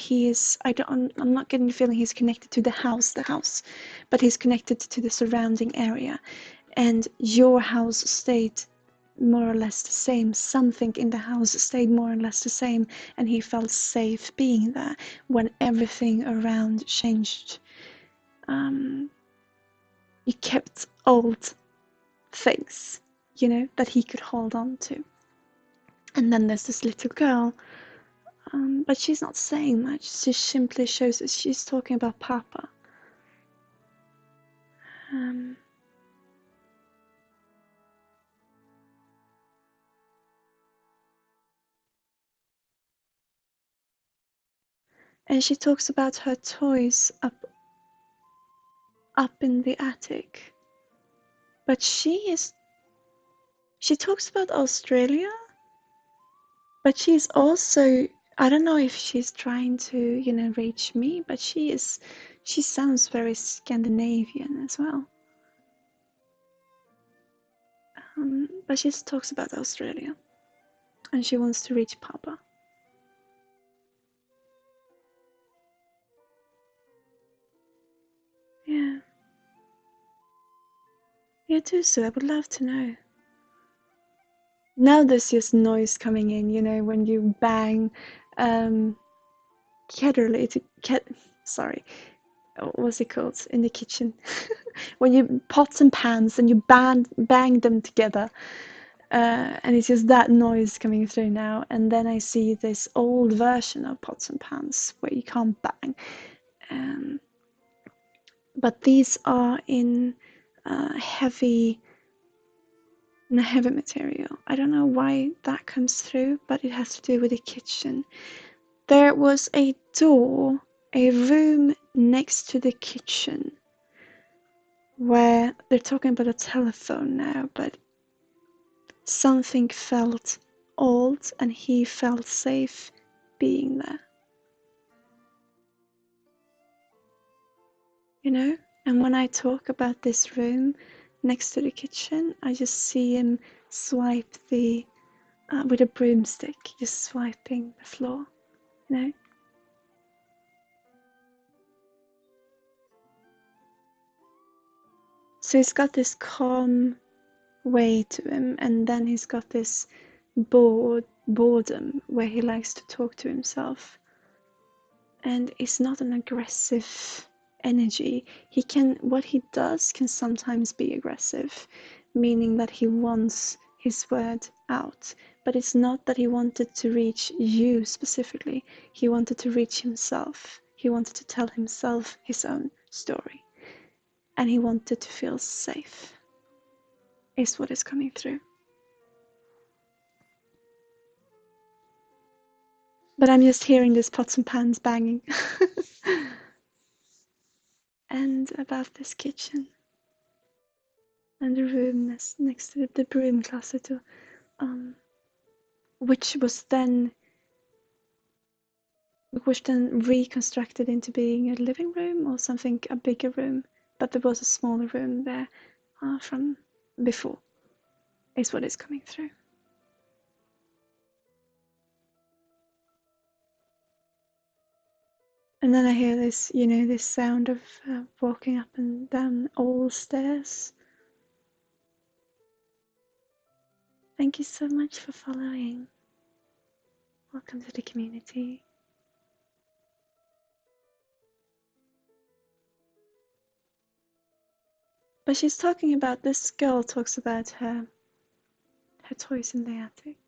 [SPEAKER 1] I'm not getting the feeling he's connected to the house, but he's connected to the surrounding area. And your house stayed more or less the same. Something in the house stayed more or less the same, and he felt safe being there when everything around changed. He kept old things, that he could hold on to. And then there's this little girl, but she's not saying much. She simply shows that she's talking about Papa. And she talks about her toys up in the attic. But she talks about Australia, but she's also, I don't know if she's trying to, reach me, but she sounds very Scandinavian as well. But she talks about Australia, and she wants to reach Papa. Yeah. You too, Sue. I would love to know. Now there's just noise coming in, when you bang what's it called in the kitchen? When you pots and pans and you bang them together, and it's just that noise coming through now. And then I see this old version of pots and pans where you can't bang, but these are in heavy and a heavy material. I don't know why that comes through, but it has to do with the kitchen. There was a door, a room next to the kitchen, where they're talking about a telephone now, but something felt old and he felt safe being there. You know? And when I talk about this room next to the kitchen, I just see him swipe the with a broomstick, just swiping the floor, you know? So he's got this calm way to him, and then he's got this boredom where he likes to talk to himself. And it's not an aggressive energy. What he does can sometimes be aggressive, meaning that he wants his word out. But it's not that he wanted to reach you specifically. He wanted to reach himself. He wanted to tell himself his own story. And he wanted to feel safe, is what is coming through. But I'm just hearing this pots and pans banging. And about this kitchen. And the room next to the broom closet, which was then reconstructed into being a living room or something, a bigger room, but there was a smaller room there from before, is what is coming through. And then I hear this, this sound of walking up and down all stairs. Thank you so much for following. Welcome to the community. But she's talking about, this girl talks about her toys in the attic.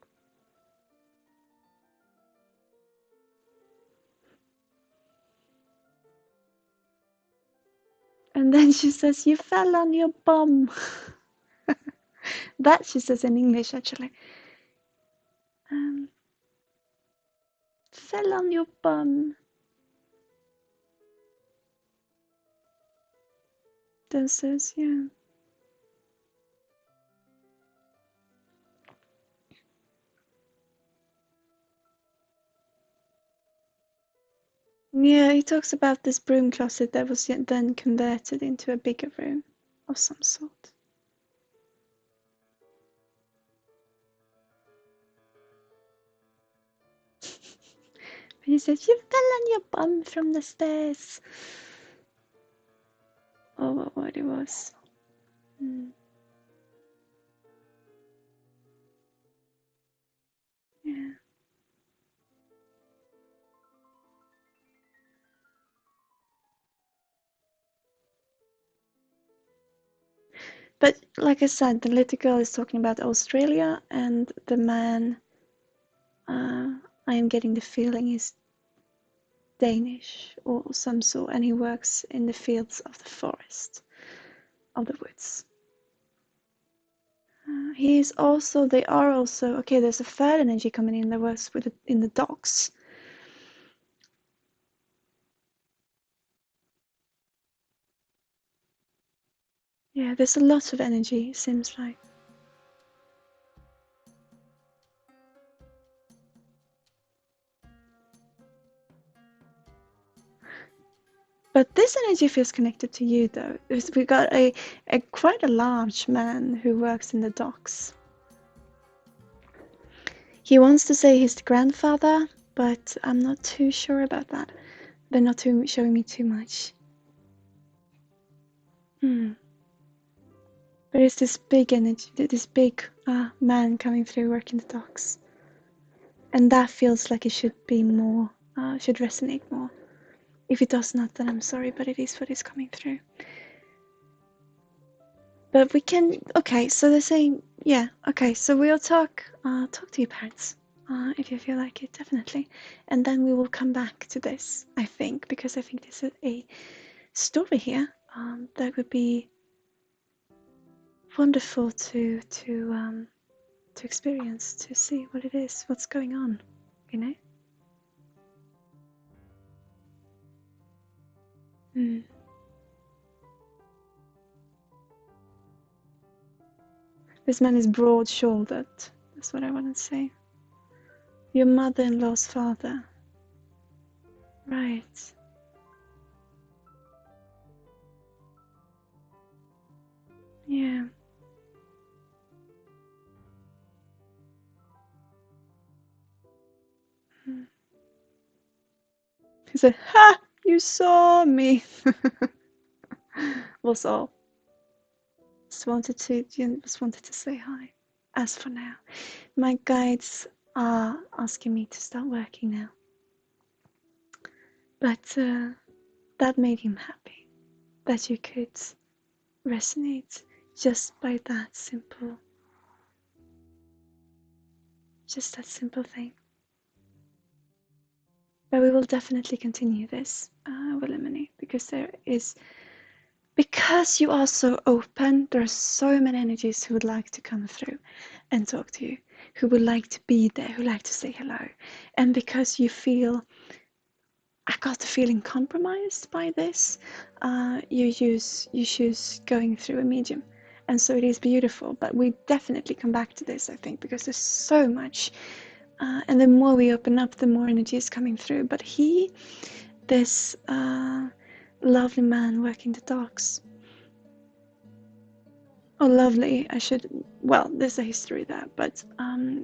[SPEAKER 1] And then she says, "You fell on your bum." That she says in English, actually. Fell on your bum. Downstairs, yeah. Yeah, he talks about this broom closet that was then converted into a bigger room of some sort. And he says, "You fell on your bum from the stairs." Oh, what it was. Yeah. But like I said, the little girl is talking about Australia, and the man, I am getting the feeling, is Danish or some sort, and he works in the fields of the forest, of the woods. They are also, okay, there's a third energy coming in that works in the docks. Yeah, there's a lot of energy, it seems like. But this energy feels connected to you, though. We got a quite a large man who works in the docks. He wants to say he's the grandfather, but I'm not too sure about that. They're not showing me too much. There is this big energy, this big man coming through working the docks. And that feels like it should be more, should resonate more. If it does not, then I'm sorry, but it is what is coming through. But we can, okay, so they're saying, yeah, okay, so we'll talk to your parents, if you feel like it, definitely. And then we will come back to this, I think, because I think there's a story here that would be wonderful to experience, to see what it is, what's going on, you know. Mm. This man is broad-shouldered. That's what I want to say. Your mother-in-law's father. Right. Yeah. Mm. He said, "Ha! You saw me." Was all. Just wanted to say hi. As for now, my guides are asking me to start working now. But that made him happy. That you could resonate just by that simple thing. But we will definitely continue this, Willemini, because you are so open, there are so many energies who would like to come through and talk to you, who would like to be there, who like to say hello. And because you feel, I got the feeling, compromised by this, you choose going through a medium. And so it is beautiful, but we definitely come back to this, I think, because there's so much. And the more we open up, the more energy is coming through. But this lovely man working the docks, oh, lovely, well, there's a history there, but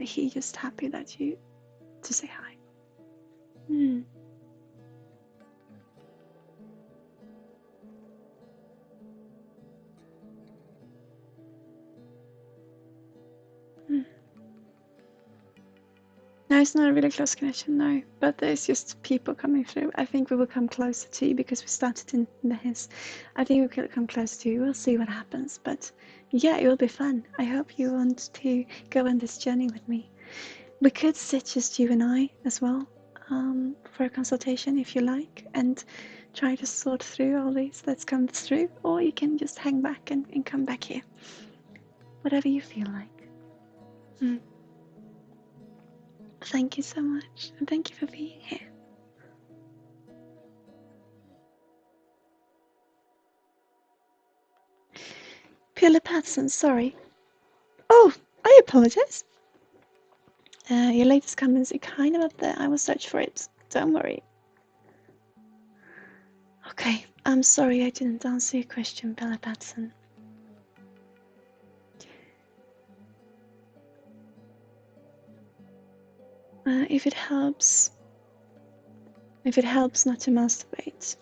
[SPEAKER 1] he just happy to say hi. Mm. Mm. No, it's not a really close connection, no. But there's just people coming through. I think we will come closer to you because we started in the his. I think we could come closer to you. We'll see what happens. But yeah, it will be fun. I hope you want to go on this journey with me. We could sit just you and I as well, for a consultation if you like, and try to sort through all these that's come through, or you can just hang back and come back here. Whatever you feel like. Mm. Thank you so much, and thank you for being here. Purely Patson, sorry. Oh, I apologize. Your latest comments are kind of up there. I will search for it. Don't worry. Okay, I'm sorry I didn't answer your question, Bella Patson. If it helps not to masturbate,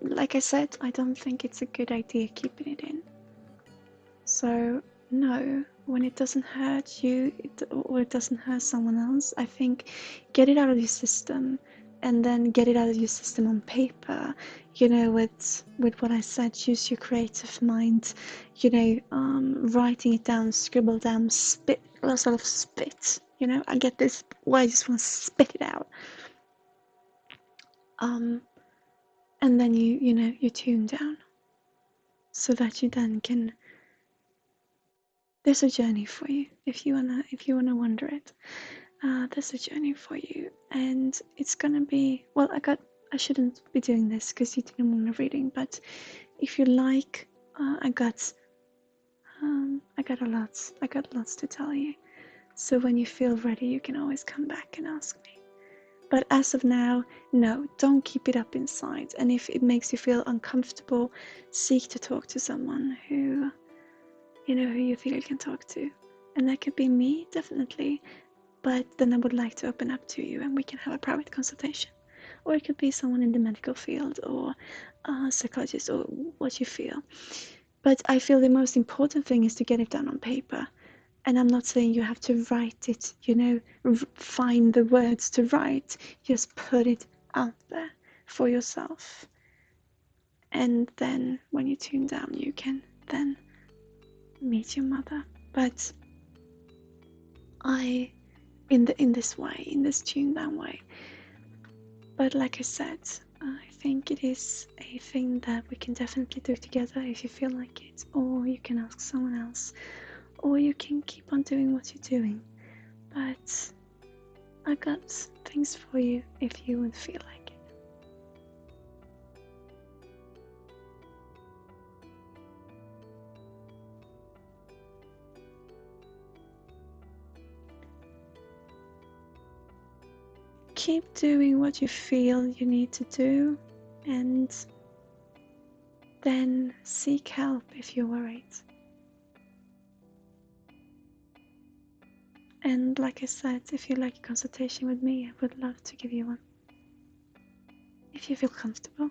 [SPEAKER 1] like I said, I don't think it's a good idea keeping it in. So no, when it doesn't hurt you, or it doesn't hurt someone else, I think get it out of your system, and then get it out of your system on paper. You know, with what I said, use your creative mind. You know, writing it down, scribble down, spit, sort of spit. You know, I get this. Why I just want to spit it out. And then you tune down, so that you then can. There's a journey for you if you wanna wander it. There's a journey for you, and it's gonna be, well, I shouldn't be doing this because you didn't want a reading, but if you like, I got lots to tell you. So when you feel ready, you can always come back and ask me. But as of now, no, don't keep it up inside. And if it makes you feel uncomfortable, seek to talk to someone who you feel you can talk to. And that could be me, definitely. But then I would like to open up to you and we can have a private consultation. Or it could be someone in the medical field, or a psychologist, or what you feel. But I feel the most important thing is to get it down on paper. And I'm not saying you have to write it, find the words to write. Just put it out there for yourself. And then when you tune down, you can then meet your mother. But in this way, in this tuned down way. But like I said, I think it is a thing that we can definitely do together if you feel like it, or you can ask someone else, or you can keep on doing what you're doing. But I got things for you if you would feel like it. Keep doing what you feel you need to do, and then seek help if you're worried. And like I said, if you like a consultation with me, I would love to give you one, if you feel comfortable.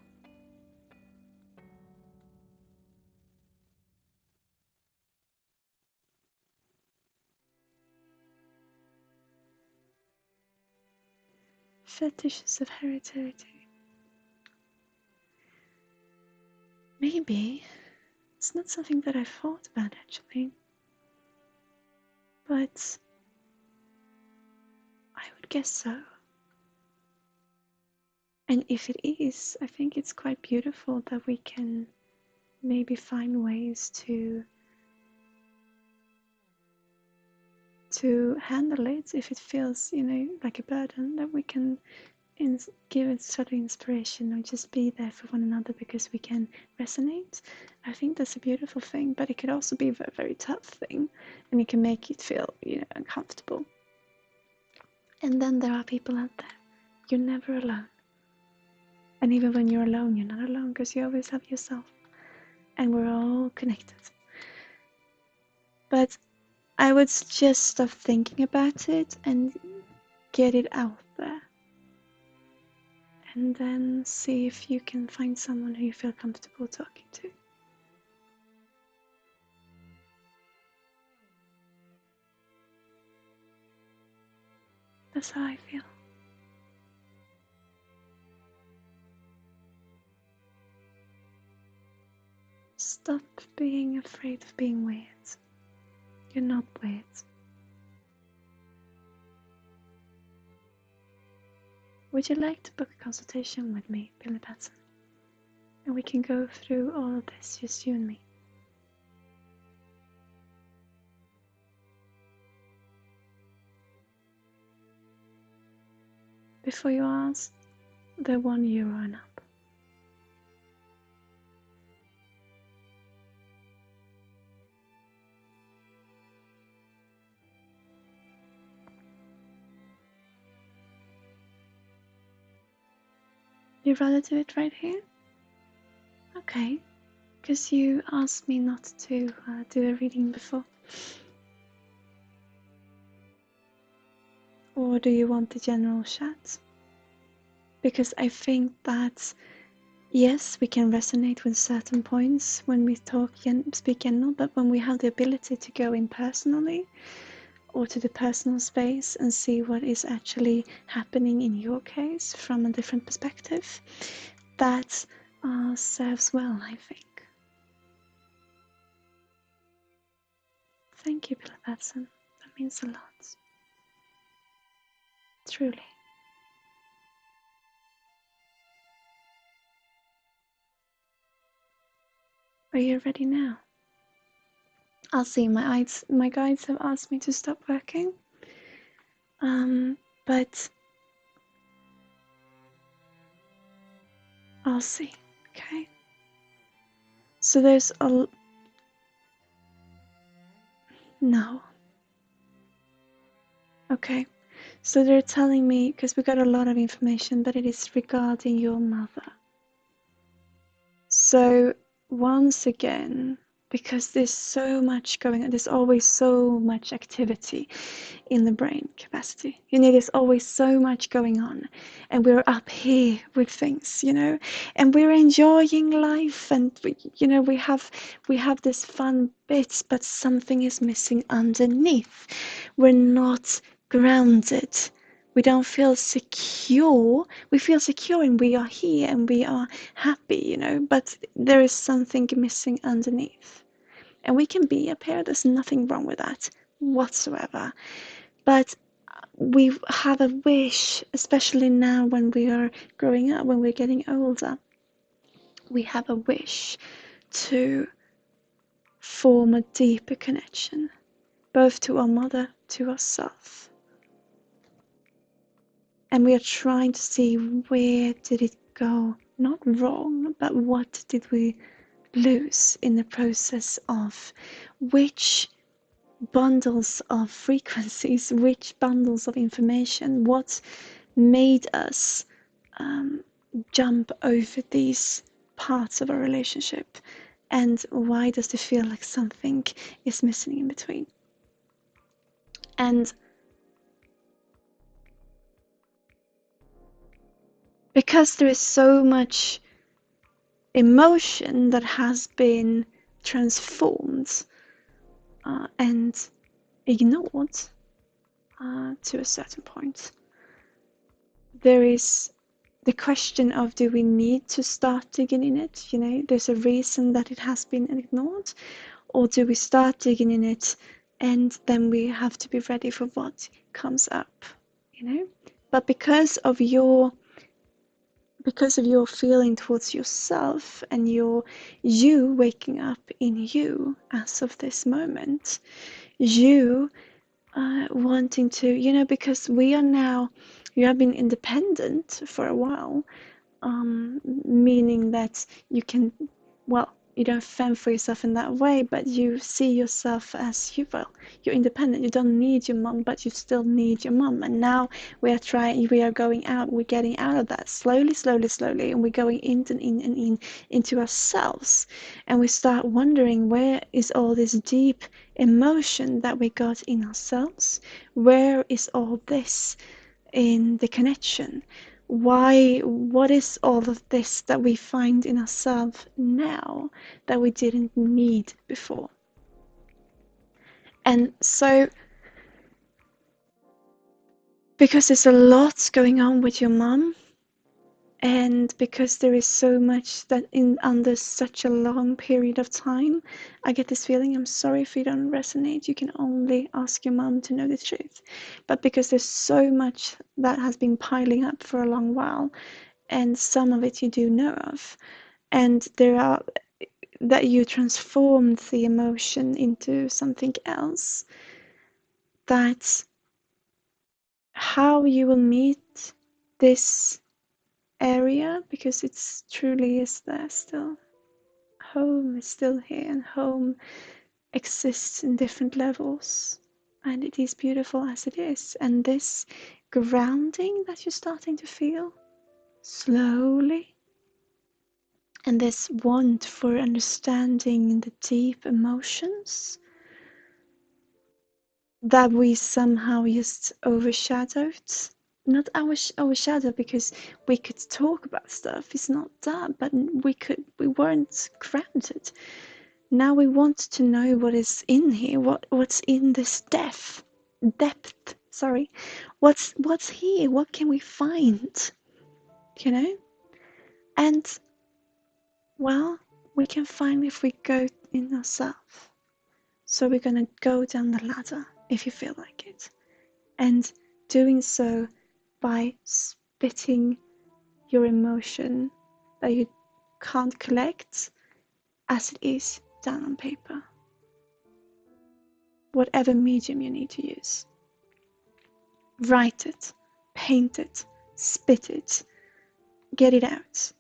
[SPEAKER 1] Fetishes of heredity. Maybe. It's not something that I've thought about actually. But I would guess so. And if it is, I think it's quite beautiful that we can maybe find ways to handle it if it feels, like a burden, that we can give it sort of inspiration or just be there for one another because we can resonate. I think that's a beautiful thing, but it could also be a very, very tough thing, and it can make it feel, uncomfortable. And then there are people out there. You're never alone. And even when you're alone, you're not alone because you always have yourself. And we're all connected. But I would just stop thinking about it and get it out there. And then see if you can find someone who you feel comfortable talking to. That's how I feel. Stop being afraid of being weird. You're not weird. Would you like to book a consultation with me, Billy Batson? And we can go through all of this, just you and me. Before you ask, they're €1 and up. You'd rather do it right here? Okay, because you asked me not to do a reading before. Or do you want the general chat? Because I think that, yes, we can resonate with certain points when we speak general, but when we have the ability to go in personally, or to the personal space and see what is actually happening in your case from a different perspective, that serves well, I think. Thank you, Billy Batson. That means a lot. Truly. Are you ready now? I'll see. My guides have asked me to stop working. But I'll see. Okay. So there's a no. Okay. So they're telling me, because we got a lot of information, that it is regarding your mother. So once again, because there's so much going on, there's always so much activity in the brain capacity. There's always so much going on, and we're up here with things, and we're enjoying life, and we have this fun bits, but something is missing underneath. We're not grounded. We don't feel secure. We feel secure and we are here and we are happy, but there is something missing underneath. And we can be up here, there's nothing wrong with that whatsoever. But we have a wish, especially now when we are growing up, when we're getting older, we have a wish to form a deeper connection, both to our mother, to ourselves. And we are trying to see, where did it go? Not wrong, but what did we lose in the process of which bundles of frequencies, which bundles of information, what made us jump over these parts of our relationship, and why does it feel like something is missing in between? And because there is so much emotion that has been transformed and ignored to a certain point, there is the question of, do we need to start digging in it? You know, there's a reason that it has been ignored, or do we start digging in it and then we have to be ready for what comes up, you know? But because of your feeling towards yourself and you waking up in you as of this moment, you wanting to, you know, because we are now, you have been independent for a while, meaning that you can, well, you don't fend for yourself in that way, but you see yourself as you're independent. You don't need your mom, but you still need your mom. And now we are going out, we're getting out of that slowly, and we're going into ourselves. And we start wondering, where is all this deep emotion that we got in ourselves? Where is all this in the connection? What is all of this that we find in ourselves now that we didn't need before? And so, because there's a lot going on with your mom, and because there is so much that under such a long period of time, I get this feeling, I'm sorry if you don't resonate, you can only ask your mom to know the truth. But because there's so much that has been piling up for a long while, and some of it you do know of, and there are that you transformed the emotion into something else, that's how you will meet this area, because it's truly is there still. Home is still here, and home exists in different levels, and it is beautiful as it is. And this grounding that you're starting to feel slowly, and this want for understanding the deep emotions that we somehow just overshadowed. Not overshadowed because we could talk about stuff, it's not that, but we weren't grounded. Now we want to know what is in here, what's in this depth. Sorry. What's here? What can we find? You know? And well, we can find if we go in ourselves. So we're gonna go down the ladder if you feel like it. And doing so by spitting your emotion that you can't collect as it is down on paper. Whatever medium you need to use. Write it, paint it, spit it, get it out.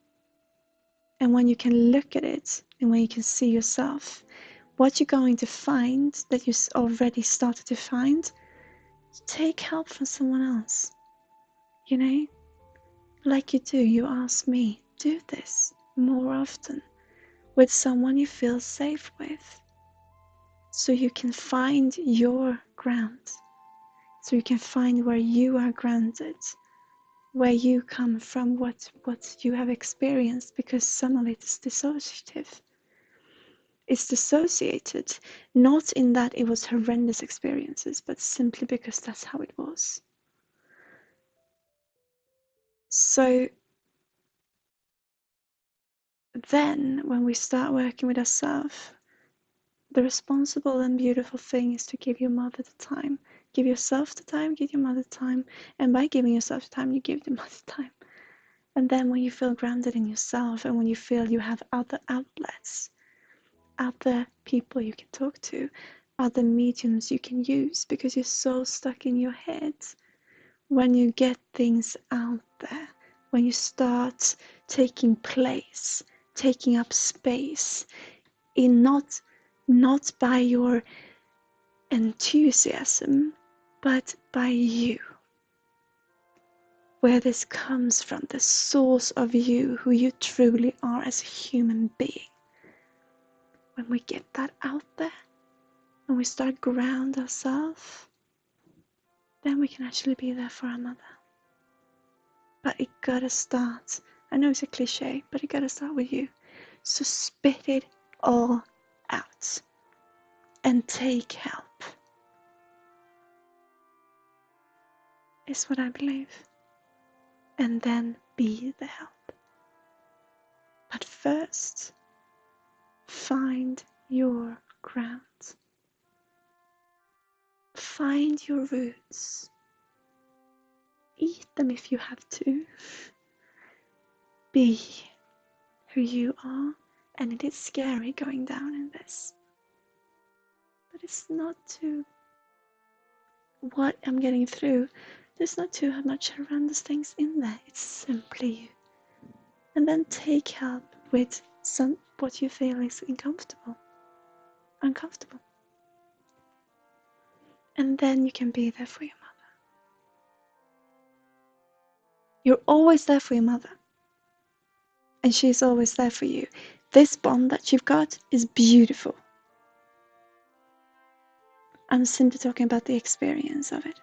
[SPEAKER 1] And when you can look at it and when you can see yourself, what you're going to find that you already started to find, take help from someone else. You know, like you do, you ask me, do this more often with someone you feel safe with, so you can find your ground, so you can find where you are grounded, where you come from, what you have experienced, because some of it is dissociative. It's dissociated, not in that it was horrendous experiences, but simply because that's how it was. So then, when we start working with ourselves, the responsible and beautiful thing is to give your mother the time Give yourself the time, give your mother time, and by giving yourself time, you give your mother time. And then when you feel grounded in yourself, and when you feel you have other outlets, other people you can talk to, other mediums you can use, because you're so stuck in your head, when you get things out there, when you start taking place, taking up space, in not by your enthusiasm, but by you, where this comes from, the source of you, who you truly are as a human being. When we get that out there, and we start ground ourselves, then we can actually be there for our mother. But it gotta start. I know it's a cliche, but it gotta start with you. So spit it all out and take help, is what I believe. And then be the help. But first, find your ground. Find your roots. Eat them if you have to. Be who you are. And it is scary going down in this. But it's not too... What I'm getting through, there's not too much horrendous things in there. It's simply you. And then take help with what you feel is uncomfortable. And then you can be there for your mother. You're always there for your mother. And she's always there for you. This bond that you've got is beautiful. I'm simply talking about the experience of it.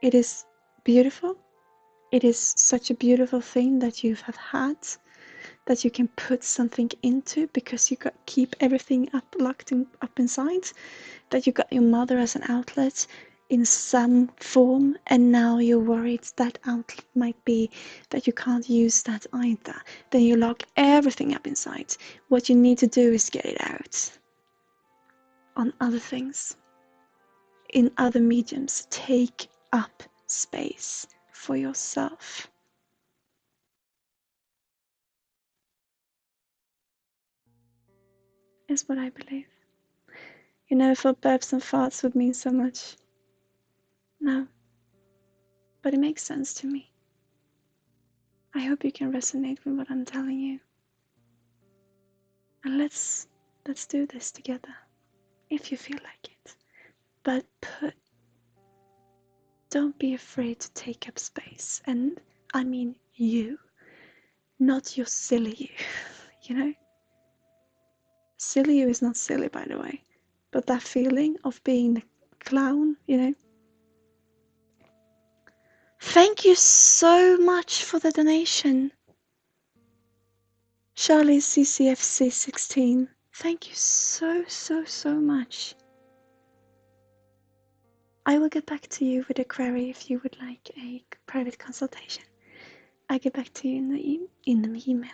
[SPEAKER 1] It is beautiful. It is such a beautiful thing that you have had, that you can put something into, because you keep everything locked up inside, that you got your mother as an outlet in some form, and now you're worried that outlet might be that you can't use that either. Then you lock everything up inside. What you need to do is get it out on other things, in other mediums. Take up space for yourself. Is what I believe. You never thought burps and farts would mean so much. No. But it makes sense to me. I hope you can resonate with what I'm telling you. And let's do this together, if you feel like it. But don't be afraid to take up space. And I mean you, not your silly you, you know? Silly you is not silly, by the way. But that feeling of being the clown, you know? Thank you so much for the donation. Charlie CCFC 16. Thank you so much. I will get back to you with a query if you would like a private consultation. I'll get back to you in the email.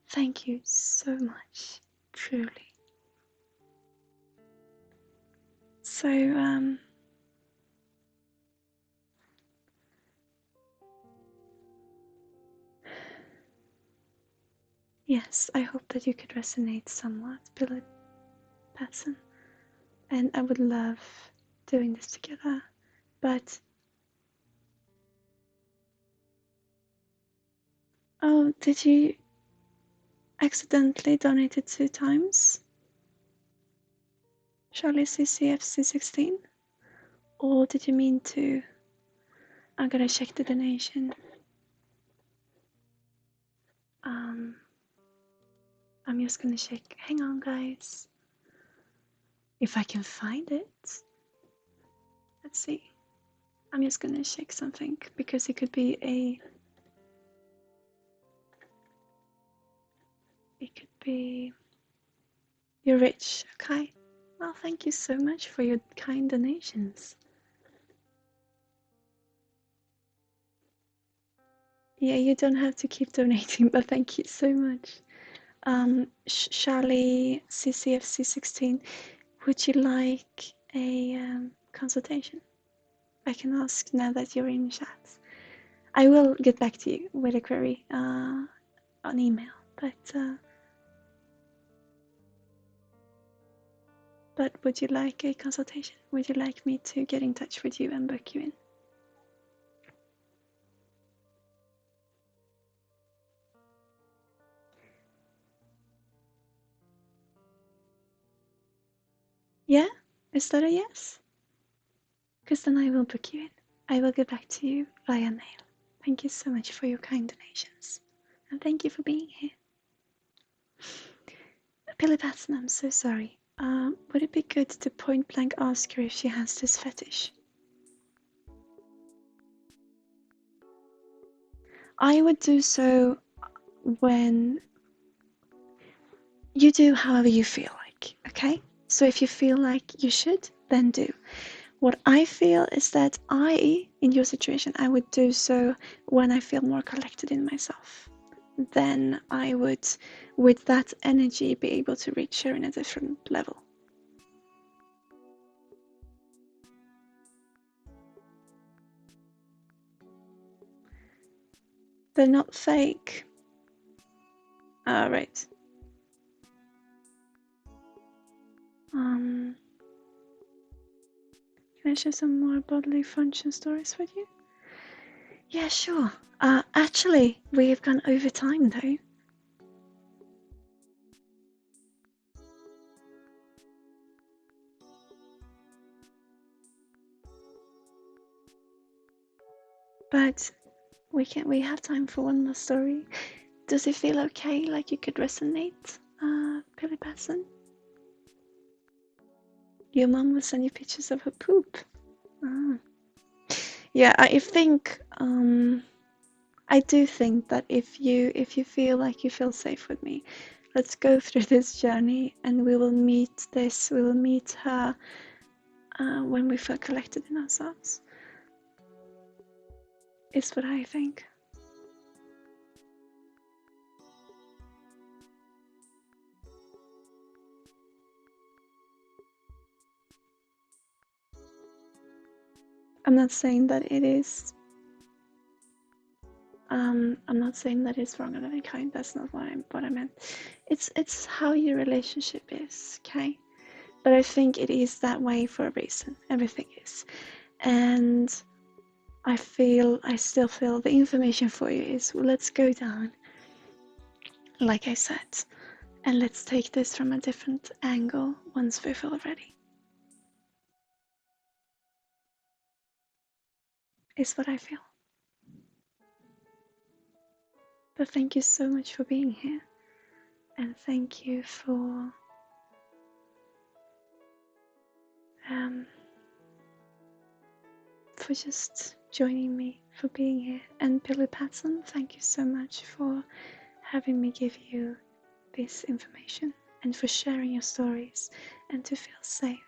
[SPEAKER 1] Thank you so much, truly. So, yes, I hope that you could resonate somewhat, Billy Patson. And I would love doing this together, but... Oh, did you accidentally donate it 2 times? Charlie CCFC 16? Or did you mean to... I'm gonna check the donation. I'm just gonna check. Hang on, guys. If I can find it. Let's see. I'm just gonna check something, because it could be you're rich, okay? Well, thank you so much for your kind donations. Yeah, you don't have to keep donating, but thank you so much. Charlie CCFC 16, would you like a consultation. I can ask now that you're in chat. I will get back to you with a query on email, but would you like a consultation? Would you like me to get in touch with you and book you in? Yeah? Is that a yes? Because then I will book you in. I will get back to you via mail. Thank you so much for your kind donations. And thank you for being here. Pilly Patson, I'm so sorry. Would it be good to point blank ask her if she has this fetish? I would do so when you do however you feel like, okay? So if you feel like you should, then do. What I feel is that in your situation, I would do so when I feel more collected in myself. Then I would, with that energy, be able to reach her in a different level. They're not fake. Right. Can I share some more bodily function stories with you? Yeah, sure. Actually, we've gone over time though. But we have time for one more story. Does it feel okay? Like you could resonate, Billy Passon? Your mom will send you pictures of her poop. Ah. Yeah, I do think that if you feel like you feel safe with me, let's go through this journey, and we will meet her when we feel collected in ourselves. Is what I think. I'm not saying that it is. I'm not saying that it's wrong of any kind. That's not what I meant. It's how your relationship is, okay? But I think it is that way for a reason. Everything is, and I still feel the information for you is, well, let's go down, like I said, and let's take this from a different angle once we feel ready. Is what I feel. But thank you so much for being here, and thank you for just joining me, for being here. And Billy Patson, thank you so much for having me give you this information and for sharing your stories and to feel safe.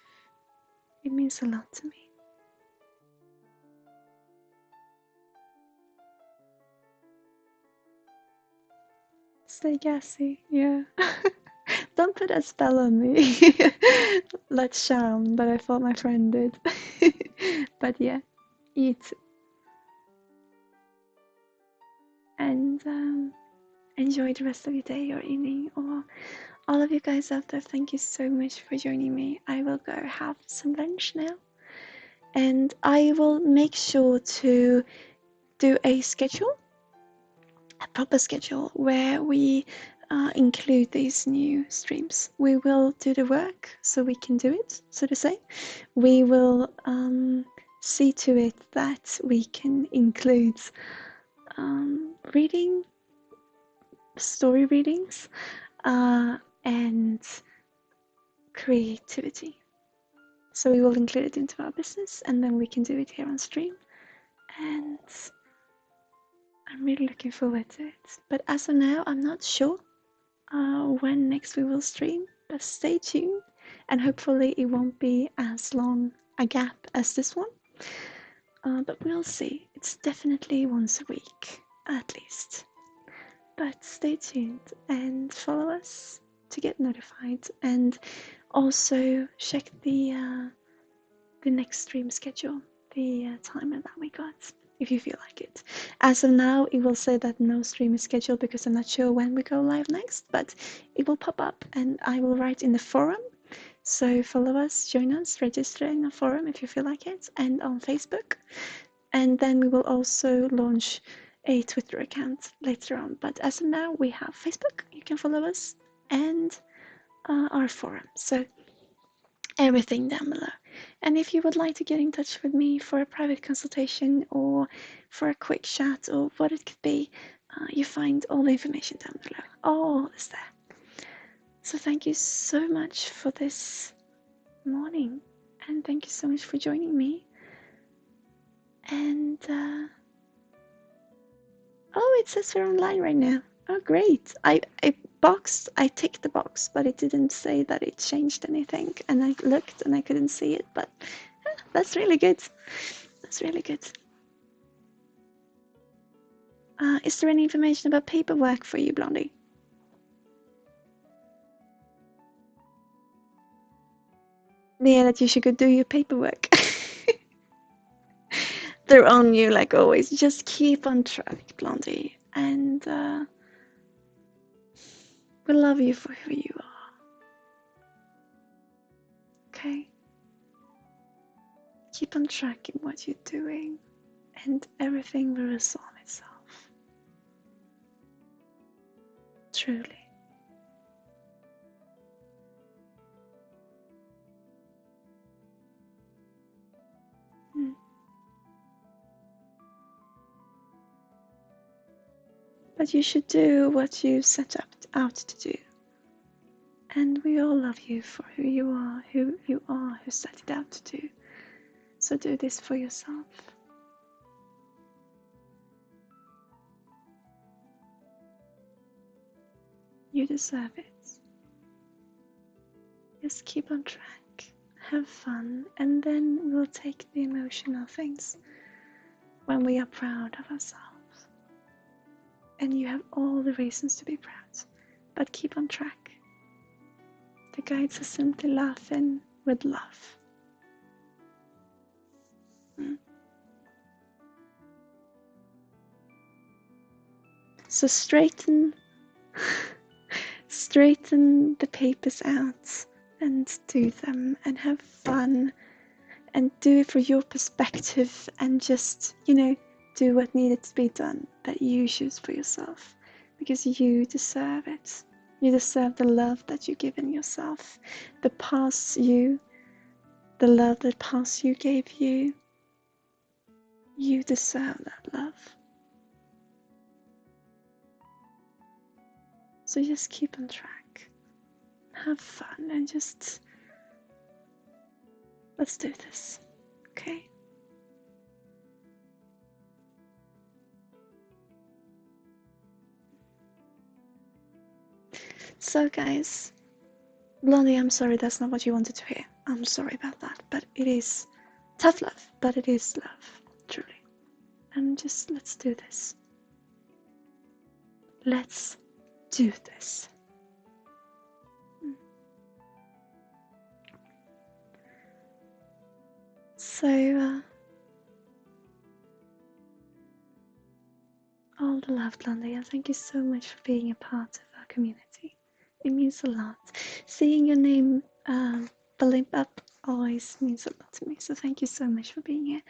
[SPEAKER 1] It means a lot to me. Stay gassy, yeah. Don't put a spell on me. Let's charm, but I thought my friend did. But yeah, you too. And enjoy the rest of your day or evening, or all of you guys out there, thank you so much for joining me. I will go have some lunch now, and I will make sure to do a proper schedule, where we include these new streams. We will do the work so we can do it, so to say. We will see to it that we can include story readings, and creativity. So we will include it into our business, and then we can do it here on stream. And I'm really looking forward to it. But as of now, I'm not sure when next we will stream, but stay tuned, and hopefully it won't be as long a gap as this one. But we'll see. It's definitely once a week, at least. But stay tuned and follow us to get notified, and also check the next stream schedule, the timer that we got, if you feel like it. As of now, it will say that no stream is scheduled because I'm not sure when we go live next, but it will pop up and I will write in the forum. So follow us, join us, register in the forum if you feel like it, and on Facebook. And then we will also launch a Twitter account later on. But as of now, we have Facebook. You can follow us, and our forum. So everything down below. And if you would like to get in touch with me for a private consultation or for a quick chat or what it could be, you find all the information down below. All is there. So thank you so much for this morning, and thank you so much for joining me. And oh, it says we're online right now. Oh, great! I ticked the box, but it didn't say that it changed anything. And I looked and I couldn't see it, but that's really good. That's really good. Is there any information about paperwork for you, Blondie? Yeah, that you should go do your paperwork. They're on you like always. Just keep on track, Blondie. And we love you for who you are. Okay? Keep on tracking what you're doing, and everything will resolve itself. Truly. But you should do what you set out to do. And we all love you for who you are, who set it out to do. So do this for yourself. You deserve it. Just keep on track, have fun, and then we'll take the emotional things when we are proud of ourselves. And you have all the reasons to be proud, but keep on track. The guides are simply laughing with love. So straighten the papers out and do them and have fun and do it for your perspective and just, do what needed to be done that you choose for yourself, because you deserve it. You deserve the love that you give in yourself, the love that past you gave you. You deserve that love. So just keep on track, have fun, and just let's do this, okay? So guys, Blondie, I'm sorry that's not what you wanted to hear. I'm sorry about that, but it is tough love, but it is love, truly. And just let's do this. Let's do this. So, all the love, Blondie, and thank you so much for being a part of our community. It means a lot. Seeing your name blimp up always means a lot to me, so thank you so much for being here.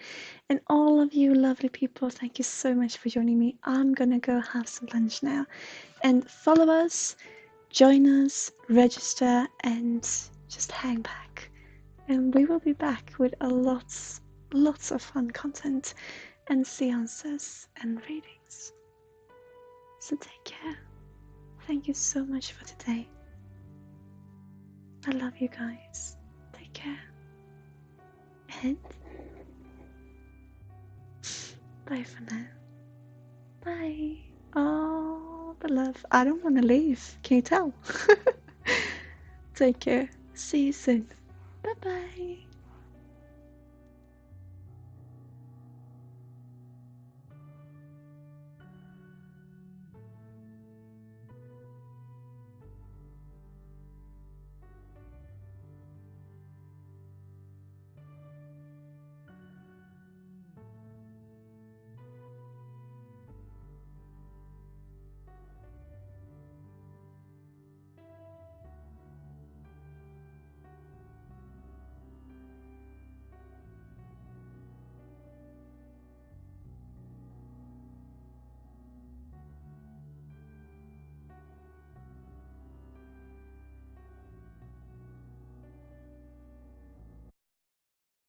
[SPEAKER 1] And all of you lovely people, thank you so much for joining me. I'm gonna go have some lunch now. And follow us, join us, register, and just hang back. And we will be back with lots of fun content and seances and readings. So take care. Thank you so much for today. I love you guys. Take care. And bye for now. Bye. Oh, the love. I don't want to leave. Can you tell? Take care. See you soon. Bye bye.